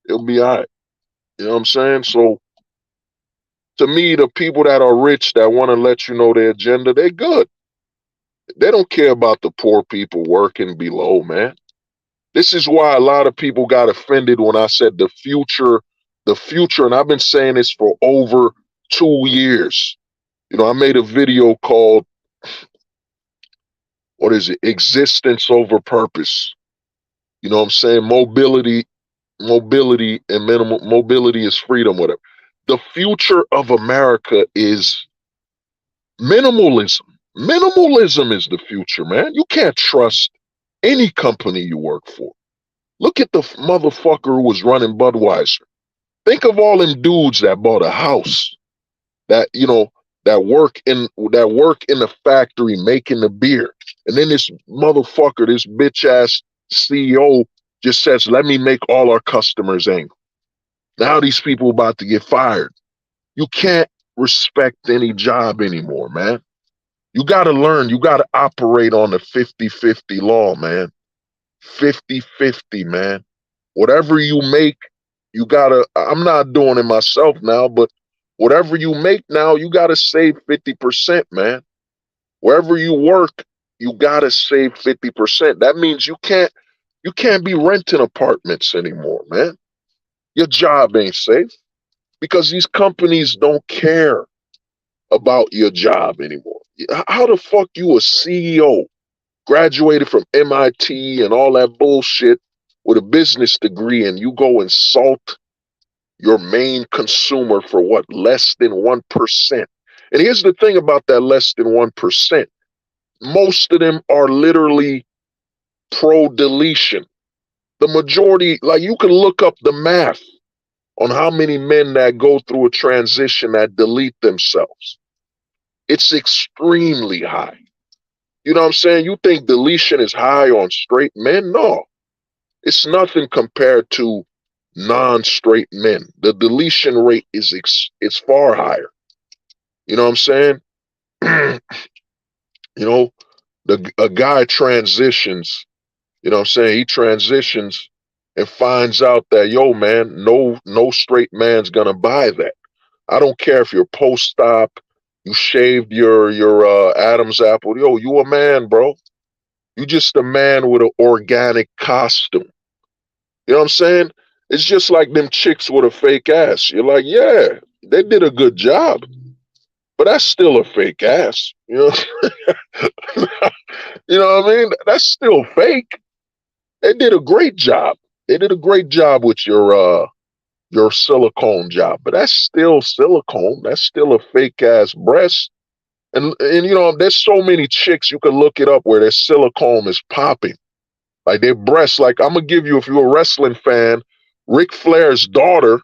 It'll be all right. You know what I'm saying? So, to me, the people that are rich that want to let you know their agenda, they're good. They don't care about the poor people working below, man. This is why a lot of people got offended when I said the future, and I've been saying this for over 2 years. I made a video called, what is it? Existence over purpose. You know what I'm saying? Mobility and minimal mobility is freedom, whatever. The future of America is minimalism. Minimalism is the future, man. You can't trust any company you work for. Look at the motherfucker who was running Budweiser. Think of all them dudes that bought a house, that that work in the factory making the beer, and then this motherfucker, this bitch ass CEO, just says, "Let me make all our customers angry." Now these people about to get fired. You can't respect any job anymore, man. You got to learn. You got to operate on the 50-50 law, man. 50-50, man. Whatever you make, you got to, I'm not doing it myself now, but whatever you make now, you got to save 50%, man. Wherever you work, you got to save 50%. That means you can't be renting apartments anymore, man. Your job ain't safe because these companies don't care about your job anymore. How the fuck you a CEO, graduated from MIT and all that bullshit with a business degree, and you go insult your main consumer for what, less than 1%? And here's the thing about that less than 1%. Most of them are literally pro-deletion. The majority, like, you can look up the math on how many men that go through a transition that delete themselves. It's extremely high. You know what I'm saying? You think deletion is high on straight men? No. It's nothing compared to non-straight men. The deletion rate is far higher. You know what I'm saying? A guy transitions, you know what I'm saying? He transitions and finds out that, yo, man, no straight man's gonna buy that. I don't care if you're post-op, you shaved your Adam's apple. Yo, you a man, bro. You just a man with an organic costume. You know what I'm saying? It's just like them chicks with a fake ass. You're like, yeah, they did a good job, but that's still a fake ass. You know, you know what I mean? That's still fake. They did a great job. They did a great job with your silicone job, but that's still silicone. That's still a fake ass breast. And there's so many chicks, you can look it up, where their silicone is popping. Like their breasts, like I'm gonna give you, if you're a wrestling fan, Ric Flair's daughter,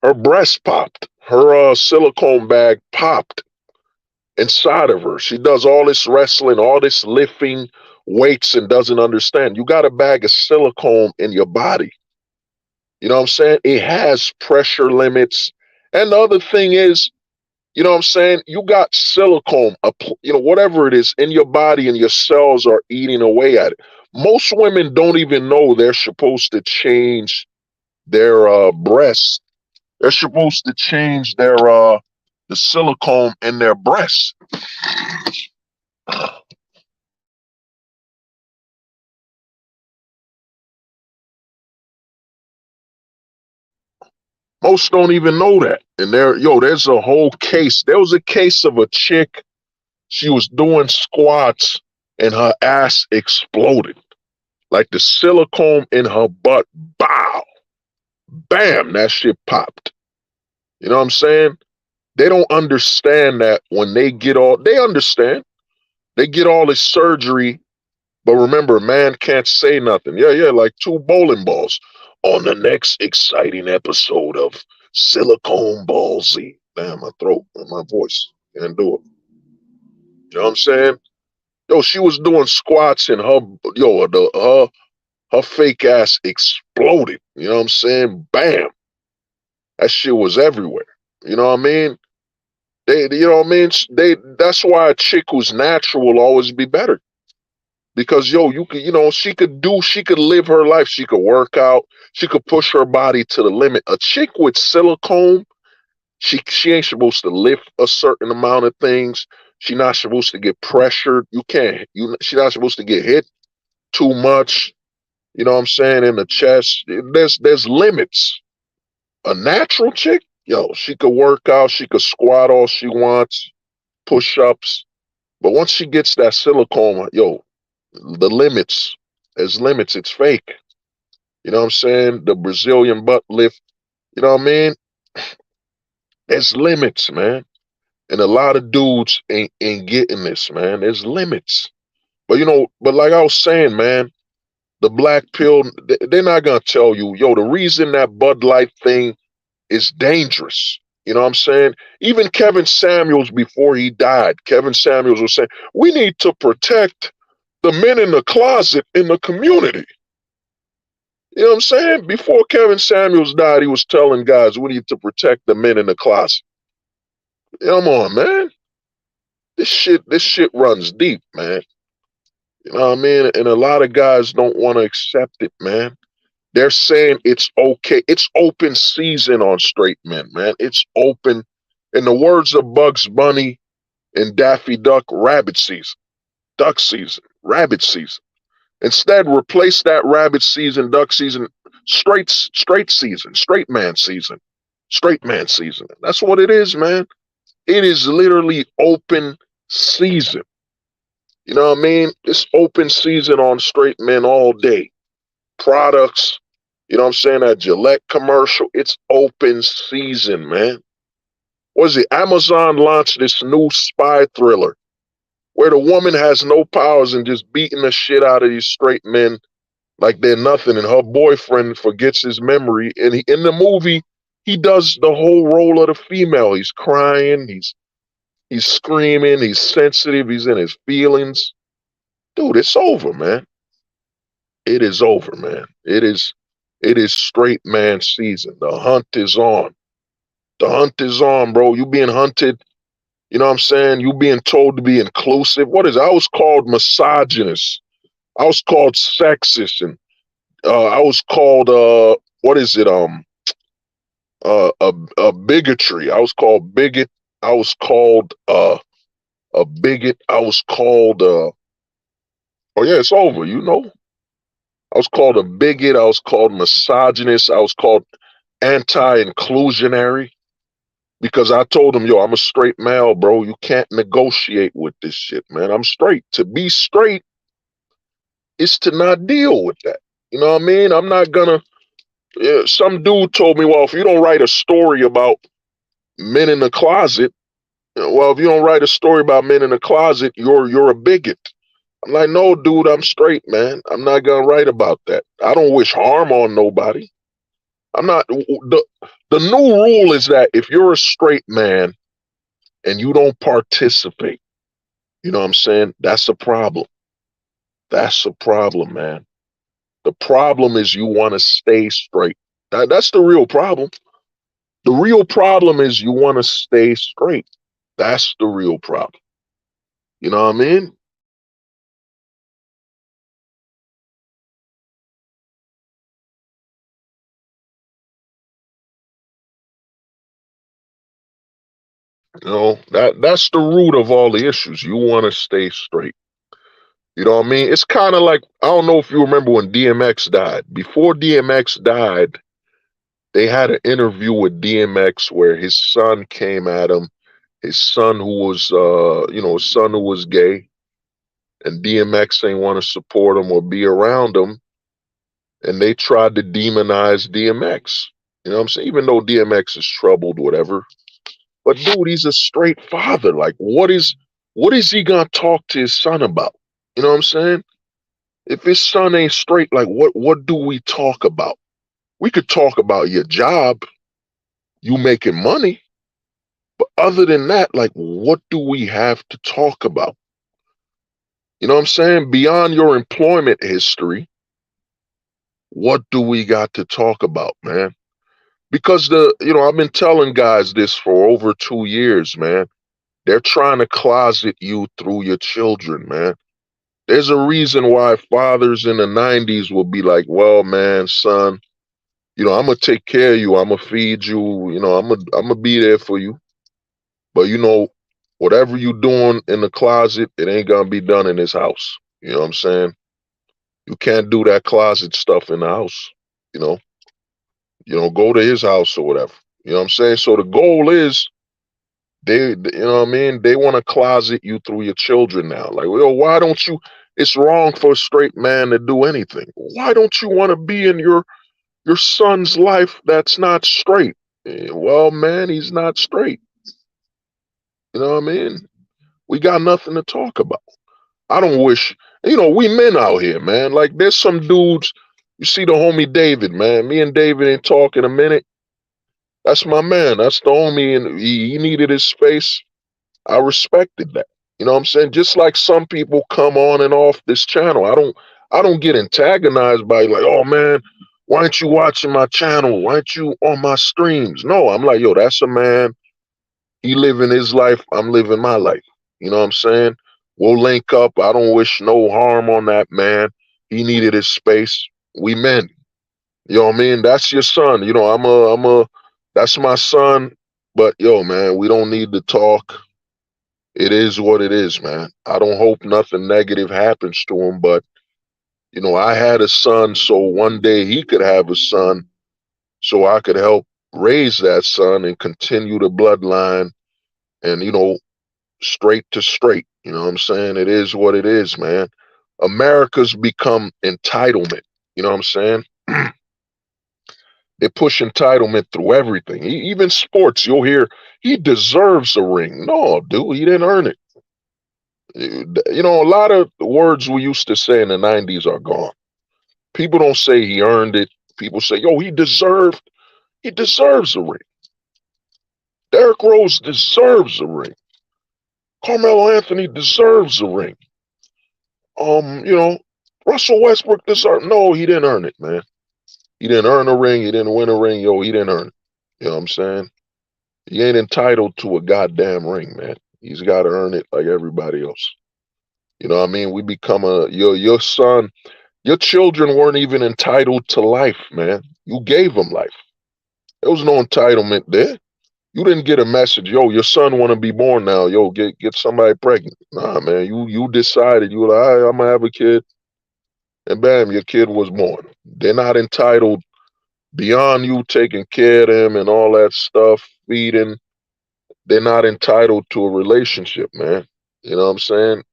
her breast popped. Her silicone bag popped inside of her. She does all this wrestling, all this lifting weights, and doesn't understand. You got a bag of silicone in your body. You know what I'm saying? It has pressure limits. And the other thing is, you know what I'm saying? You got silicone, whatever it is in your body, and your cells are eating away at it. Most women don't even know they're supposed to change their breasts. They're supposed to change their the silicone in their breasts. Most don't even know that. And there's a whole case. There was a case of a chick. She was doing squats and her ass exploded. Like the silicone in her butt, bow, bam, that shit popped. You know what I'm saying? They don't understand that when they understand. They get all this surgery, but remember, man can't say nothing. Yeah, like two bowling balls. On the next exciting episode of Silicone Ballsy. Damn, my throat and my voice can't do it. You know what I'm saying? Yo, she was doing squats and her fake ass exploded. You know what I'm saying? Bam. That shit was everywhere. You know what I mean? That's why a chick who's natural will always be better. Because she could live her life. She could work out. She could push her body to the limit. A chick with silicone, she ain't supposed to lift a certain amount of things. She's not supposed to get pressured. She's not supposed to get hit too much. You know what I'm saying? In the chest. There's limits. A natural chick, she could work out. She could squat all she wants, push-ups. But once she gets that silicone, the limits, there's limits. It's fake. You know what I'm saying? The Brazilian butt lift, you know what I mean? There's limits, man. And a lot of dudes ain't getting this, man. There's limits. But but like I was saying, man, the black pill, they're not gonna tell you, yo, the reason that Bud Light thing is dangerous. You know what I'm saying? Even Kevin Samuels, before he died, Kevin Samuels was saying, we need to protect the men in the closet in the community. You know what I'm saying? Before Kevin Samuels died, he was telling guys, we need to protect the men in the closet. Come on, man. This shit runs deep, man. You know what I mean? And a lot of guys don't want to accept it, man. They're saying it's okay. It's open season on straight men, man. It's open. In the words of Bugs Bunny and Daffy Duck, rabbit season, duck season, rabbit season. Instead, replace that rabbit season, duck season, straight season, straight man season, straight man season. That's what it is, man. It is literally open season. You know what I mean? It's open season on straight men all day. Products, you know what I'm saying? That Gillette commercial, it's open season, man. What is it? Amazon launched this new spy thriller where the woman has no powers and just beating the shit out of these straight men like they're nothing, and her boyfriend forgets his memory. And in the movie, he does the whole role of the female. He's crying, he's screaming, he's sensitive, he's in his feelings. Dude, it's over, man. It is over, man. It is straight man season. The hunt is on. The hunt is on, bro. You being hunted. You know what I'm saying? You being told to be inclusive. What is it? I was called misogynist. I was called sexist, and I was called what is it? A bigotry. I was called bigot. I was called a bigot. I was called oh yeah, it's over, you know. I was called a bigot. I was called misogynist. I was called anti-inclusionary because I told him, yo, I'm a straight male, bro. You can't negotiate with this shit, man. I'm straight. To be straight is to not deal with that. You know what I mean? I'm not gonna. Yeah, some dude told me, well, if you don't write a story about men in the closet, well, if you don't write a story about men in the closet, you're a bigot. I'm like, no, dude, I'm straight, man. I'm not gonna write about that. I don't wish harm on nobody. I'm not. The new rule is that if you're a straight man and you don't participate, you know what I'm saying? That's a problem. That's a problem, man. The problem is you want to stay straight. That's the real problem. The real problem is you want to stay straight. That's the real problem. You know what I mean? You know, that's the root of all the issues. You want to stay straight. You know what I mean? It's kind of like, I don't know if you remember when DMX died. Before DMX died, they had an interview with DMX where his son came at him. His son who was, his son who was gay. And DMX ain't want to support him or be around him. And they tried to demonize DMX. You know what I'm saying? Even though DMX is troubled, whatever. But dude, he's a straight father. Like, what is he gonna talk to his son about? You know what I'm saying? If his son ain't straight, like what do we talk about? We could talk about your job, you making money. But other than that, like, what do we have to talk about? You know what I'm saying? Beyond your employment history, what do we got to talk about, man? Because I've been telling guys this for over 2 years, man. They're trying to closet you through your children, man. There's a reason why fathers in the 90s will be like, well, man, son, I'm going to take care of you. I'm going to feed you. I'm going to be there for you. But, whatever you doing in the closet, it ain't going to be done in this house. You know what I'm saying? You can't do that closet stuff in the house, go to his house or whatever. You know what I'm saying? So the goal is they want to closet you through your children now. Like, well, why don't you, it's wrong for a straight man to do anything. Why don't you want to be in your son's life that's not straight? Well, man, he's not straight. You You know what I mean? We got nothing to talk about. I don't wish, we men out here, man. Like there's some dudes, you see the homie David, man. Me and David ain't talk in a minute. That's my man. That's the homie, and he needed his space. I respected that. You know what I'm saying? Just like some people come on and off this channel. I don't get antagonized by like, oh man, why aren't you watching my channel? Why aren't you on my streams? No, I'm like, yo, that's a man. He living his life. I'm living my life. You know what I'm saying? We'll link up. I don't wish no harm on that man. He needed his space. We men. You know what I mean? That's your son. That's my son. But yo, man, we don't need to talk. It is what it is, man. I don't hope nothing negative happens to him, but I had a son so one day he could have a son so I could help raise that son and continue the bloodline and, straight to straight. You know what I'm saying? It is what it is, man. America's become entitlement. You know what I'm saying? They push entitlement through everything. Even sports, you'll hear, he deserves a ring. No, dude, he didn't earn it. A lot of words we used to say in the 90s are gone. People don't say he earned it. People say, yo, he deserves a ring. Derrick Rose deserves a ring. Carmelo Anthony deserves a ring. Russell Westbrook deserves. No, he didn't earn it, man. He didn't earn a ring. He didn't win a ring. Yo, he didn't earn it. You know what I'm saying? He ain't entitled to a goddamn ring, man. He's got to earn it like everybody else. You know what I mean? We become your son, your children weren't even entitled to life, man. You gave them life. There was no entitlement there. You didn't get a message, yo, your son want to be born now. Yo, get somebody pregnant. Nah, man, you decided, you were like, all right, I'm going to have a kid. And bam, your kid was born. They're not entitled beyond you taking care of them and all that stuff, feeding. They're not entitled to a relationship, man. You know what I'm saying?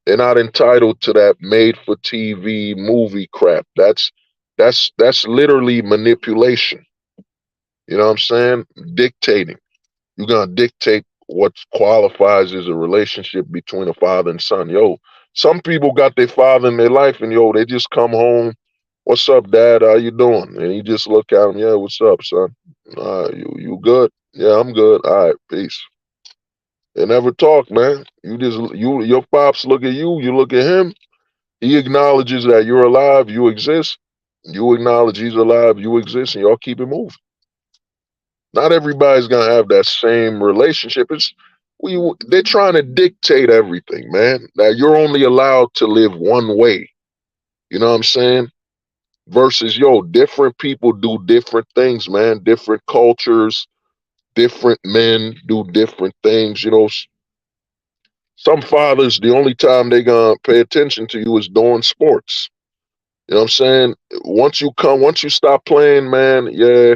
They're not entitled to that made for TV movie crap. That's literally manipulation. You know what I'm saying? Dictating. You're going to dictate what qualifies as a relationship between a father and son. Yo, some people got their father in their life and yo, they just come home. What's up, Dad? How you doing? And you just look at him. Yeah, what's up, son? You good? Yeah, I'm good. All right, peace. They never talk, man. Your pops look at you. You look at him. He acknowledges that you're alive. You exist. You acknowledge he's alive. You exist, and y'all keep it moving. Not everybody's gonna have that same relationship. They're trying to dictate everything, man. That you're only allowed to live one way. You know what I'm saying? Versus, yo, different people do different things, man. Different cultures, different men do different things. Some fathers, the only time they gonna pay attention to you is during sports. You know what I'm saying? Once you stop playing, man, yeah.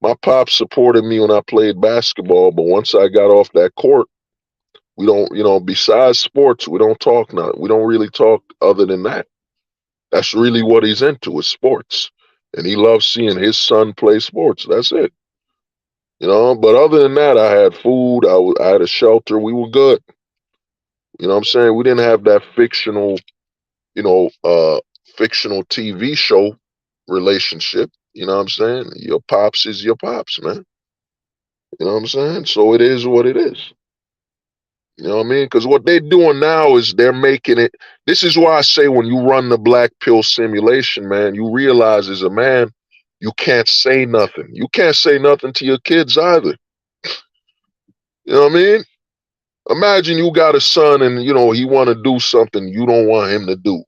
My pops supported me when I played basketball, but once I got off that court, we don't, besides sports, we don't talk now. We don't really talk other than that. That's really what he's into is sports. And he loves seeing his son play sports. That's it. But other than that, I had food. I had a shelter. We were good. You know what I'm saying? We didn't have that fictional TV show relationship. You know what I'm saying? Your pops is your pops, man. You know what I'm saying? So it is what it is. You know what I mean? Because what they're doing now is they're making it. This is why I say when you run the black pill simulation, man, you realize as a man, you can't say nothing. You can't say nothing to your kids either. You know what I mean? Imagine you got a son and, he want to do something you don't want him to do.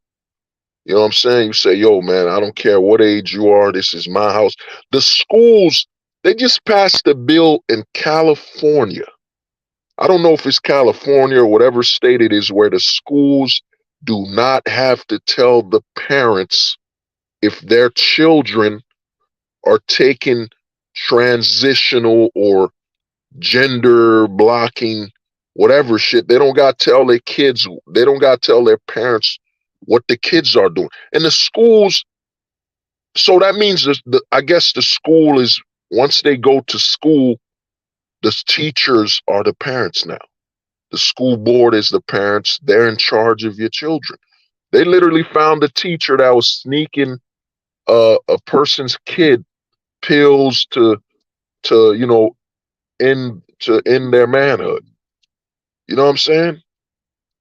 You know what I'm saying? You say, yo, man, I don't care what age you are. This is my house. The schools, they just passed a bill in California. I don't know if it's California or whatever state it is where the schools do not have to tell the parents if their children are taking transitional or gender blocking, whatever shit. They don't got to tell their kids. They don't got to tell their parents what the kids are doing. And the schools, so that means I guess the school is, once they go to school, the teachers are the parents now. The school board is the parents. They're in charge of your children. They literally found a teacher that was sneaking a person's kid pills to end their manhood. You know what I'm saying?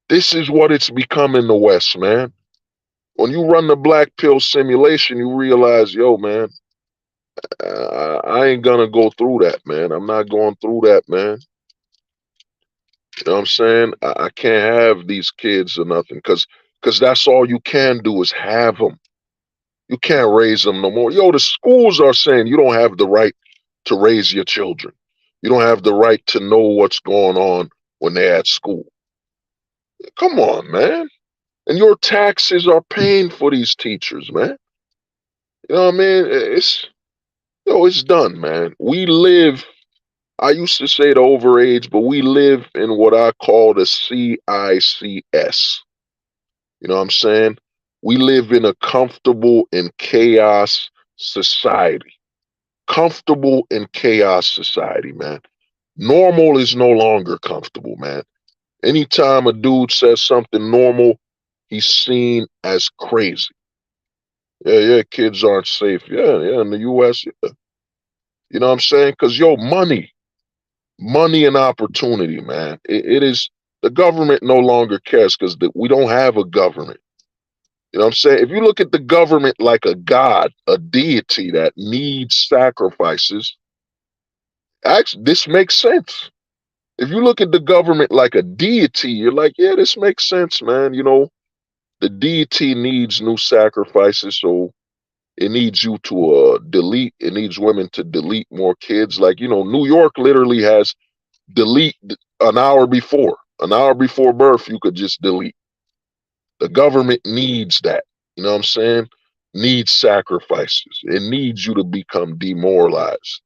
This is what it's become in the West, man. When you run the black pill simulation, you realize, yo, man, I ain't gonna go through that, man. I'm not going through that, man. You know what I'm saying? I can't have these kids or nothing, because that's all you can do is have them. You can't raise them no more. Yo, the schools are saying you don't have the right to raise your children. You don't have the right to know what's going on when they're at school. Come on, man. And your taxes are paying for these teachers, man. You know what I mean? It's done, man. We live, I used to say the overage, but we live in what I call the CICS. You know what I'm saying? We live in a comfortable in chaos society. Comfortable in chaos society, man. Normal is no longer comfortable, man. Anytime a dude says something normal, he's seen as crazy. Yeah, kids aren't safe. Yeah, in the US, yeah. You know what I'm saying? Because, yo, money and opportunity, man. It is, the government no longer cares because we don't have a government. You know what I'm saying? If you look at the government like a god, a deity that needs sacrifices, actually, this makes sense. If you look at the government like a deity, you're like, yeah, this makes sense, man. You know, the deity needs new sacrifices, so it needs you to delete. It needs women to delete more kids. Like, you know, New York literally has delete an hour before birth. You could just delete. The government needs that. You know what I'm saying? Needs sacrifices. It needs you to become demoralized.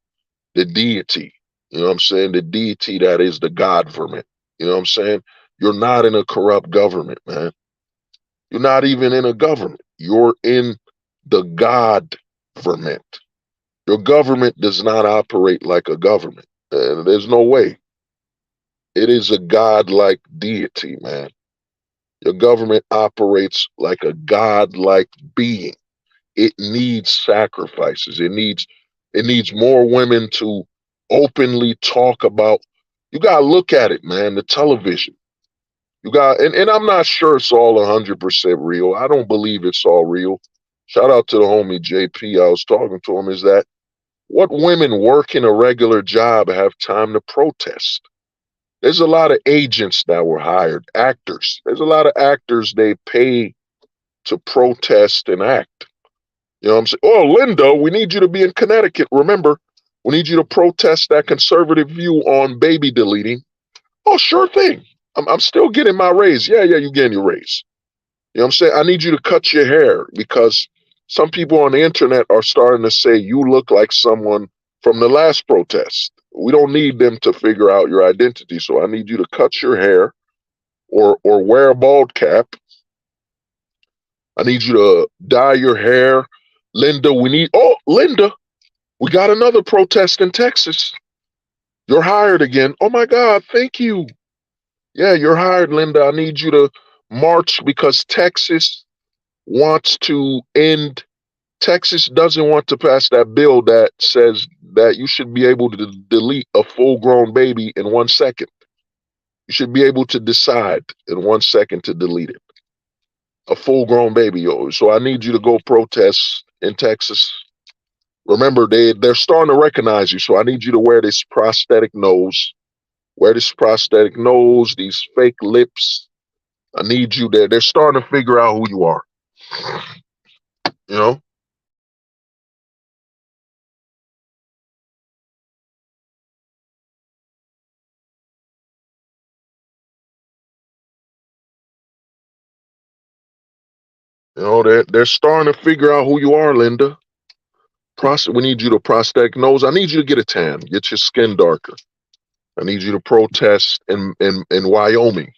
The deity. You know what I'm saying? The deity that is the government. You know what I'm saying? You're not in a corrupt government, man. You're not even in a government. You're in the God-verment. Your government does not operate like a government. There's no way. It is a God-like deity, man. Your government operates like a God-like being. It needs sacrifices. It needs more women to openly talk about. You gotta look at it, man. The television. You got, and I'm not sure it's all 100% real. I don't believe it's all real. Shout out to the homie JP. I was talking to him. Is that what women working a regular job have time to protest? There's a lot of agents that were hired, actors. There's a lot of actors they pay to protest and act. You know what I'm saying? Oh, Linda, we need you to be in Connecticut. Remember, we need you to protest that conservative view on baby deleting. Oh, sure thing. I'm still getting my raise. Yeah, you're getting your raise. You know what I'm saying? I need you to cut your hair because some people on the internet are starting to say you look like someone from the last protest. We don't need them to figure out your identity. So I need you to cut your hair or wear a bald cap. I need you to dye your hair. Linda, Linda, we got another protest in Texas. You're hired again. Oh my God, thank you. Yeah, you're hired, Linda. I need you to march because Texas doesn't want to pass that bill that says that you should be able to delete a full-grown baby in 1 second. You should be able to decide in 1 second to delete it. A full-grown baby. So I need you to go protest in Texas. Remember, they're starting to recognize you. So I need you to wear this prosthetic nose. These fake lips. I need you there. They're starting to figure out who you are. You know? You know, they're starting to figure out who you are, Linda. We need you to prosthetic nose. I need you to get a tan, get your skin darker. I need you to protest in Wyoming.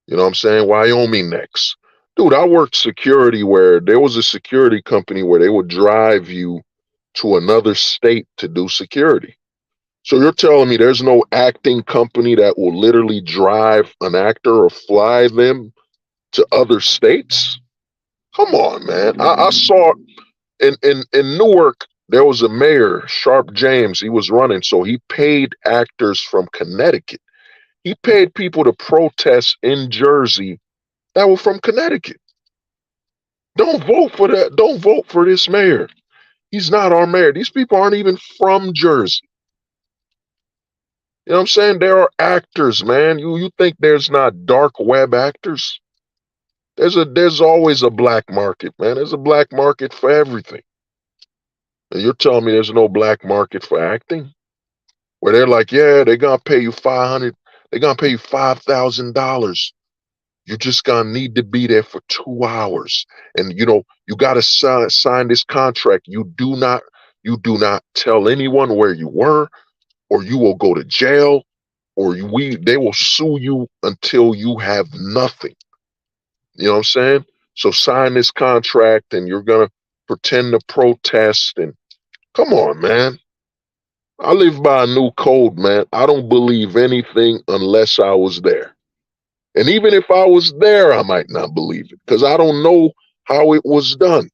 You know what I'm saying? Wyoming next. Dude, I worked security where there was a security company where they would drive you to another state to do security. So you're telling me there's no acting company that will literally drive an actor or fly them to other states? Come on, man. I saw in Newark, there was a mayor, Sharp James, he was running, so he paid actors from Connecticut. He paid people to protest in Jersey that were from Connecticut. Don't vote for that. Don't vote for this mayor. He's not our mayor. These people aren't even from Jersey. You know what I'm saying? There are actors, man. You think there's not dark web actors? There's always a black market, man. There's a black market for everything. And you're telling me there's no black market for acting? Where they're like, yeah, they're gonna pay you $5,000. You're just gonna need to be there for 2 hours. And you gotta sign this contract. You do not tell anyone where you were, or you will go to jail, or they will sue you until you have nothing. You know what I'm saying? So sign this contract and you're gonna pretend to protest. And come on, man. I live by a new code, man. I don't believe anything unless I was there. And even if I was there, I might not believe it because I don't know how it was done.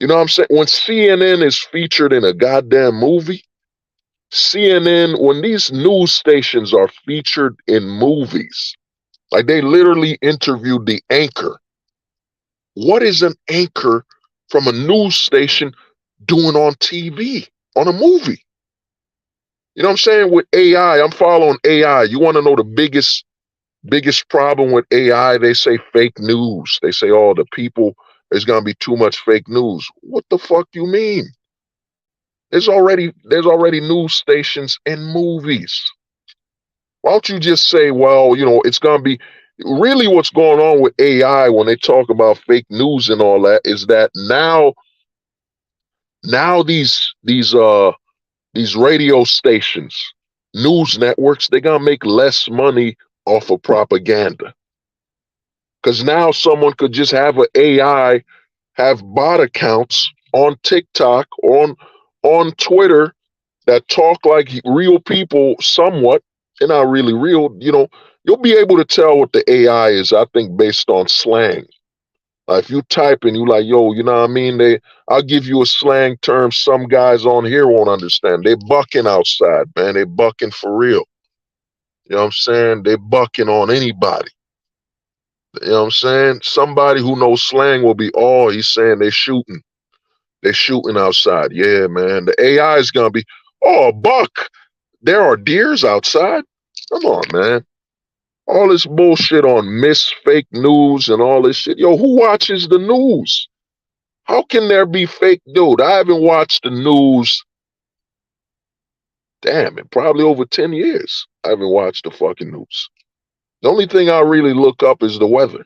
You know what I'm saying? When CNN is featured in a goddamn movie, when these news stations are featured in movies, like they literally interviewed the anchor. What is an anchor from a news station doing on TV, on a movie? You know what I'm saying? With AI, I'm following AI. You want to know the biggest problem with AI? They say fake news. They say, oh, there's going to be too much fake news. What the fuck you mean? There's already news stations and movies. Why don't you just say, well, it's going to be really what's going on with AI when they talk about fake news and all that is that now these radio stations, news networks, they're going to make less money off of propaganda. Because now someone could just have an AI, have bot accounts on TikTok, on Twitter that talk like real people somewhat. They're not really real. You'll be able to tell what the AI is, I think, based on slang. If you type and you like, yo, you know what I mean? I'll give you a slang term some guys on here won't understand. They bucking outside, man. They bucking for real. You know what I'm saying? They bucking on anybody. You know what I'm saying? Somebody who knows slang will be, oh, he's saying they shooting. They're shooting outside. Yeah, man. The AI is going to be, oh, a buck. There are deers outside. Come on, man. All this bullshit on fake news and all this shit. Yo, who watches the news? How can there be fake? Dude, I haven't watched the news. Damn it, probably over 10 years. I haven't watched the fucking news. The only thing I really look up is the weather.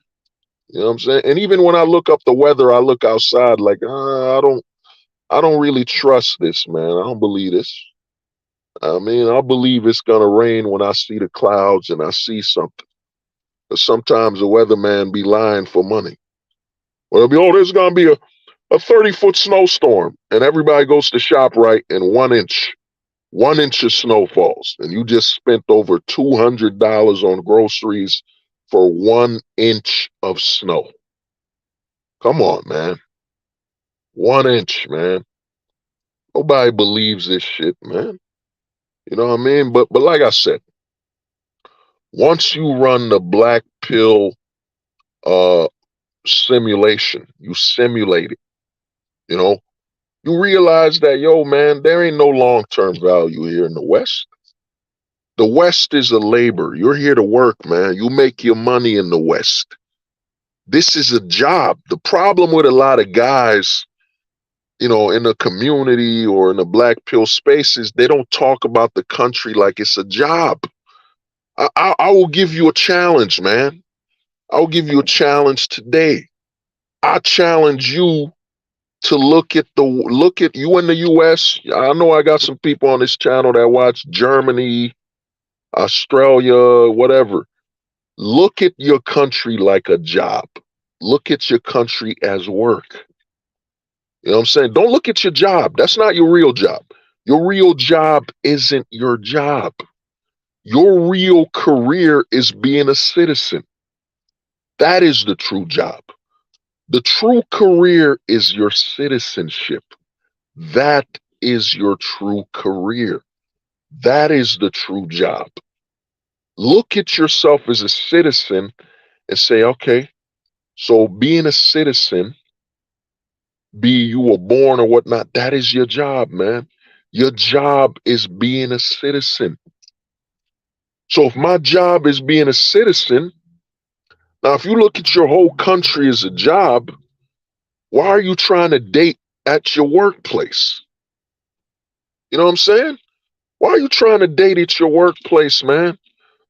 You know what I'm saying? And even when I look up the weather, I look outside like, I don't really trust this, man. I don't believe this. I mean, I believe it's going to rain when I see the clouds and I see something. But sometimes the weatherman be lying for money. Well, there's going to be a 30-foot snowstorm, and everybody goes to ShopRite and 1 inch of snow falls, and you just spent over $200 on groceries for 1 inch of snow. Come on, man. 1 inch, man. Nobody believes this shit, man. You know what I mean? But like I said, once you run the black pill simulation, you simulate it, you realize that, yo, man, there ain't no long-term value here in the West. The West is a labor. You're here to work, man. You make your money in the West. This is a job. The problem with a lot of guys, in the community or in the black pill spaces, they don't talk about the country like it's a job. I will give you a challenge, man. I will give you a challenge today. I challenge you to look at you in the US. I know I got some people on this channel that watch Germany, Australia, whatever. Look at your country like a job. Look at your country as work. You know what I'm saying? Don't look at your job. That's not your real job. Your real job isn't your job. Your real career is being a citizen. That is the true job. The true career is your citizenship. That is your true career. That is the true job. Look at yourself as a citizen and say, okay, so being a citizen, be you were born or whatnot, that is your job, man. Your job is being a citizen. So if my job is being a citizen, now if you look at your whole country as a job, why are you trying to date at your workplace? You know what I'm saying? Why are you trying to date at your workplace, man?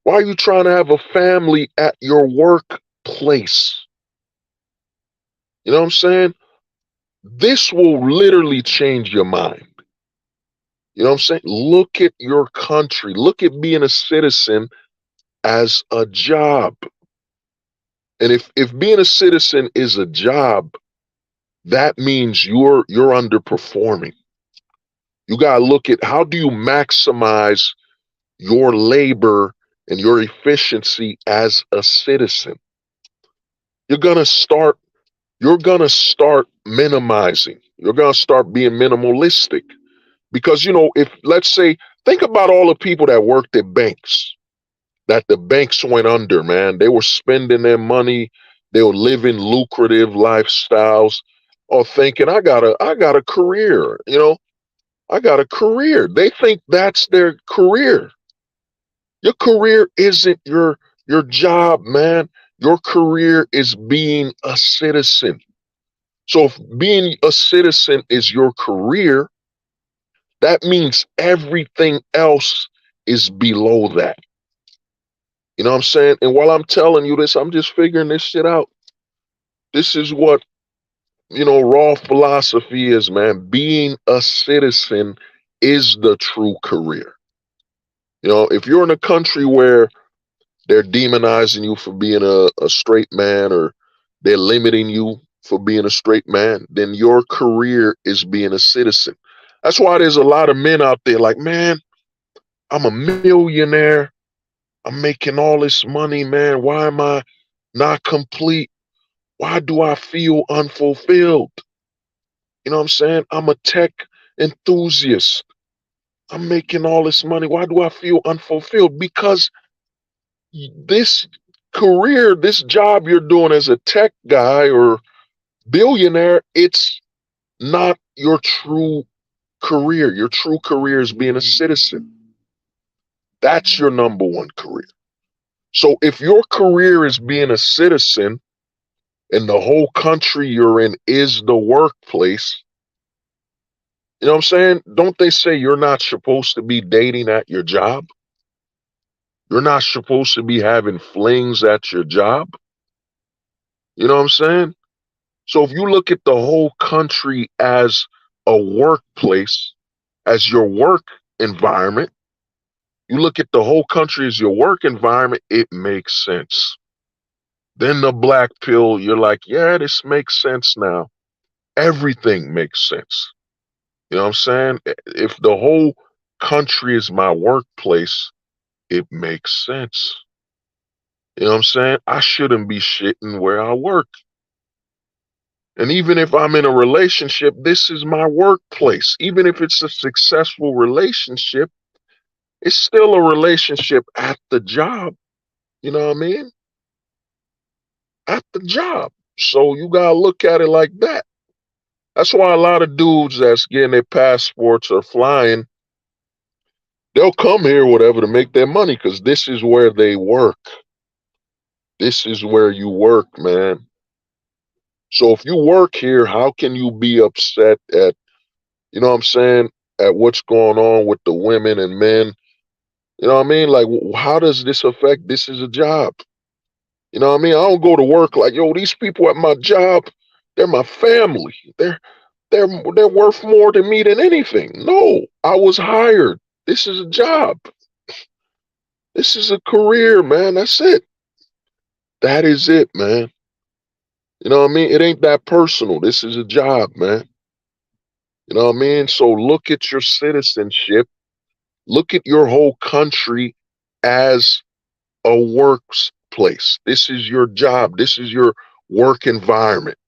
Why are you trying to have a family at your workplace? You know what I'm saying? This will literally change your mind. You know what I'm saying? Look at your country. Look at being a citizen as a job. And if being a citizen is a job, that means you're underperforming. You got to look at how do you maximize your labor and your efficiency as a citizen. You're going to start minimizing. You're going to start being minimalistic. Because, you know, if let's say, think about all the people that worked at banks, that the banks went under, man. They were spending their money. They were living lucrative lifestyles or thinking, I got a career, you know, I got a career. They think that's their career. Your career isn't your job, man. Your career is being a citizen. So if being a citizen is your career, that means everything else is below that. You know what I'm saying? And while I'm telling you this, I'm just figuring this shit out. This is what, you know, raw philosophy is, man. Being a citizen is the true career. You know, if you're in a country where they're demonizing you for being a straight man, or they're limiting you for being a straight man, then your career is being a citizen. That's why there's a lot of men out there like, man, I'm a millionaire. I'm making all this money, man. Why am I not complete? Why do I feel unfulfilled? You know what I'm saying? I'm a tech enthusiast. I'm making all this money. Why do I feel unfulfilled? Because this career, this job you're doing as a tech guy or billionaire, it's not your true career. Your true career is being a citizen. That's your number one career. So if your career is being a citizen and the whole country you're in is the workplace, you know what I'm saying? Don't they say you're not supposed to be dating at your job? You're not supposed to be having flings at your job? You know what I'm saying? So if you look at the whole country as a workplace, as your work environment, you look at the whole country as your work environment, it makes sense. Then the black pill, you're like, yeah, this makes sense now. Everything makes sense. You know what I'm saying? If the whole country is my workplace, it makes sense. You know what I'm saying? I shouldn't be shitting where I work. And even if I'm in a relationship, this is my workplace. Even if it's a successful relationship, it's still a relationship at the job. You know what I mean? At the job. So you gotta look at it like that. That's why a lot of dudes that's getting their passports or flying, they'll come here, whatever, to make their money, because this is where they work. This is where you work, man. So if you work here, how can you be upset at, you know what I'm saying, at what's going on with the women and men? You know what I mean? Like, how does this affect? This is a job. You know what I mean? I don't go to work like, yo, these people at my job, they're my family. They're worth more to me than anything. No, I was hired. This is a job. This is a career, man. That's it. That is it, man. You know what I mean? It ain't that personal. This is a job, man. You know what I mean? So look at your citizenship, look at your whole country as a workplace. This is your job. This is your work environment.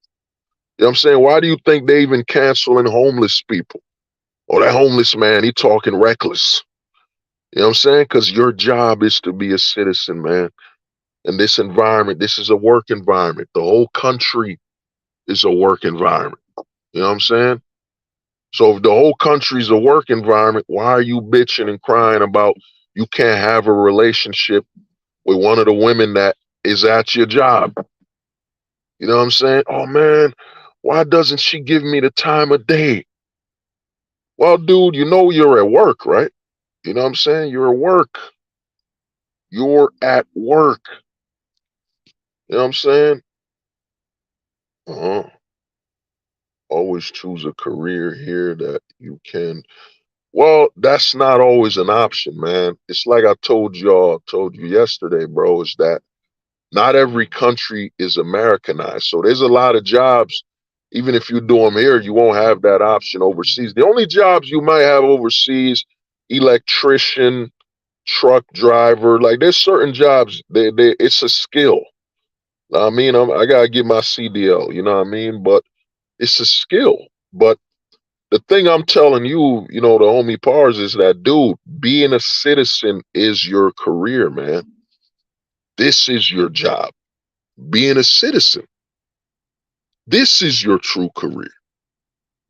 You know what I'm saying? Why do you think they even canceling homeless people? Oh, that homeless man, he talking reckless. You know what I'm saying? Because your job is to be a citizen, man. And this environment, this is a work environment. The whole country is a work environment. You know what I'm saying? So if the whole country's a work environment, why are you bitching and crying about you can't have a relationship with one of the women that is at your job? You know what I'm saying? Oh man, why doesn't she give me the time of day? Well, dude, you know you're at work, right? You know what I'm saying? You're at work. You're at work. You know what I'm saying? Always choose a career here that you can. Well, that's not always an option, man. It's like I told you yesterday, bro, is that not every country is Americanized. So there's a lot of jobs, even if you do them here, you won't have that option overseas. The only jobs you might have overseas, electrician, truck driver, like there's certain jobs, it's a skill. I mean, I gotta get my CDL, you know what I mean? But it's a skill. But the thing I'm telling you, you know, the homie Pars, is that, dude, being a citizen is your career, man. This is your job. Being a citizen. This is your true career.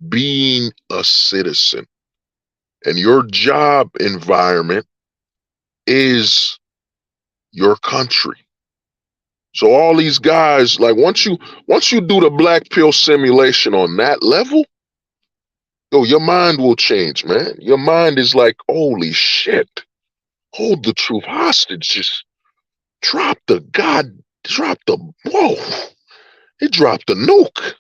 Being a citizen. And your job environment is your country. So all these guys, like once you do the black pill simulation on that level, yo, your mind will change, man. Your mind is like, holy shit. Hold the truth hostage. Just drop the, whoa. It dropped the nuke.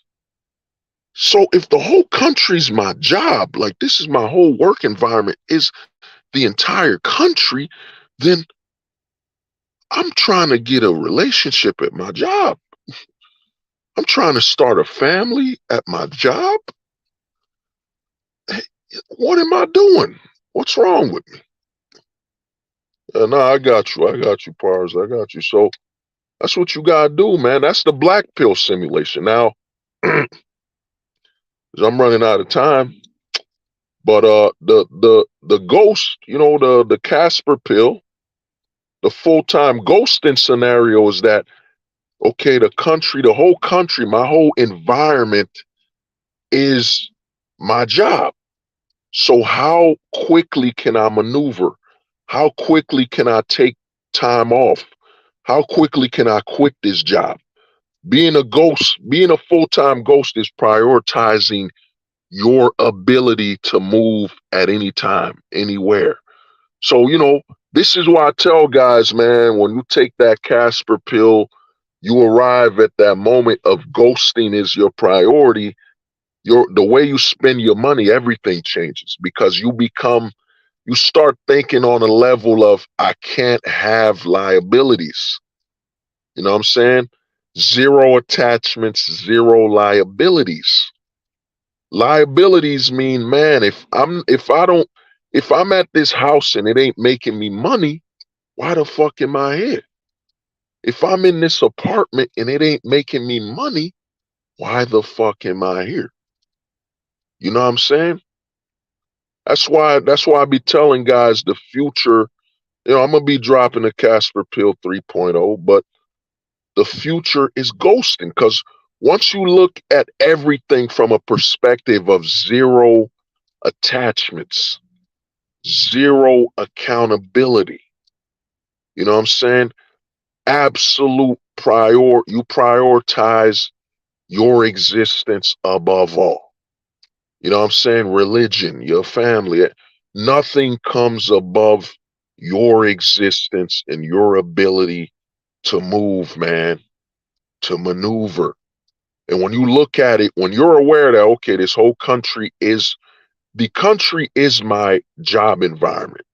So if the whole country's my job, like this is my whole work environment, is the entire country, then I'm trying to get a relationship at my job. I'm trying to start a family at my job. Hey, what am I doing? What's wrong with me? No, I got you, Pars. I got you. So that's what you gotta do, man. That's the black pill simulation. Now, I'm running out of time, but the ghost, you know, the Casper pill, the full-time ghosting scenario is that, okay, the whole country, my whole environment is my job. So how quickly can I maneuver? How quickly can I take time off? How quickly can I quit this job? Being a full-time ghost is prioritizing your ability to move at any time, anywhere. So, you know, this is why I tell guys, man, when you take that Casper pill, you arrive at that moment of ghosting is your priority. The way you spend your money, everything changes, because you start thinking on a level of, I can't have liabilities. You know what I'm saying? Zero attachments, zero liabilities. Liabilities mean, man, if I'm at this house and it ain't making me money, why the fuck am I here? If I'm in this apartment and it ain't making me money, why the fuck am I here? You know what I'm saying? That's why I be telling guys the future, you know, I'm gonna be dropping the Casper Pill 3.0, but the future is ghosting, because once you look at everything from a perspective of zero attachments, zero accountability, you know what I'm saying? Absolute you prioritize your existence above all. You know what I'm saying? Religion, your family, nothing comes above your existence and your ability to move, man, to maneuver. And when you look at it, when you're aware that, okay, this whole country is my job environment.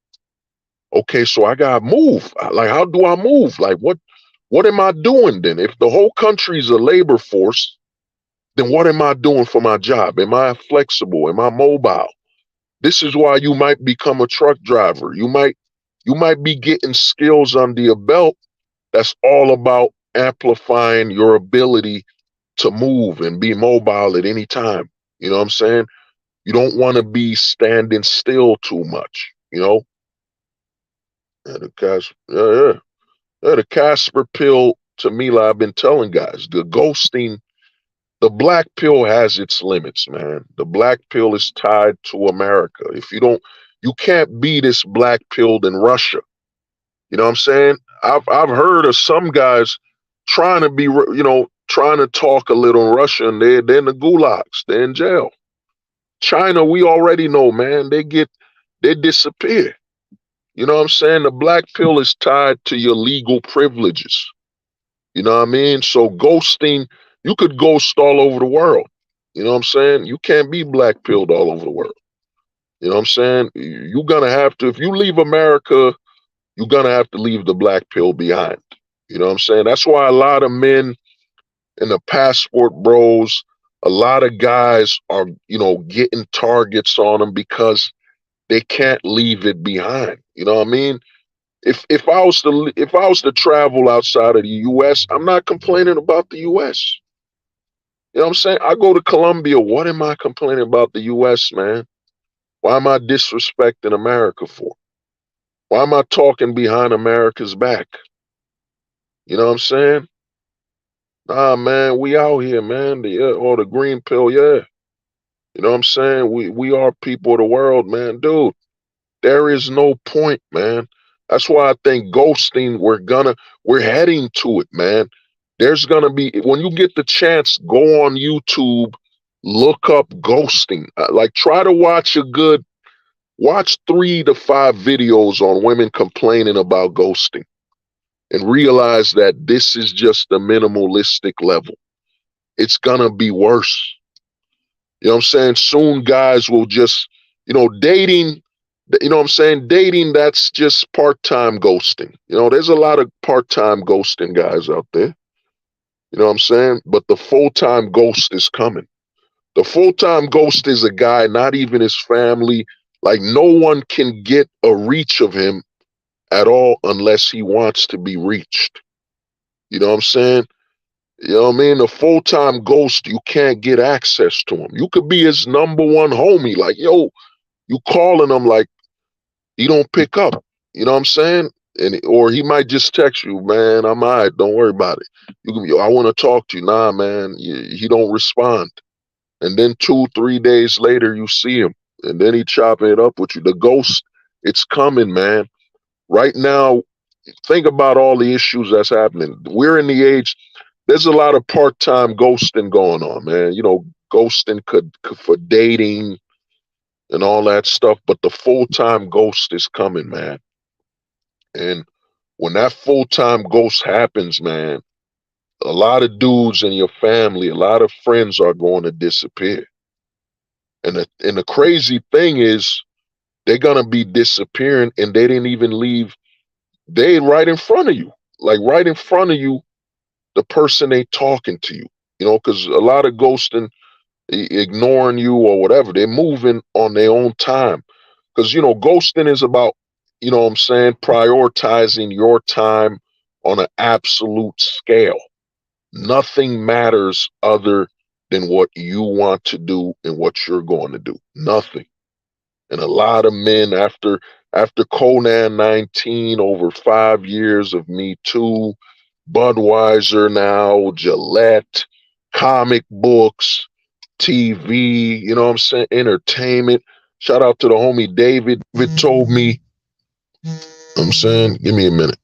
Okay, so I gotta move. Like, how do I move? Like, what am I doing then? If the whole country is a labor force then what am I doing for my job? Am I flexible? Am I mobile? This is why you might become a truck driver. You might be getting skills under your belt that's all about amplifying your ability to move and be mobile at any time. You know what I'm saying? You don't want to be standing still too much, you know? Yeah, the Casper pill, to me, like I've been telling guys, the ghosting, the black pill has its limits, man. The black pill is tied to America. You can't be this black pilled in Russia. You know what I'm saying? I've heard of some guys trying to be, trying to talk a little Russian. They're in the gulags. They're in jail. China, we already know, man. They disappear. You know what I'm saying? The black pill is tied to your legal privileges. You know what I mean? So ghosting, you could ghost all over the world. You know what I'm saying? You can't be black pilled all over the world. You know what I'm saying? You're gonna have to, if you leave America, you're gonna have to leave the black pill behind. You know what I'm saying? That's why a lot of men in the passport bros, a lot of guys are, getting targets on them because they can't leave it behind. You know what I mean? If I was to travel outside of the US, I'm not complaining about the US. You know what I'm saying? I go to Colombia, what am I complaining about the US, man? Why am I disrespecting America for? Why am I talking behind America's back? You know what I'm saying? Nah, man, we out here, man. The green pill, yeah. You know what I'm saying? We are people of the world, man. Dude, there is no point, man. That's why I think ghosting, we're heading to it, man. There's gonna be, when you get the chance, go on YouTube, look up ghosting. Like, try to watch 3 to 5 videos on women complaining about ghosting and realize that this is just the minimalistic level. It's gonna be worse. You know what I'm saying? Soon guys will just, dating, you know what I'm saying? Dating, that's just part-time ghosting. There's a lot of part-time ghosting guys out there. You know what I'm saying? But the full-time ghost is coming. The full-time ghost is a guy, not even his family, like no one can get a reach of him at all unless he wants to be reached. You know what I'm saying? You know what I mean? The full-time ghost, you can't get access to him. You could be his number one homie. Like, yo, you calling him, like, he don't pick up. You know what I'm saying? Or he might just text you, man, I'm all right, don't worry about it. You can be, I want to talk to you. Nah, man, he don't respond. And then 2, 3 days later, you see him, and then he chopping it up with you. The ghost, it's coming, man. Right now, think about all the issues that's happening. We're in the age, there's a lot of part-time ghosting going on, man. Ghosting could for dating and all that stuff, but the full-time ghost is coming, man. And when that full-time ghost happens, man, a lot of dudes in your family, a lot of friends are going to disappear. And the crazy thing is, they're gonna be disappearing, and they didn't even leave. They right in front of you, like right in front of you, the person ain't talking to you. Because a lot of ghosting, ignoring you or whatever, they're moving on their own time. Because ghosting is about, what I'm saying, prioritizing your time on an absolute scale. Nothing matters other than what you want to do and what you're going to do. Nothing. And a lot of men, after Conan 19, over 5 years of Me Too, Budweiser now, Gillette, comic books, TV, you know what I'm saying, entertainment. Shout out to the homie David. David told me, I'm saying, give me a minute.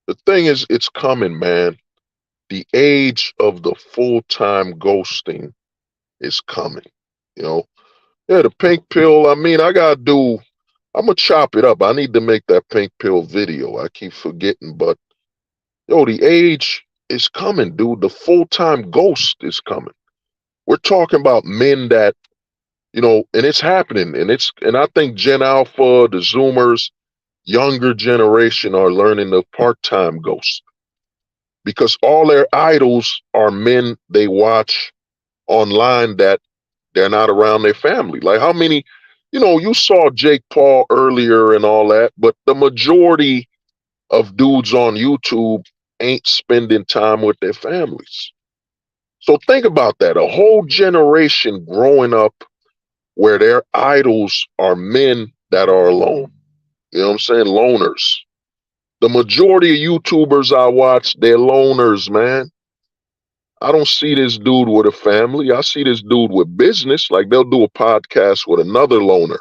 The thing is, it's coming, man. The age of the full-time ghosting is coming. You know, yeah, the pink pill. I mean, I'm gonna chop it up. I need to make that pink pill video. I keep forgetting, but yo, the age is coming, dude. The full-time ghost is coming. We're talking about men that, you know, and it's happening, and I think Gen Alpha, the Zoomers, younger generation are learning the part-time ghost because all their idols are men they watch online that they're not around their family. Like how many, you know, you saw Jake Paul earlier and all that, but the majority of dudes on YouTube ain't spending time with their families. So think about that. A whole generation growing up where their idols are men that are alone. You know what I'm saying? Loners. The majority of YouTubers I watch, they're loners, man. I don't see this dude with a family. I see this dude with business. Like they'll do a podcast with another loner.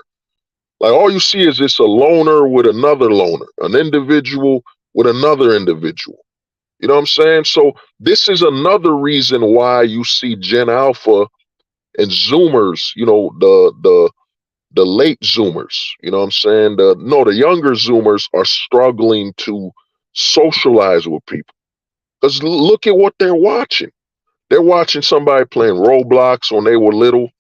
Like all you see is this a loner with another loner, an individual with another individual. You know what I'm saying? So this is another reason why you see Gen Alpha and Zoomers, you know, the late Zoomers, you know what I'm saying? The younger Zoomers are struggling to socialize with people. Because look at what they're watching. They're watching somebody playing Roblox when they were little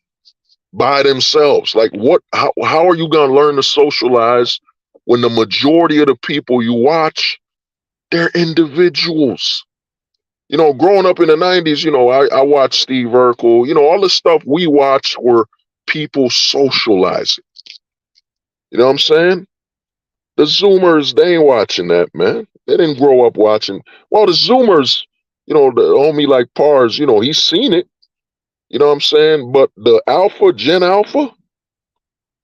by themselves. Like how are you gonna learn to socialize when the majority of the people you watch, they're individuals? You know, growing up in the 90s, you know, I watched Steve Urkel, you know, all the stuff we watched were people socializing. You know what I'm saying? The Zoomers, they ain't watching that, man. They didn't grow up watching. Well, the Zoomers, you know, the homie like Pars, you know, he's seen it. You know what I'm saying? But the Alpha, Gen Alpha,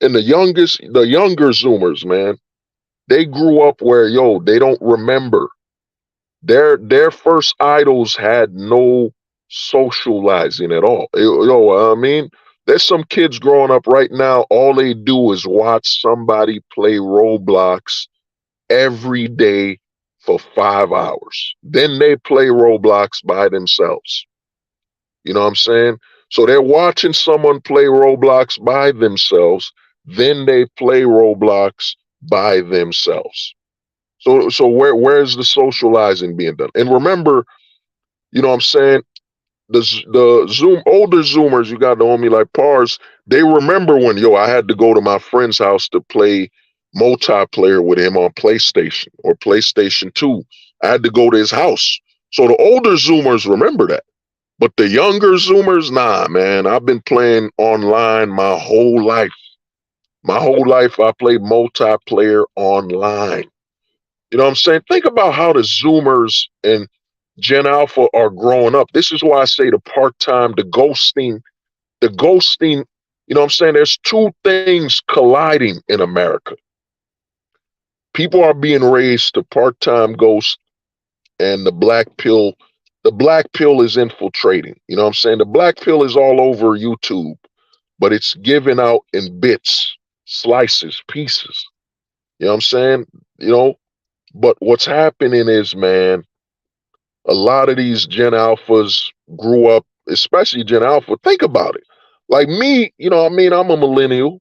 and the younger Zoomers, man, they grew up where, yo, they don't remember. Their first idols had no socializing at all. I mean, there's some kids growing up right now, all they do is watch somebody play Roblox every day for 5 hours. Then they play Roblox by themselves. You know what I'm saying? So they're watching someone play Roblox by themselves, then they play Roblox by themselves. So where's the socializing being done? And remember, you know what I'm saying, the older Zoomers, you got the homie like Pars, they remember when, yo, I had to go to my friend's house to play multiplayer with him on PlayStation or PlayStation 2. I had to go to his house. So the older Zoomers remember that. But the younger Zoomers, nah, man, I've been playing online my whole life. My whole life I played multiplayer online. You know what I'm saying? Think about how the Zoomers and Gen Alpha are growing up. This is why I say the part-time, the ghosting, you know what I'm saying? There's two things colliding in America. People are being raised to part-time ghost and the black pill. The black pill is infiltrating. You know what I'm saying? The black pill is all over YouTube, but it's given out in bits, slices, pieces. You know what I'm saying? You know, but what's happening is, man, a lot of these Gen Alphas grew up, especially Gen Alpha. Think about it. Like me, you know what I mean? I'm a millennial.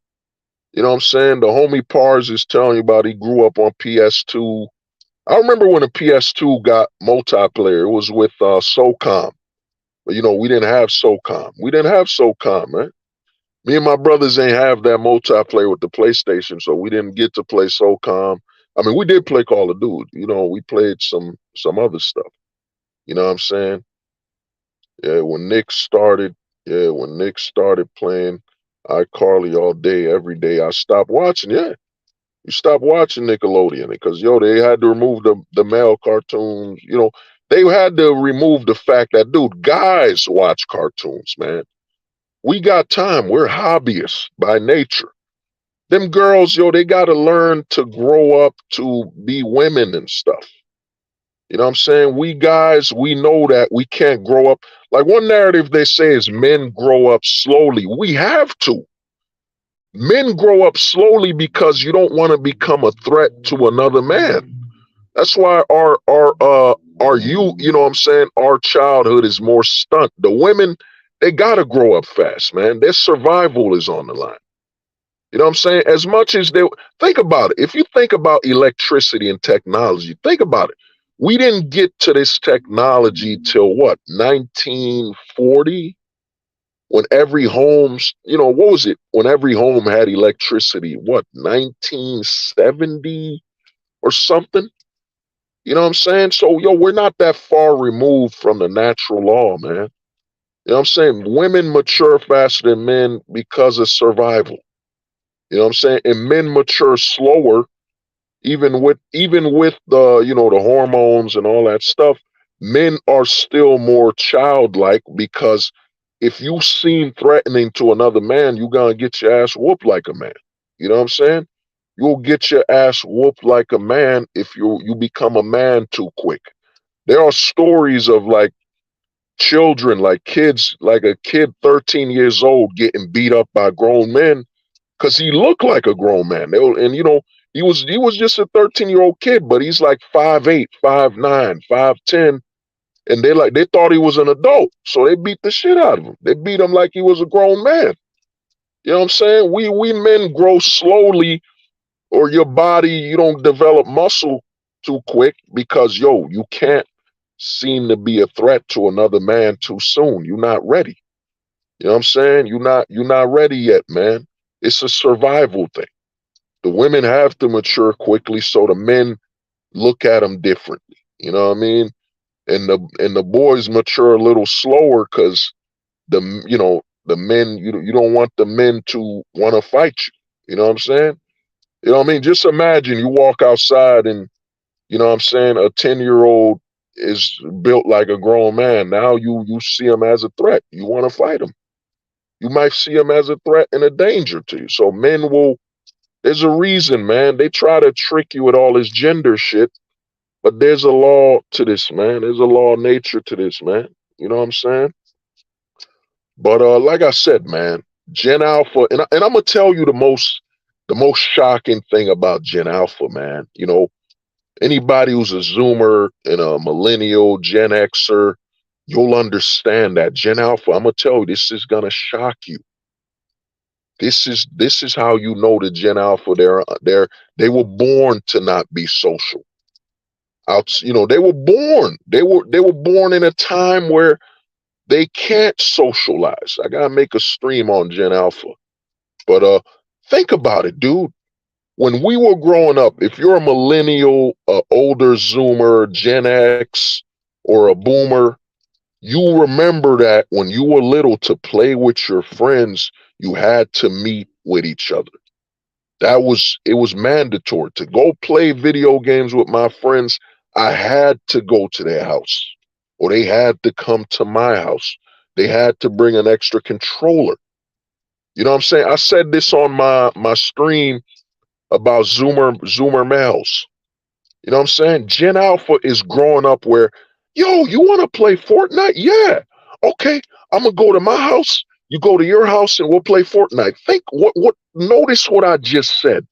You know what I'm saying? The homie Pars is telling you about he grew up on PS2. I remember when the PS2 got multiplayer, it was with SOCOM. But, you know, we didn't have SOCOM. We didn't have SOCOM, man. Me and my brothers ain't have that multiplayer with the PlayStation, so we didn't get to play SOCOM. I mean, we did play Call of Duty. You know, we played some other stuff. You know what I'm saying? Yeah, when Nick started playing iCarly all day, every day, I stopped watching. Yeah, you stopped watching Nickelodeon because, yo, they had to remove the male cartoons. You know, they had to remove the fact that, dude, guys watch cartoons, man. We got time. We're hobbyists by nature. Them girls, yo, they got to learn to grow up to be women and stuff. You know what I'm saying? We guys, we know that we can't grow up. Like one narrative they say is men grow up slowly. We have to. Men grow up slowly because you don't want to become a threat to another man. That's why our youth, you know what I'm saying, our childhood is more stunt. The women, they gotta grow up fast, man. Their survival is on the line. You know what I'm saying? As much as they think about it, if you think about electricity and technology, think about it. We didn't get to this technology till what, 1940? When every home's, you know, what was it? When every home had electricity, what, 1970 or something? You know what I'm saying? So, yo, we're not that far removed from the natural law, man. You know what I'm saying? Women mature faster than men because of survival. You know what I'm saying? And men mature slower, even with the, you know, the hormones and all that stuff. Men are still more childlike because if you seem threatening to another man, you gonna get your ass whooped like a man. You know what I'm saying? You'll get your ass whooped like a man if you become a man too quick. There are stories of like children, like kids, like a kid 13 years old getting beat up by grown men because he looked like a grown man. And you know, he was just a 13-year-old kid, but he's like 5'8", 5'9", 5'10", and they thought he was an adult, so they beat the shit out of him. They beat him like he was a grown man. You know what I'm saying? We men grow slowly, or your body, you don't develop muscle too quick because you can't seem to be a threat to another man too soon. You're not ready. You know what I'm saying? You're not ready yet, man. It's a survival thing. The women have to mature quickly so the men look at them differently. You know what I mean? And the boys mature a little slower because the men, you don't want the men to want to fight you. You know what I'm saying? You know what I mean? Just imagine you walk outside and, you know what I'm saying, a 10-year-old is built like a grown man. Now you see him as a threat. You want to fight him. You might see him as a threat and a danger to you. So there's a reason, man. They try to trick you with all this gender shit, but there's a law to this, man. There's a law of nature to this, man. You know what I'm saying? But like I said, man, Gen Alpha, and I'm gonna tell you the most shocking thing about Gen Alpha, man. You know, anybody who's a Zoomer and a millennial, Gen Xer, you'll understand that Gen Alpha. I'm gonna tell you, this is gonna shock you. This is how you know the Gen Alpha. They were born to not be social. They were born. They were born in a time where they can't socialize. I gotta make a stream on Gen Alpha. But think about it, dude. When we were growing up, if you're a millennial, older Zoomer, Gen X, or a Boomer, you remember that when you were little, to play with your friends, you had to meet with each other. It was mandatory to go play video games with my friends. I had to go to their house, or they had to come to my house. They had to bring an extra controller. You know what I'm saying? I said this on my stream about Zoomer males. You know what I'm saying? Gen Alpha is growing up where, yo, you want to play Fortnite? Yeah. Okay, I'm gonna go to my house. You go to your house, and we'll play Fortnite. Notice what I just said.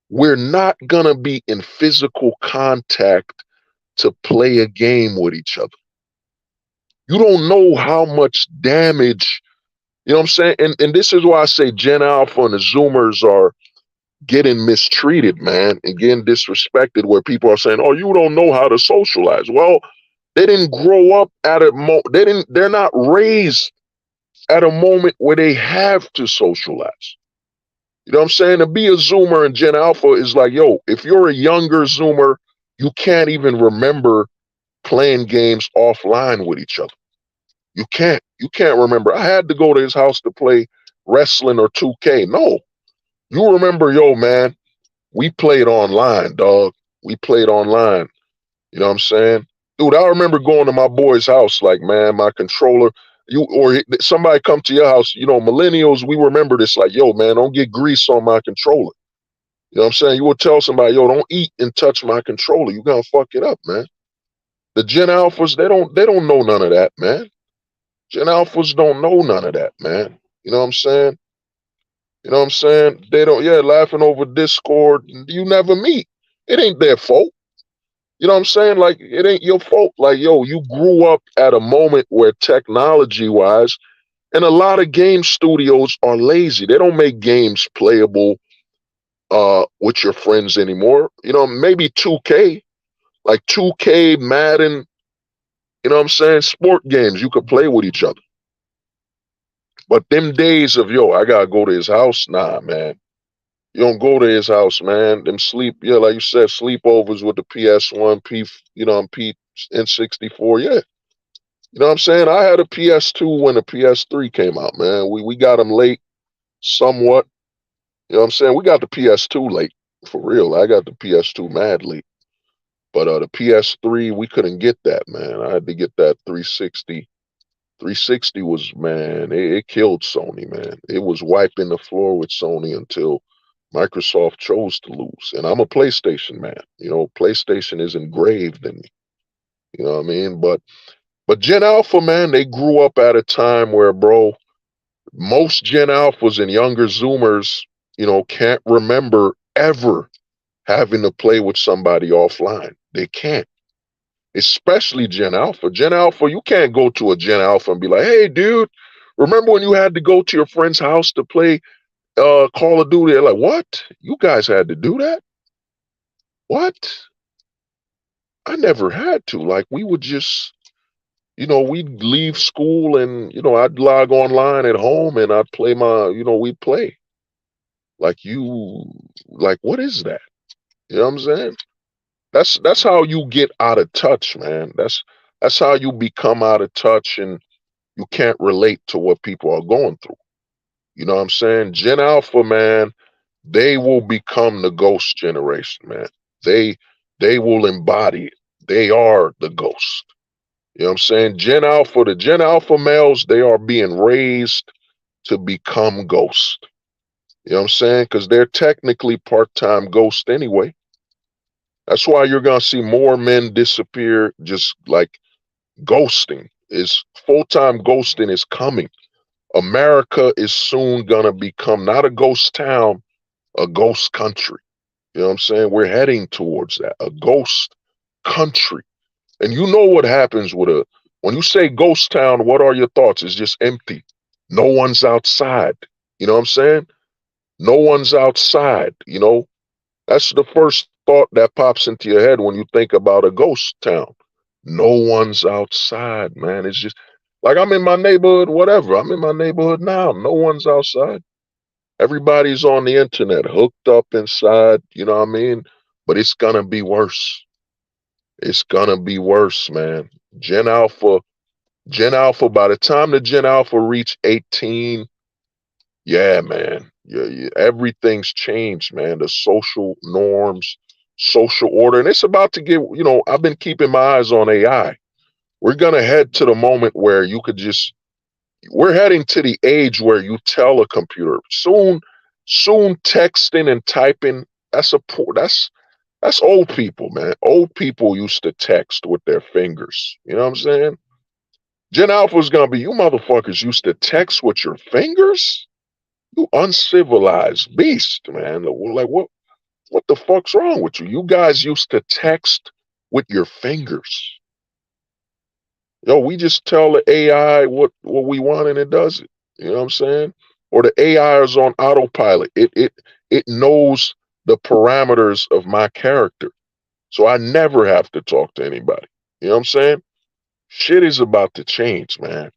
We're not gonna be in physical contact to play a game with each other. You don't know how much damage, you know what I'm saying? And this is why I say Gen Alpha and the Zoomers are getting mistreated, man, and getting disrespected, where people are saying, "Oh, you don't know how to socialize." Well, they didn't grow up they're not raised at a moment where they have to socialize. You know what I'm saying? To be a Zoomer and Gen Alpha is like, yo, if you're a younger Zoomer, you can't even remember playing games offline with each other. You can't remember. I had to go to his house to play wrestling or 2K. No, you remember, yo, man, we played online, dog. We played online. You know what I'm saying? Dude, I remember going to my boy's house, like, man, my controller, somebody come to your house, you know, millennials, we remember this, like, yo, man, don't get grease on my controller. You know what I'm saying? You would tell somebody, yo, don't eat and touch my controller. You gonna fuck it up, man. The Gen Alphas, they don't know none of that, man. Gen Alphas don't know none of that, man. You know what I'm saying? You know what I'm saying? They don't, laughing over Discord. You never meet. It ain't their fault. You know what I'm saying? Like, it ain't your fault. Like, yo, you grew up at a moment where technology wise, and a lot of game studios are lazy. They don't make games playable with your friends anymore. You know, maybe 2K, like 2K, Madden, you know what I'm saying? Sport games, you could play with each other. But them days of, yo, I gotta go to his house, nah, man. You don't go to his house, man. Them sleep, like you said, sleepovers with the PS1, P N64, yeah. You know what I'm saying? I had a PS2 when the PS3 came out, man. We got them late, somewhat. You know what I'm saying? We got the PS2 late, for real. I got the PS2 mad late. But the PS3, we couldn't get that, man. I had to get that 360. 360 was, man, it killed Sony, man. It was wiping the floor with Sony until Microsoft chose to lose. And I'm a PlayStation man. You know, PlayStation is engraved in me. You know what I mean? But Gen Alpha, man, they grew up at a time where, bro, most Gen Alphas and younger Zoomers, you know, can't remember ever having to play with somebody offline. They can't. Especially Gen Alpha. Gen Alpha, you can't go to a Gen Alpha and be like, hey, dude, remember when you had to go to your friend's house to play Call of Duty? They're like, what? You guys had to do that? What? I never had to. Like, we would just, you know, we'd leave school and, you know, I'd log online at home and I'd play we'd play. Like, what is that? You know what I'm saying? That's how you get out of touch, man. That's how you become out of touch and you can't relate to what people are going through. You know what I'm saying? Gen Alpha, man, they will become the ghost generation, man. They will embody it. They are the ghost. You know what I'm saying? The Gen Alpha males, they are being raised to become ghosts. You know what I'm saying? Because they're technically part-time ghosts anyway. That's why you're going to see more men disappear, just like ghosting. Full-time ghosting is coming. America is soon going to become not a ghost town, a ghost country. You know what I'm saying? We're heading towards that, a ghost country. And you know what happens when you say ghost town, what are your thoughts? It's just empty. No one's outside. You know what I'm saying? No one's outside. You know, that's the first thought that pops into your head when you think about a ghost town. No one's outside, man. It's just like I'm in my neighborhood, whatever. I'm in my neighborhood now. No one's outside. Everybody's on the internet, hooked up inside, you know what I mean? But it's gonna be worse. It's gonna be worse, man. Gen Alpha, by the time the Gen Alpha reach 18, yeah, man. Yeah, everything's changed, man. The social norms, social order. And it's about to get, you know, I've been keeping my eyes on AI. We're gonna head to the moment where we're heading to the age where you tell a computer soon texting and typing, that's old people, man. Old people used to text with their fingers. You know what I'm saying? Gen Alpha is gonna be, you motherfuckers used to text with your fingers? You uncivilized beast, man. Like, what the fuck's wrong with you? You guys used to text with your fingers. Yo, we just tell the AI what we want and it does it. You know what I'm saying? Or the AI is on autopilot. It knows the parameters of my character. So I never have to talk to anybody. You know what I'm saying? Shit is about to change, man.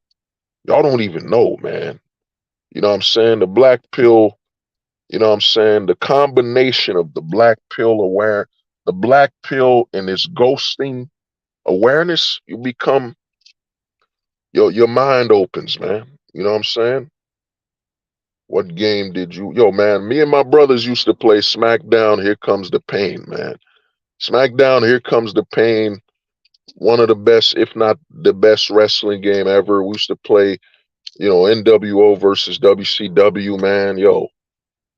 Y'all don't even know, man. You know what I'm saying? The black pill, you know what I'm saying? The combination of the black pill and this ghosting awareness, you become, your mind opens, man. You know what I'm saying? What game did you, man, me and my brothers used to play SmackDown, Here Comes the Pain, man. SmackDown, Here Comes the Pain, one of the best, if not the best wrestling game ever. We used to play, NWO versus WCW, man. Yo,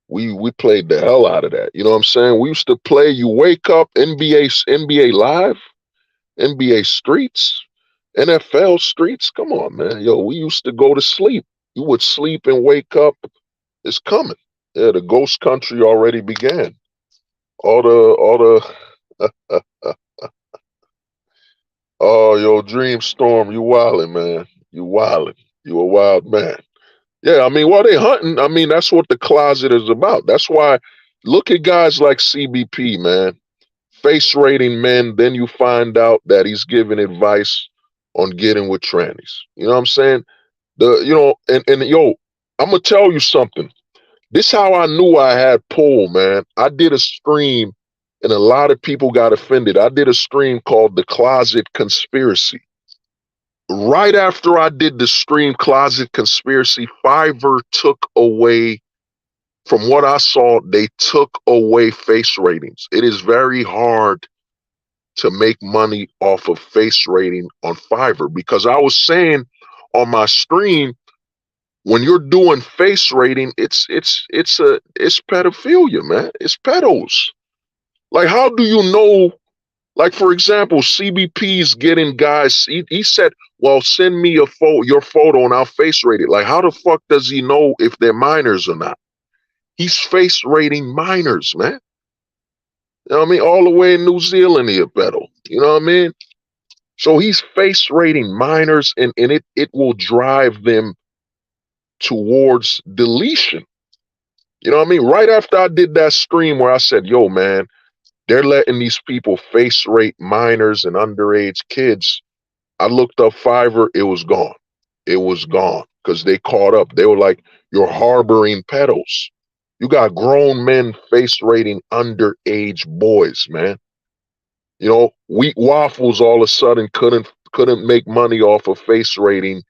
we played the hell out of that. You know what I'm saying? We used to play, you wake up, NBA Live, NBA Streets, NFL Streets. Come on, man. Yo, we used to go to sleep. You would sleep and wake up. It's coming. Yeah, the ghost country already began. All the Oh, yo, Dreamstorm, you wildin', man. You wildin'. You a wild man. Yeah, I mean, while they hunting, I mean, that's what the closet is about. That's why look at guys like CBP, man. Face rating men, then you find out that he's giving advice on getting with trannies. You know what I'm saying? And yo, I'm gonna tell you something. This how I knew I had pull, man. I did a stream and a lot of people got offended. I did a stream called The Closet Conspiracy. Right after I did the stream Closet Conspiracy, Fiverr took away, from what I saw, they took away face ratings. It is very hard to make money off of face rating on Fiverr because I was saying on my stream, when you're doing face rating, it's pedophilia, man. It's pedos. Like, how do you know? Like, for example, CBP's getting guys. He said, "Well, send me your photo, and I'll face rate it." Like, how the fuck does he know if they're minors or not? He's face rating minors, man. You know what I mean? All the way in New Zealand, here, pedo. You know what I mean? So he's face rating minors, and it will drive them towards deletion. You know what I mean? Right after I did that stream where I said, yo, man, they're letting these people face rate minors and underage kids. I looked up Fiverr, it was gone. It was gone because they caught up. They were like, you're harboring pedos. You got grown men face rating underage boys, man. You know, Wheat Waffles all of a sudden couldn't make money off of face rating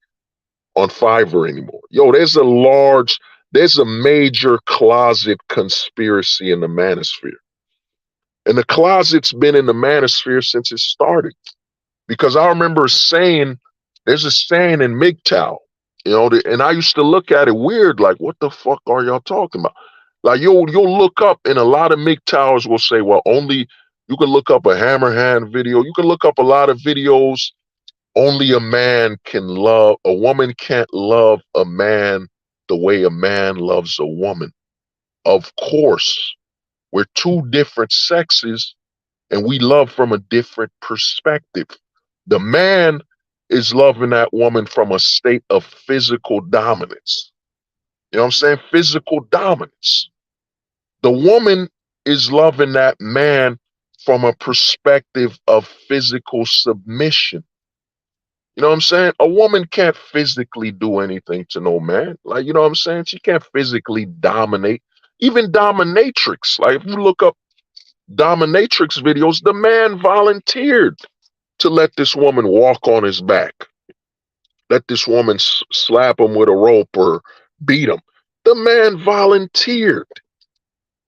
on Fiverr anymore. Yo, there's a major closet conspiracy in the manosphere. And the closet's been in the manosphere since it started. Because I remember saying, there's a saying in MGTOW, you know, and I used to look at it weird, like, what the fuck are y'all talking about? Like, you'll look up, and a lot of MGTOWers will say, well, you can look up a Hammerhand video. You can look up a lot of videos. Only a woman can't love a man the way a man loves a woman. Of course, we're two different sexes and we love from a different perspective. The man is loving that woman from a state of physical dominance. You know what I'm saying? Physical dominance. The woman is loving that man from a perspective of physical submission. You know what I'm saying? A woman can't physically do anything to no man. Like, you know what I'm saying? She can't physically dominate. Even dominatrix. Like, if you look up dominatrix videos, the man volunteered to let this woman walk on his back. Let this woman slap him with a rope or beat him. The man volunteered.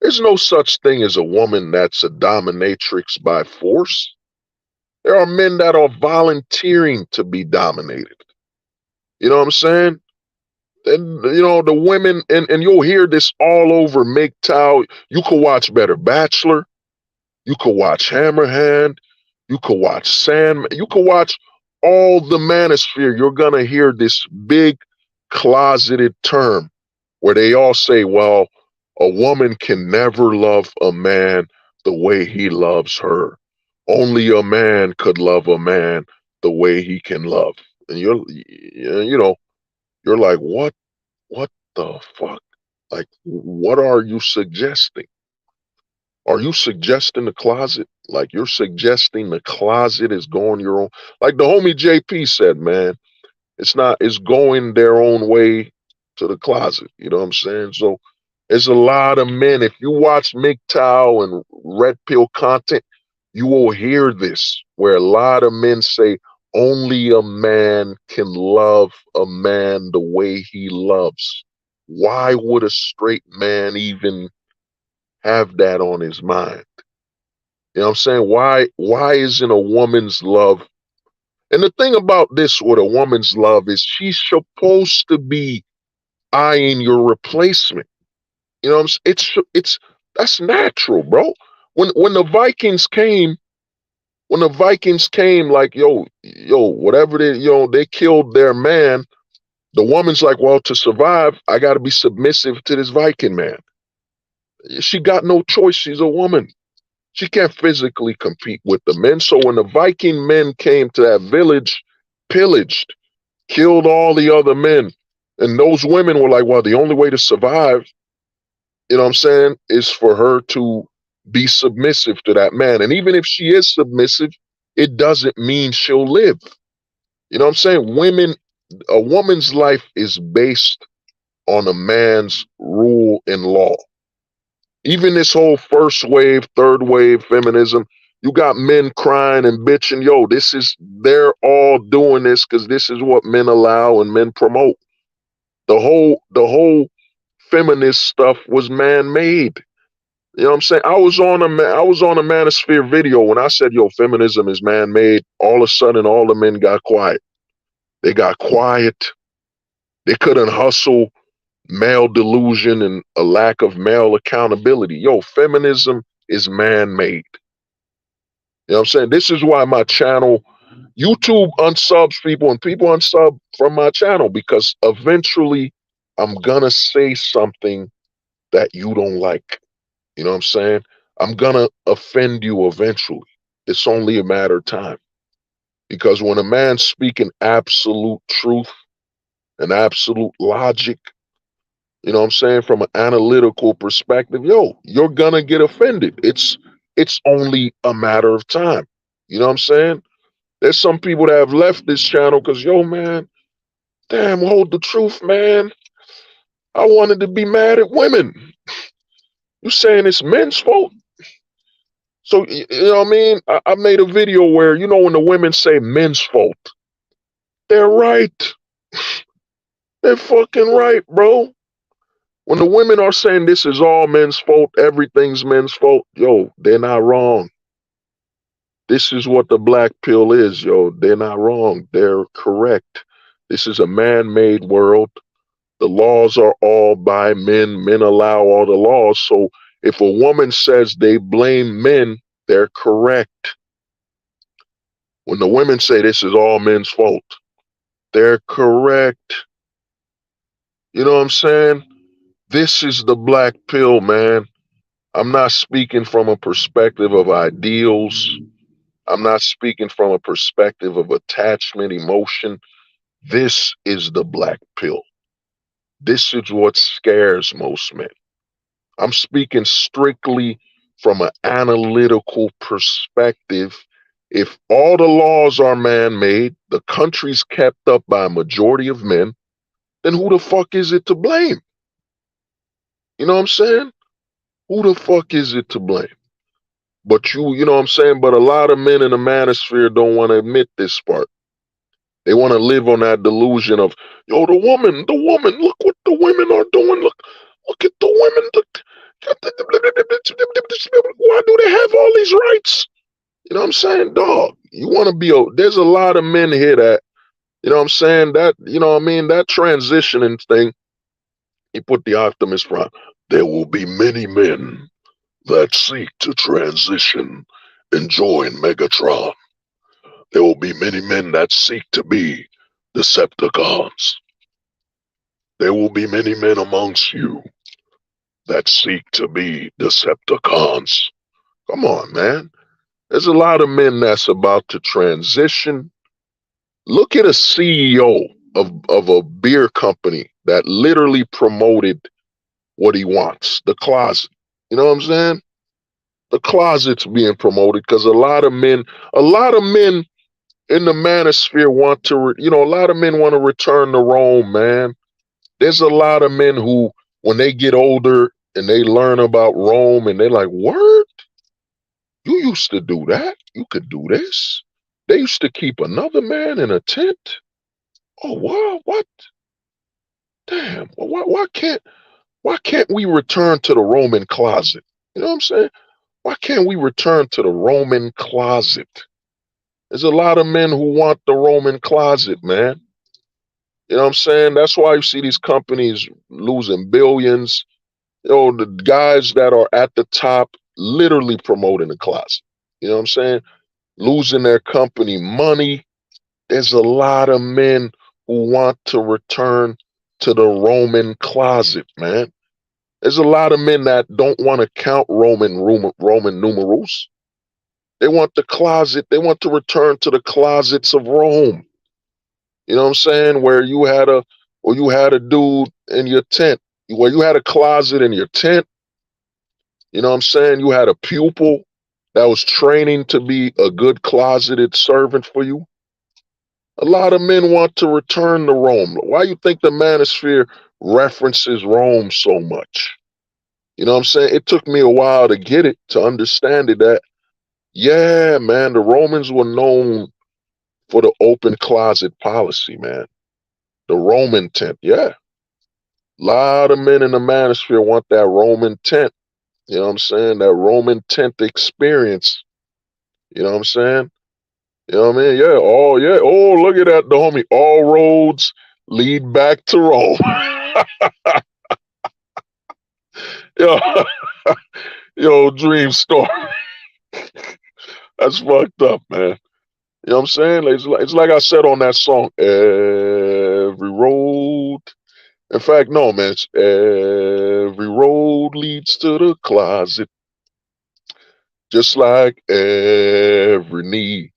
There's no such thing as a woman that's a dominatrix by force. There are men that are volunteering to be dominated. You know what I'm saying? And, you know, the women, and you'll hear this all over MGTOW. You could watch Better Bachelor. You could watch Hammerhand. You could watch Sandman. You could watch all the manosphere. You're going to hear this big closeted term where they all say, well, a woman can never love a man the way he loves her. Only a man could love a man the way he can love. And you're like, what the fuck? Like, what are you suggesting? Are you suggesting the closet? Like, you're suggesting the closet is going your own. Like the homie JP said, man, it's going their own way to the closet. You know what I'm saying? So there's a lot of men. If you watch MGTOW and Red Pill content, you will hear this, where a lot of men say only a man can love a man the way he loves. Why would a straight man even have that on his mind? You know what I'm saying? Why isn't a woman's love? And the thing about this with a woman's love is she's supposed to be eyeing your replacement. You know what I'm saying? That's natural, bro. When the Vikings came, like, yo, whatever they killed their man, the woman's like, well, to survive, I got to be submissive to this Viking man. She got no choice. She's a woman. She can't physically compete with the men. So when the Viking men came to that village, pillaged, killed all the other men, and those women were like, well, the only way to survive, you know what I'm saying, is for her to be submissive to that man. And even if she is submissive, it doesn't mean she'll live. You know what I'm saying? A woman's life is based on a man's rule and law. Even this whole first wave, third wave feminism, you got men crying and bitching, yo, they're all doing this because this is what men allow and men promote. The whole feminist stuff was man-made. You know what I'm saying? I was on a Manosphere video when I said, yo, feminism is man-made. All of a sudden, all the men got quiet. They got quiet. They couldn't hustle male delusion and a lack of male accountability. Yo, feminism is man-made. You know what I'm saying? This is why my channel, YouTube unsubs people and people unsub from my channel, because eventually I'm gonna say something that you don't like. You know what I'm saying? I'm gonna offend you eventually. It's only a matter of time. Because when a man's speaking absolute truth and absolute logic, you know what I'm saying, from an analytical perspective, yo, you're gonna get offended. It's only a matter of time. You know what I'm saying? There's some people that have left this channel because, yo, man, damn, hold the truth, man. I wanted to be mad at women. You saying it's men's fault? So, you know what I mean? I made a video where, you know, when the women say men's fault, they're right. They're fucking right, bro. When the women are saying this is all men's fault, everything's men's fault, yo, they're not wrong. This is what the black pill is, yo. They're not wrong. They're correct. This is a man-made world. The laws are all by men. Men allow all the laws. So if a woman says they blame men, they're correct. When the women say this is all men's fault, they're correct. You know what I'm saying? This is the black pill, man. I'm not speaking from a perspective of ideals. I'm not speaking from a perspective of attachment, emotion. This is the black pill. This is what scares most men. I'm speaking strictly from an analytical perspective. If all the laws are man-made, the country's kept up by a majority of men, then who the fuck is it to blame? You know what I'm saying? Who the fuck is it to blame? But you know what I'm saying? But a lot of men in the manosphere don't want to admit this part. They want to live on that delusion of, yo, the woman, look what the women are doing. Look at the women. Why do they have all these rights? You know what I'm saying? Dog, you want to be, there's a lot of men here that, you know what I'm saying? That, you know what I mean? That transitioning thing, he put the Optimus Prime. There will be many men that seek to transition and join Megatron. There will be many men that seek to be Decepticons. There will be many men amongst you that seek to be Decepticons. Come on, man. There's a lot of men that's about to transition. Look at a CEO of a beer company that literally promoted what he wants, the closet. You know what I'm saying? The closet's being promoted because a lot of men in the manosphere want to, a lot of men want to return to Rome, man. There's a lot of men who, when they get older and they learn about Rome and they're like, word? You used to do that? You could do this? They used to keep another man in a tent? Oh, wow, what? Damn, why can't we return to the Roman closet? You know what I'm saying? Why can't we return to the Roman closet? There's a lot of men who want the Roman closet, man. You know what I'm saying? That's why you see these companies losing billions. The guys that are at the top literally promoting the closet. You know what I'm saying? Losing their company money. There's a lot of men who want to return to the Roman closet, man. There's a lot of men that don't want to count Roman numerals. They want the closet. They want to return to the closets of Rome. You know what I'm saying? Where you had a dude in your tent, where you had a closet in your tent. You know what I'm saying? You had a pupil that was training to be a good closeted servant for you. A lot of men want to return to Rome. Why you think the manosphere references Rome so much? You know what I'm saying? It took me a while to get it, to understand it, that, yeah, man, the Romans were known for the open closet policy, man. The Roman tent, yeah. A lot of men in the manosphere want that Roman tent. You know what I'm saying? That Roman tent experience. You know what I'm saying? You know what I mean? Yeah. Oh, yeah. Oh, look at that, the homie. All roads lead back to Rome. Yo, yo, dream story. That's fucked up, man. You know what I'm saying? It's like I said on that song, every road. In fact, no, man. It's every road leads to the closet. Just like every knee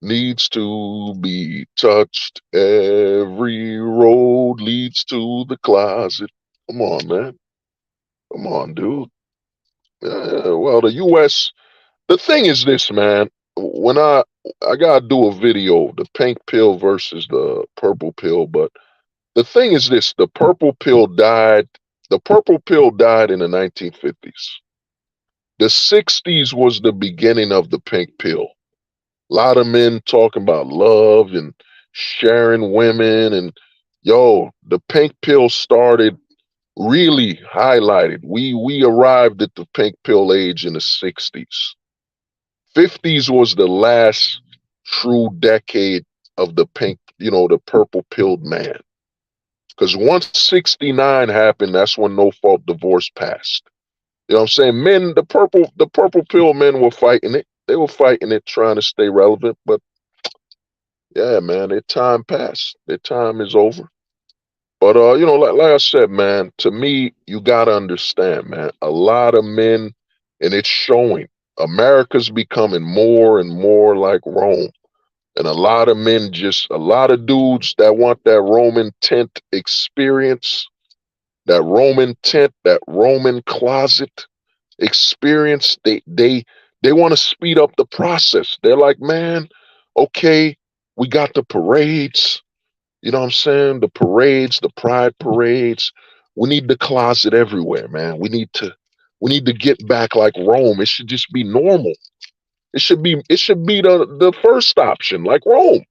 needs to be touched. Every road leads to the closet. Come on, man. Come on, dude. Well, the U.S., the thing is this, man. When I gotta do a video, the pink pill versus the purple pill, but the thing is this: the purple pill died. The purple pill died in the 1950s. The 60s was the beginning of the pink pill. A lot of men talking about love and sharing women, and yo, the pink pill started really highlighted. We arrived at the pink pill age in the 60s. 50s was the last true decade of the pink, the purple pilled man. Because once 69 happened, that's when no fault divorce passed. You know what I'm saying? Men, the purple pill men were fighting it. They were fighting it, trying to stay relevant. But yeah, man, their time passed. Their time is over. But like I said, man, to me, you gotta understand, man. A lot of men, and it's showing. America's becoming more and more like Rome. And a lot of men, a lot of dudes that want that Roman tent experience, that Roman tent, that Roman closet experience, they want to speed up the process. They're like, man, okay, we got the parades. You know what I'm saying? The parades, the pride parades. We need the closet everywhere, man. We need to get back like Rome. It should just be normal. It should be the first option, like Rome.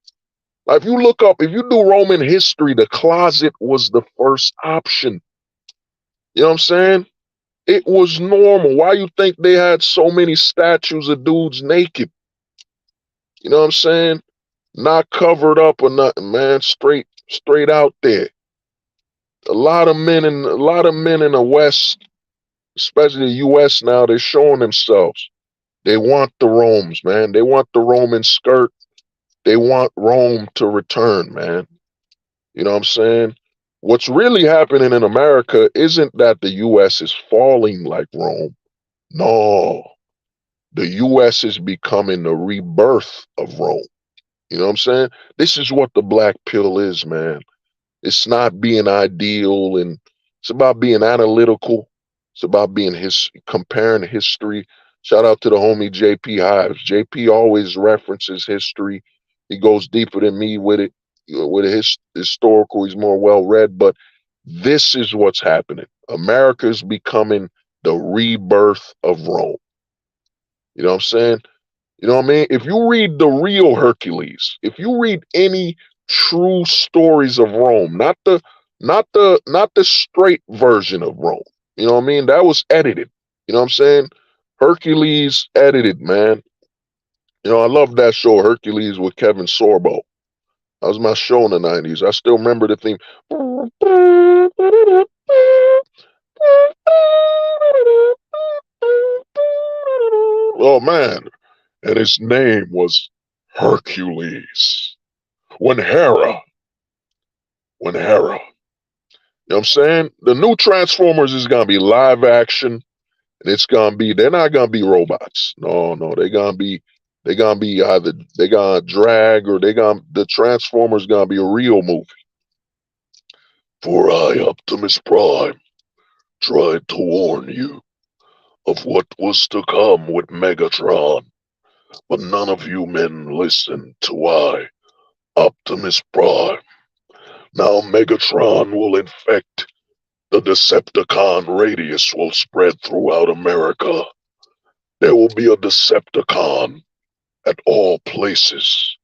Like if you do Roman history, the closet was the first option. You know what I'm saying? It was normal. Why you think they had so many statues of dudes naked? You know what I'm saying? Not covered up or nothing, man. Straight out there. A lot of men in the West, especially the US now, they're showing themselves. They want the Romes, man. They want the Roman skirt. They want Rome to return, man. You know what I'm saying? What's really happening in America isn't that the US is falling like Rome. No. The US is becoming the rebirth of Rome. You know what I'm saying? This is what the black pill is, man. It's not being ideal, and it's about being analytical. It's about being comparing history. Shout out to the homie JP Hives. JP always references history. He goes deeper than me with it. With his historical, he's more well read. But this is what's happening. America is becoming the rebirth of Rome. You know what I'm saying? You know what I mean? If you read the real Hercules, if you read any true stories of Rome, not the straight version of Rome. You know what I mean? That was edited. You know what I'm saying? Hercules edited, man. You know, I love that show, Hercules, with Kevin Sorbo. That was my show in the 90s. I still remember the theme. Oh, man. And his name was Hercules. When Hera You know what I'm saying? The new Transformers is gonna be live action, and they're not gonna be robots. No, they're gonna be either they gonna drag or the Transformers gonna be a real movie. For I, Optimus Prime, tried to warn you of what was to come with Megatron, but none of you men listened to I, Optimus Prime. Now Megatron will infect the Decepticon radius will spread throughout America. There will be a Decepticon at all places.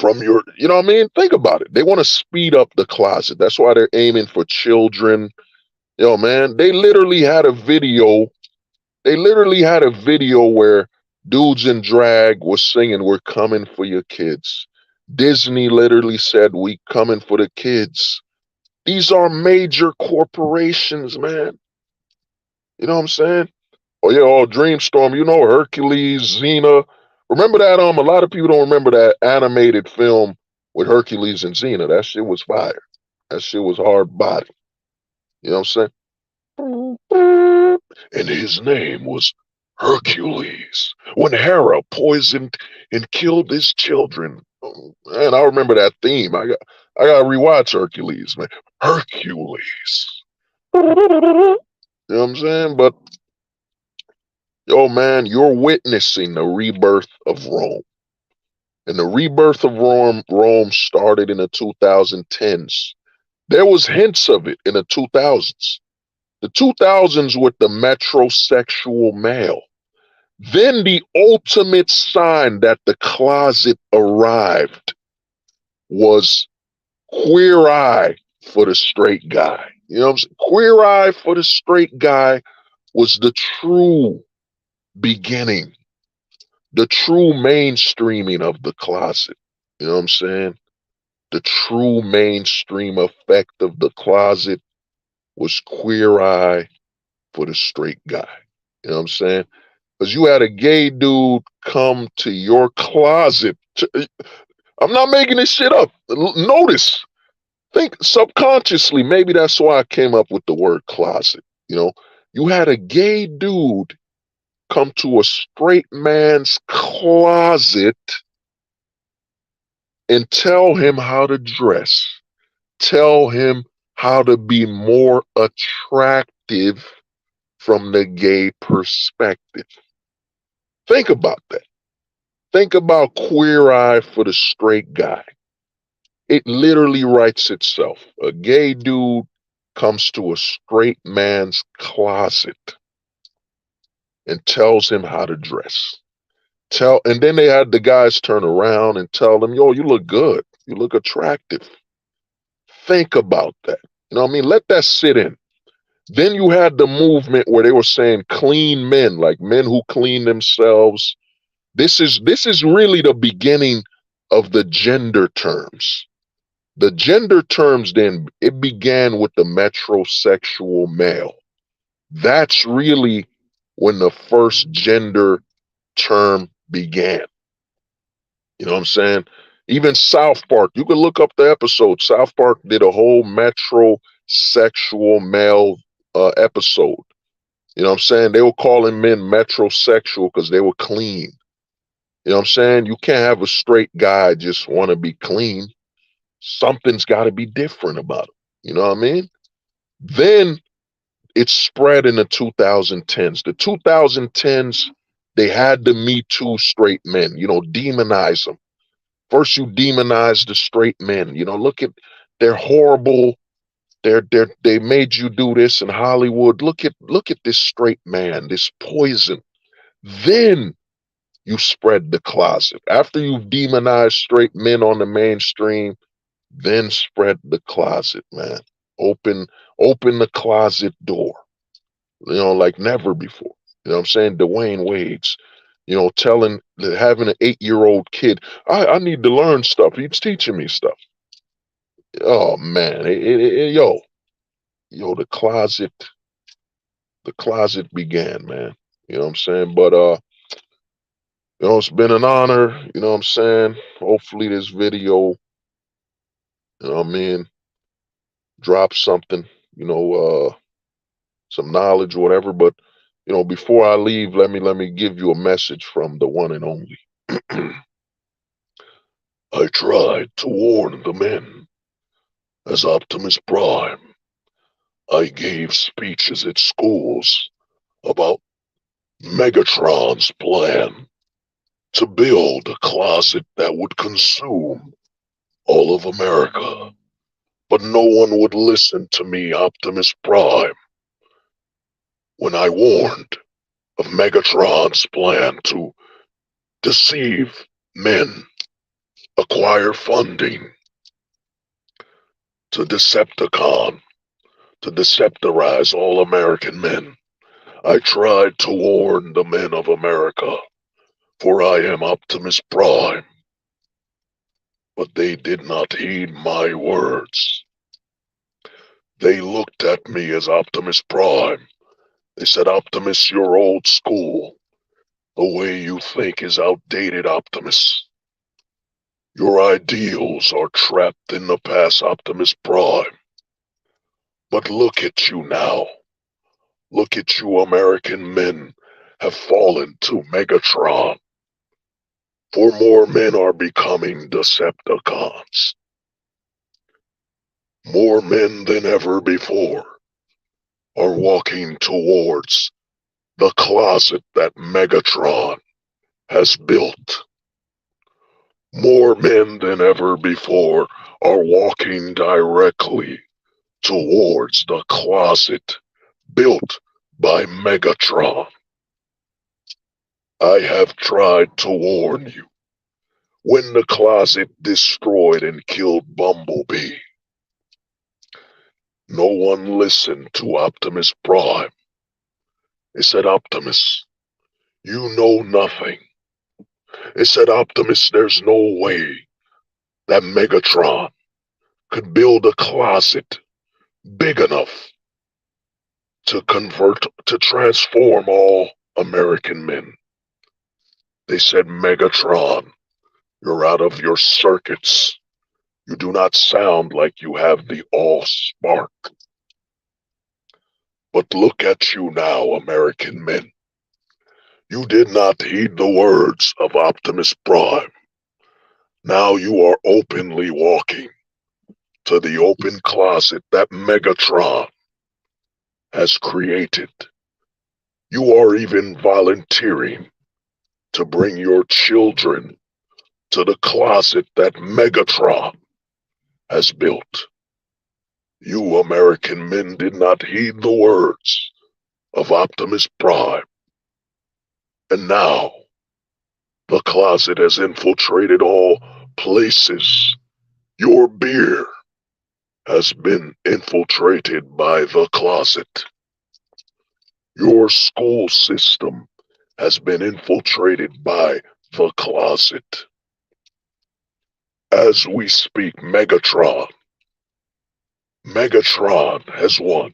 You know what I mean? Think about it. They want to speed up the closet. That's why they're aiming for children. Yo, man, they literally had a video. They literally had a video where dudes in drag was singing, "We're coming for your kids." Disney literally said, "We coming for the kids." These are major corporations, man. You know what I'm saying? Oh yeah, Dreamstorm, Hercules, Xena. Remember that? A lot of people don't remember that animated film with Hercules and Xena. That shit was fire. That shit was hard body. You know what I'm saying? And his name was Hercules. When Hera poisoned and killed his children. Man, I remember that theme. I gotta rewatch Hercules, man. Hercules. You know what I'm saying? But yo, man, you're witnessing the rebirth of Rome. And the rebirth of Rome started in the 2010s. There was hints of it in the 2000s. The 2000s with the metrosexual male. Then the ultimate sign that the closet arrived was queer eye for the straight guy. You know what I'm saying? Queer eye for the straight guy was the true beginning, the true mainstreaming of the closet. You know what I'm saying? The true mainstream effect of the closet was queer eye for the straight guy. You know what I'm saying? Because you had a gay dude come to your closet. I'm not making this shit up. Notice. Think subconsciously. Maybe that's why I came up with the word closet. You know, you had a gay dude come to a straight man's closet and tell him how to dress, tell him how to be more attractive from the gay perspective. Think about that. Think about queer eye for the straight guy. It literally writes itself. A gay dude comes to a straight man's closet and tells him how to dress. And then they had the guys turn around and tell them, "Yo, you look good. You look attractive." Think about that. You know what I mean? Let that sit in. Then you had the movement where they were saying clean men, like men who clean themselves. This is really the beginning of the gender terms. The gender terms then, it began with the metrosexual male. That's really when the first gender term began. You know what I'm saying? Even South Park, you can look up the episode. South Park did a whole metrosexual male episode. You know what I'm saying? They were calling men metrosexual because they were clean. You know what I'm saying? You can't have a straight guy just want to be clean. Something's got to be different about it. You know what I mean? Then it spread in the 2010s. The 2010s, they had the Me Too straight men, demonize them. First, you demonize the straight men. Look at, they're horrible. They made you do this in Hollywood. Look at this straight man, this poison. Then you spread the closet. After you've demonized straight men on the mainstream, then spread the closet, man. Open the closet door, like never before. You know what I'm saying? Dwayne Wade's, having an 8-year-old kid, I need to learn stuff. He's teaching me stuff. Oh man, the closet began, man. You know what I'm saying? But it's been an honor. You know what I'm saying? Hopefully this video, drop something. some knowledge or whatever. But before I leave, let me give you a message from the one and only. I tried to warn the men as Optimus Prime. I gave speeches at schools about Megatron's plan to build a closet that would consume all of America. But no one would listen to me, Optimus Prime, when I warned of Megatron's plan to deceive men, acquire funding, to Decepticon, to deceptorize all American men. I tried to warn the men of America, for I am Optimus Prime. But they did not heed my words. They looked at me as Optimus Prime. They said, Optimus, you're old school. The way you think is outdated, Optimus. Your ideals are trapped in the past, Optimus Prime. But look at you now. Look at you, American men have fallen to Megatron. For more men are becoming Decepticons. More men than ever before are walking towards the closet that Megatron has built. More men than ever before are walking directly towards the closet built by Megatron. I have tried to warn you. When the closet destroyed and killed Bumblebee, no one listened to Optimus Prime. They said, Optimus, you know nothing. They said, Optimus, there's no way that Megatron could build a closet big enough to transform all American men. They said, Megatron, you're out of your circuits. You do not sound like you have the all-spark. But look at you now, American men. You did not heed the words of Optimus Prime. Now you are openly walking to the open closet that Megatron has created. You are even volunteering to bring your children to the closet that Megatron has built. You American men did not heed the words of Optimus Prime. And now, the closet has infiltrated all places. Your beer has been infiltrated by the closet. Your school system has been infiltrated by the closet. As we speak, Megatron has won.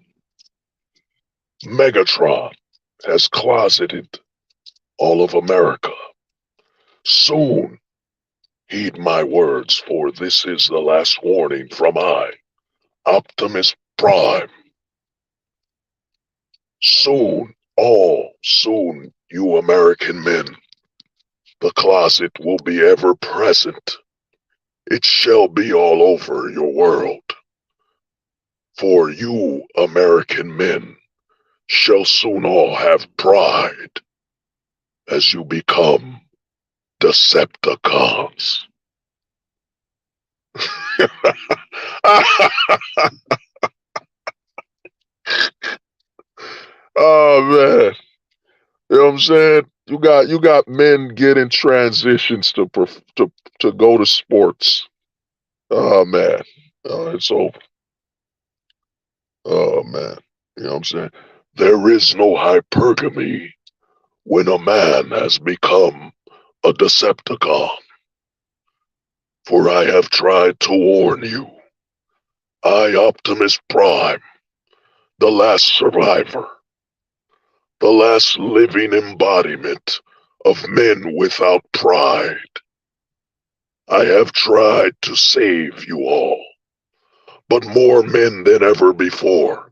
Megatron has closeted all of America. Soon, heed my words, for this is the last warning from I, Optimus Prime. Soon, you American men, the closet will be ever present. It shall be all over your world. For you American men shall soon all have pride as you become Decepticons. Oh man, you know what I'm saying? You got men getting transitions to go to sports. Oh man, it's over. Oh man, you know what I'm saying? There is no hypergamy when a man has become a Decepticon. For I have tried to warn you. I, Optimus Prime, the last survivor, the last living embodiment of men without pride. I have tried to save you all, but more men than ever before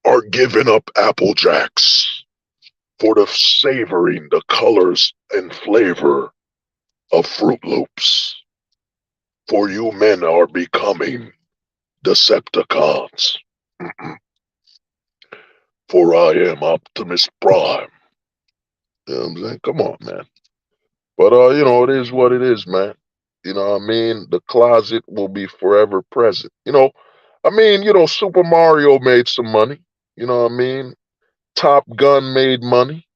are giving up Apple Jacks for the savoring the colors and flavor of Fruit Loops. For you men are becoming Decepticons. For I am Optimus Prime. You know what I'm saying? Come on, man. But you know, it is what it is, man. You know what I mean? The closet will be forever present. You know, I mean, you know, Super Mario made some money. You know what I mean? Top Gun made money.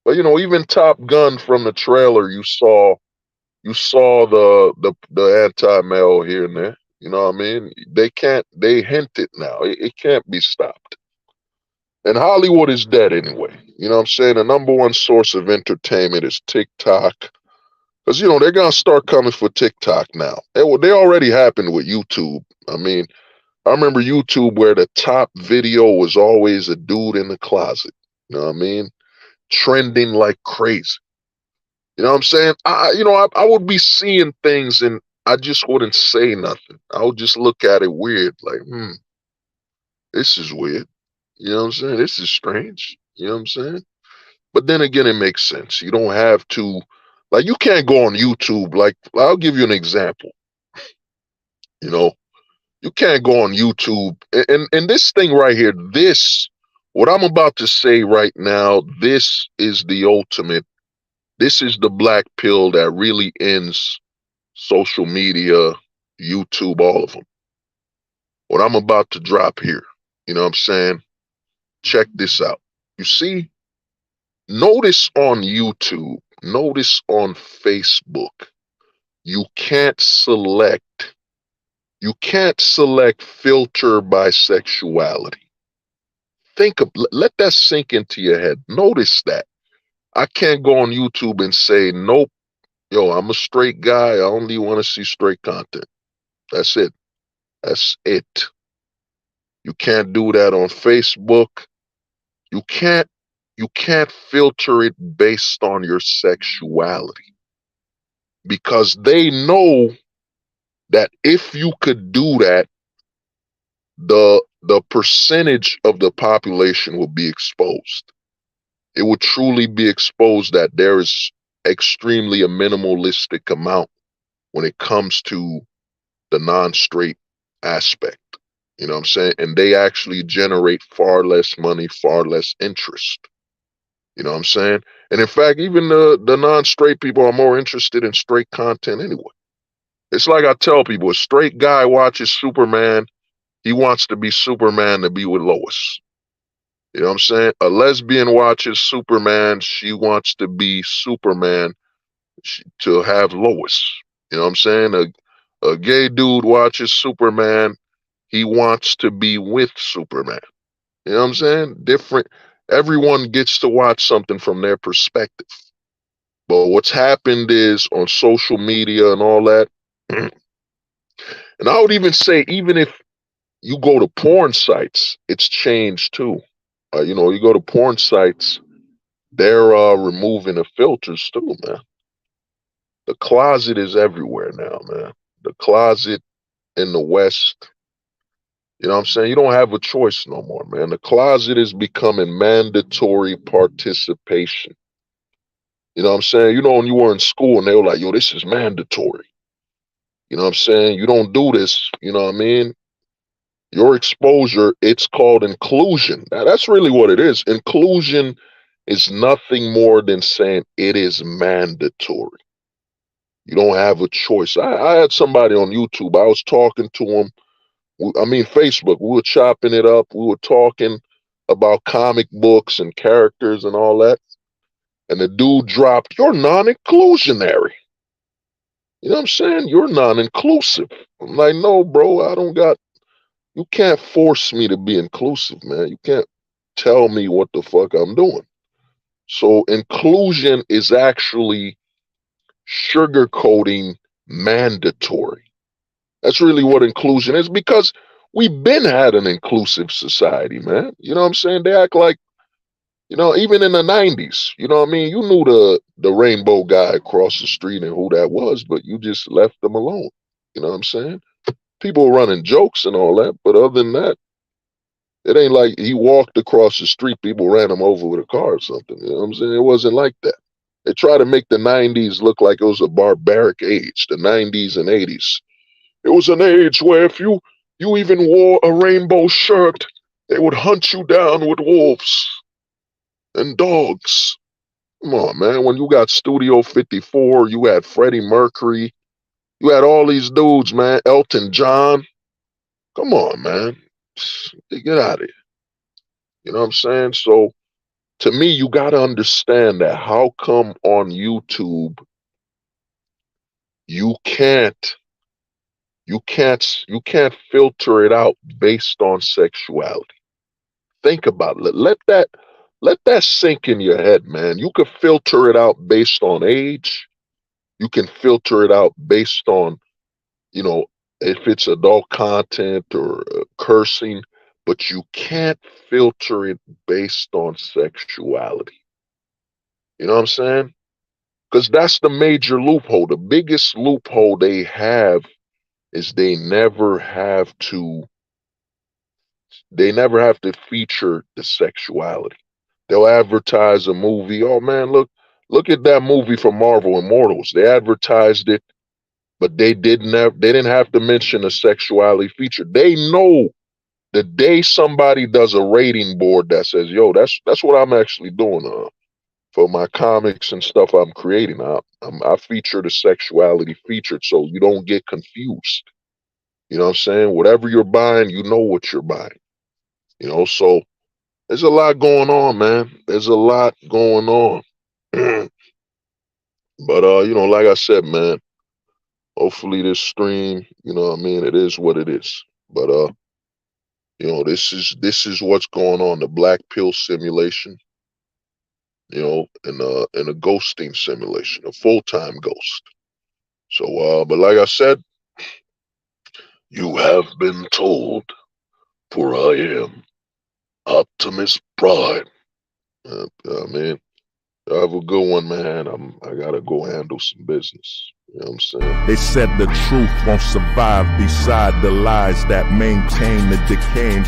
But you know, even Top Gun from the trailer, you saw the anti-male here and there. You know what I mean? They hint it now. It can't be stopped. And Hollywood is dead anyway. You know what I'm saying? The number one source of entertainment is TikTok. Because, you know, they're going to start coming for TikTok now. They already happened with YouTube. I mean, I remember YouTube where the top video was always a dude in the closet. You know what I mean? Trending like crazy. You know what I'm saying? I would be seeing things and I just wouldn't say nothing. I would just look at it weird, like, this is weird. You know what I'm saying? This is strange. You know what I'm saying? But then again, it makes sense. You don't have to, like, you can't go on YouTube. Like, I'll give you an example. You know, you can't go on YouTube. And this thing right here, what I'm about to say right now, this is the ultimate. This is the black pill that really ends social media, YouTube, all of them. What I'm about to drop here, you know what I'm saying? Check this out. You see, notice on YouTube, notice on Facebook, you can't select filter bisexuality. Let that sink into your head. Notice that. I can't go on YouTube and say, nope, yo, I'm a straight guy. I only want to see straight content. That's it. That's it. You can't do that on Facebook. You can't filter it based on your sexuality. Because they know that if you could do that, the percentage of the population will be exposed. It would truly be exposed that there is extremely a minimalistic amount when it comes to the non-straight aspect. You know what I'm saying? And they actually generate far less money, far less interest. You know what I'm saying? And in fact, even the non-straight people are more interested in straight content anyway. It's like I tell people, a straight guy watches Superman, he wants to be Superman to be with Lois. You know what I'm saying? A lesbian watches Superman, she wants to be Superman to have Lois. You know what I'm saying? A gay dude watches Superman, he wants to be with Superman. You know what I'm saying? Different. Everyone gets to watch something from their perspective. But what's happened is on social media and all that, and I would even say, even if you go to porn sites, it's changed too. You know, you go to porn sites, they're removing the filters too, man. The closet is everywhere now, man. The closet in the West, you know what I'm saying? You don't have a choice no more, man. The closet is becoming mandatory participation. You know what I'm saying? You know, when you were in school and they were like, yo, this is mandatory. You know what I'm saying? You don't do this, you know what I mean? Your exposure, it's called inclusion. Now, that's really what it is. Inclusion is nothing more than saying it is mandatory. You don't have a choice. I had somebody on YouTube. I was talking to him. Facebook. We were chopping it up. We were talking about comic books and characters and all that. And the dude dropped, "You're non-inclusionary." You know what I'm saying? You're non-inclusive. I'm like, no, bro, you can't force me to be inclusive, man. You can't tell me what the fuck I'm doing. So inclusion is actually sugarcoating mandatory. That's really what inclusion is, because we've been had an inclusive society, man. You know what I'm saying? They act like, you know, even in the 90s, you know what I mean? You knew the rainbow guy across the street and who that was, but you just left them alone. You know what I'm saying? People running jokes and all that, but other than that, It ain't like he walked across the street, people ran him over with a car or something. You know what I'm saying? It wasn't like that. They try to make the 90s look like it was a barbaric age, the 90s and 80s. It was an age where if you even wore a rainbow shirt, they would hunt you down with wolves and dogs. Come on, man. When you got Studio 54, you had Freddie Mercury, you had all these dudes, man. Elton John. Come on, man. Get out of here. You know what I'm saying? So to me, you got to understand that how come on YouTube you can't filter it out based on sexuality. Think about it. Let that sink in your head, man. You could filter it out based on age. You can filter it out based on, you know, if it's adult content or cursing, but you can't filter it based on sexuality. You know what I'm saying? Because that's the major loophole. The biggest loophole they have is they never have to feature the sexuality. They'll advertise a movie. Oh man, look at that movie from Marvel Immortals. They advertised it, but they didn't have to mention a sexuality feature. They know the day somebody does a rating board that says, yo, that's what I'm actually doing for my comics and stuff I'm creating. I feature the sexuality featured so you don't get confused. You know what I'm saying? Whatever you're buying, you know what you're buying. You know, so there's a lot going on, man. There's a lot going on. But you know, like I said, man, hopefully this stream, you know what I mean, it is what it is. But you know, this is what's going on, the black pill simulation, you know, and a ghosting simulation, a full-time ghost. So but like I said, you have been told, for I am Optimus Prime. I mean, have a good one, man. I gotta go handle some business. You know what I'm saying? They said the truth won't survive beside the lies that maintain the decaying